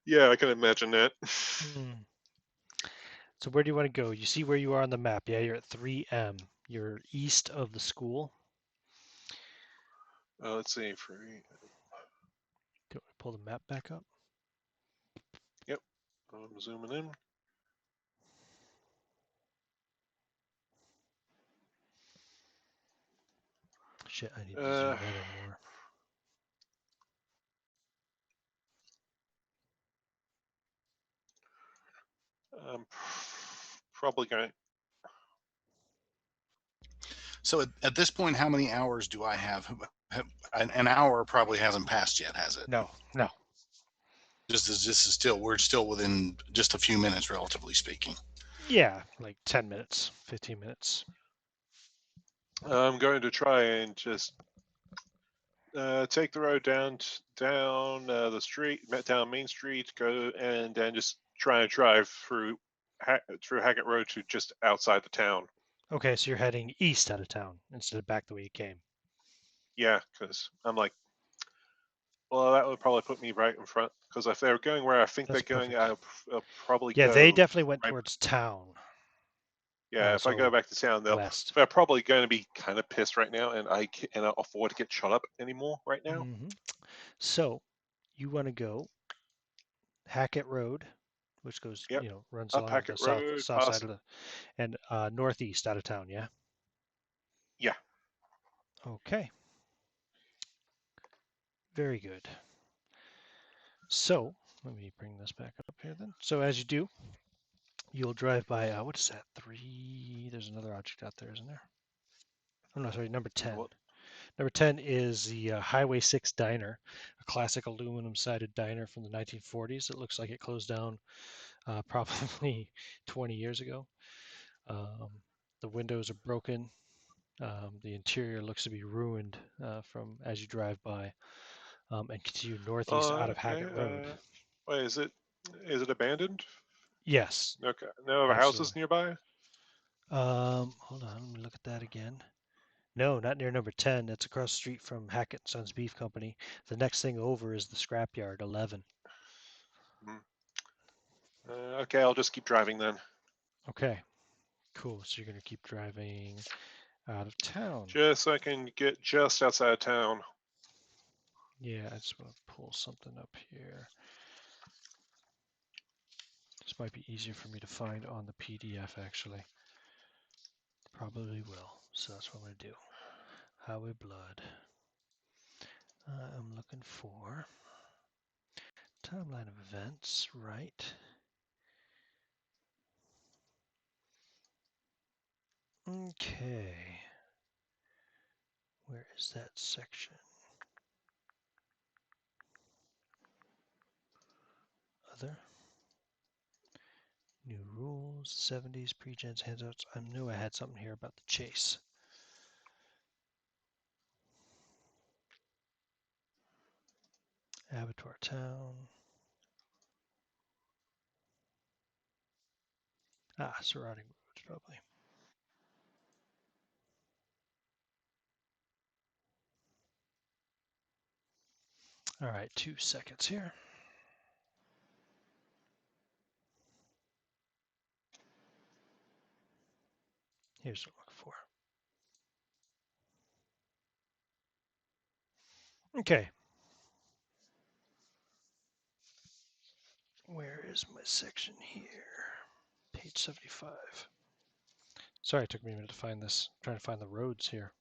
yeah, I can imagine that. Hmm. So where do you want to go? You see where you are on the map. Yeah, you're at 3M. You're east of the school. Let's see. Free. Do I pull the map back up? Yep. I'm zooming in. Shit, I need to Uh, zoom in more. I'm probably going. So at this point, how many hours do I have? An hour probably hasn't passed yet, has it? No, no. This is still we're still within just a few minutes, relatively speaking. Yeah, like 10 minutes, 15 minutes. I'm going to try and just take the road down the street, down Main Street, go and then just try and drive through Hackett Road to just outside the town. Okay, so you're heading east out of town instead of back the way you came. Yeah, because I'm like, well, that would probably put me right in front. Because if they're going where I think That's they're going, perfect. I'll probably Yeah, they go. definitely went Right, towards town. yeah, if I go So back to town, west. they're probably going to be kind of pissed right now, and I cannot afford to get shot up anymore right now. So you want to go Hackett Road, which goes, Yep, runs up along the Hackett Road, south side past. of the, and northeast out of town. Yeah. Yeah. Okay. Very good. So let me bring this back up here then. So as you do, you'll drive by, what is that? 3, there's another object out there, isn't there? Oh no, sorry, number 10. What? Number 10 is the Highway 6 Diner, a classic aluminum sided diner from the 1940s. It looks like it closed down probably 20 years ago. Um, the windows are broken. The interior looks to be ruined from as you drive by, and continue northeast out of Okay. Hackett Road. Wait, is it abandoned? Yes, Okay. No other houses absolutely. nearby? Hold on, let me look at that again. No, not near number 10. That's across the street from Hackett and Sons Beef Company. The next thing over is the scrapyard, 11. Hmm. Okay, I'll just keep driving then. Okay, cool. So you're going to keep driving out of town. Just so I can get just outside of town. Yeah, I just want to pull something up here. This might be easier for me to find on the PDF, actually. Probably will. So that's what I'm going to do. Highway Blood. I'm looking for timeline of events, right? Okay. Where is that section? Other. New rules, 70s, pre-gens, handouts. I knew I had something here about the chase. Abattoir Town. Surrounding roads, probably. All right, 2 seconds here. Here's what I'm looking for. Okay. Where is my section here? Page 75. Sorry, it took me a minute to find this. I'm trying to find the roads here.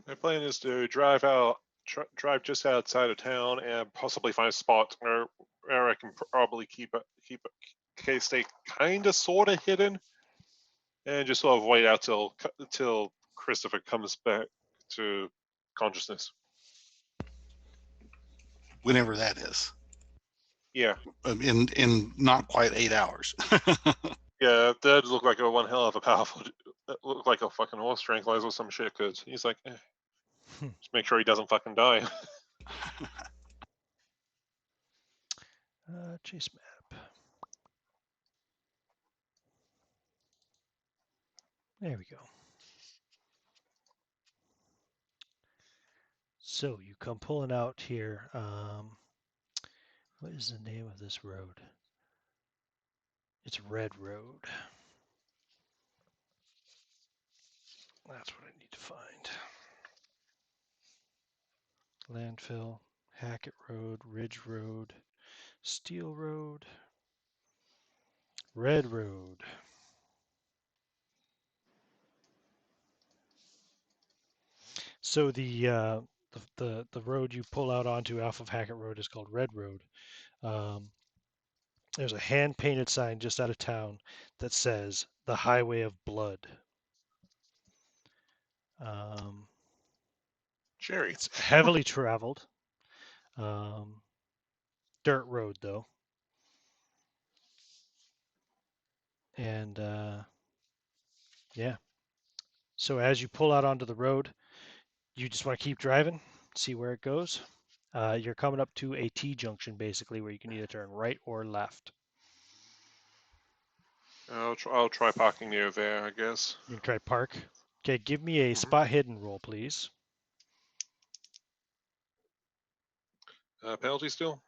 My plan is to drive just outside of town, and possibly find a spot where I can probably keep stay kind of sort of hidden, and just sort of wait out till Christopher comes back to consciousness. Whenever that is, Yeah, in not quite 8 hours. yeah, that looked like one hell of a powerful. That looked like a fucking horse tranquilizer or some shit. Cause he's like, just make sure he doesn't fucking die. Chase map. There we go. So you come pulling out here. What is the name of this road? It's Red Road. That's what I need to find. Landfill, Hackett Road, Ridge Road, Steel Road, Red Road. So the road you pull out onto off of Hackett Road is called Red Road. There's a hand painted sign just out of town that says the Highway of Blood. Jerry. It's heavily traveled. Dirt road though. And yeah. So as you pull out onto the road, you just want to keep driving, see where it goes. You're coming up to a T junction basically where you can either turn right or left. I'll try parking near there, I guess. You can try park. Okay, give me a spot hidden roll, please. Penalty still?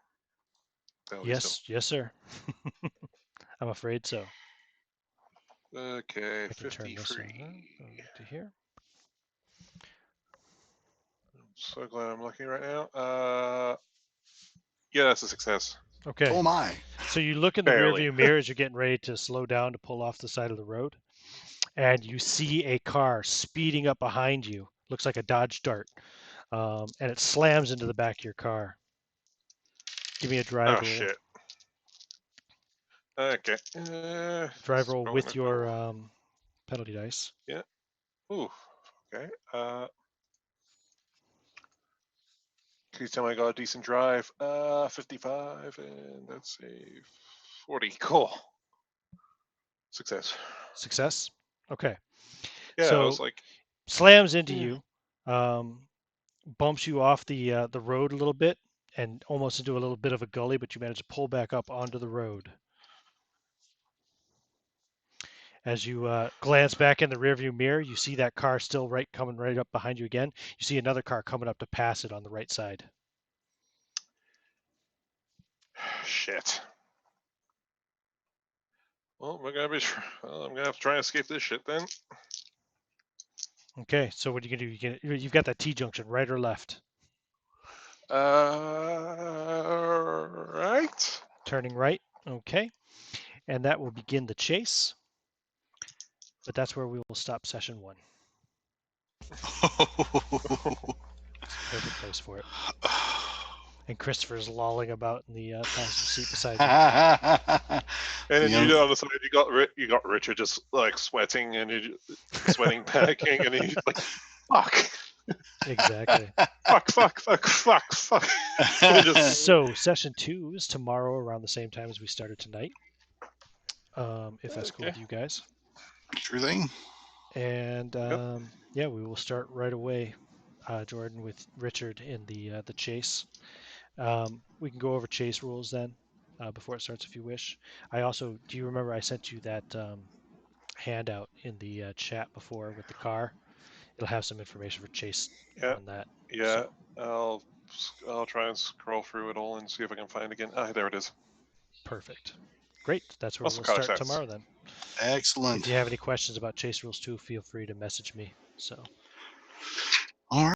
Penalty still. Yes, sir. I'm afraid so. Okay, I can turn this 53. on to here. I'm so glad I'm looking right now. Yeah, that's a success. Okay. Oh my. So you look in the Barely. rearview mirror as you're getting ready to slow down to pull off the side of the road, and you see a car speeding up behind you. Looks like a Dodge Dart, and it slams into the back of your car. Give me a drive Oh roll. shit. Okay. Drive roll Probably with not your gonna... penalty dice. Yeah. Ooh. Okay. Please tell me I got a decent drive. 55, and that's a 40. Cool. Success. Success. Okay. Yeah, I So was like, slams into "Hmm, you, bumps you off the road a little bit, and almost into a little bit of a gully, but you manage to pull back up onto the road. As you glance back in the rearview mirror, you see that car still coming right up behind you again. You see another car coming up to pass it on the right side. shit. Well, I'm gonna have to try and escape this shit then. Okay, so what are you gonna do? You've got that T junction, right or left? Right. Turning right. Okay, and that will begin the chase. But that's where we will stop session 1. It's a perfect place for it. And Christopher's lolling about in the passenger seat beside you. And then The on the side, you got Richard just like sweating and sweating, panicking, and he's like, "Fuck, Exactly. fuck." And just So session 2 is tomorrow around the same time as we started tonight. If that's cool okay. with you guys. Sure thing. And Yep. yeah, we will start right away, Jordan, with Richard in the chase. We can go over chase rules then before it starts if you wish. Do you remember I sent you that handout in the chat before with the car? It'll have some information for chase Yeah, on that. yeah. So I'll try and scroll through it all and see if I can find it again. Ah, there it is. perfect. Great. That's where Muscle we'll car start sets. tomorrow then. If Excellent. you have any questions about chase rules too, feel free to message me. So. All right.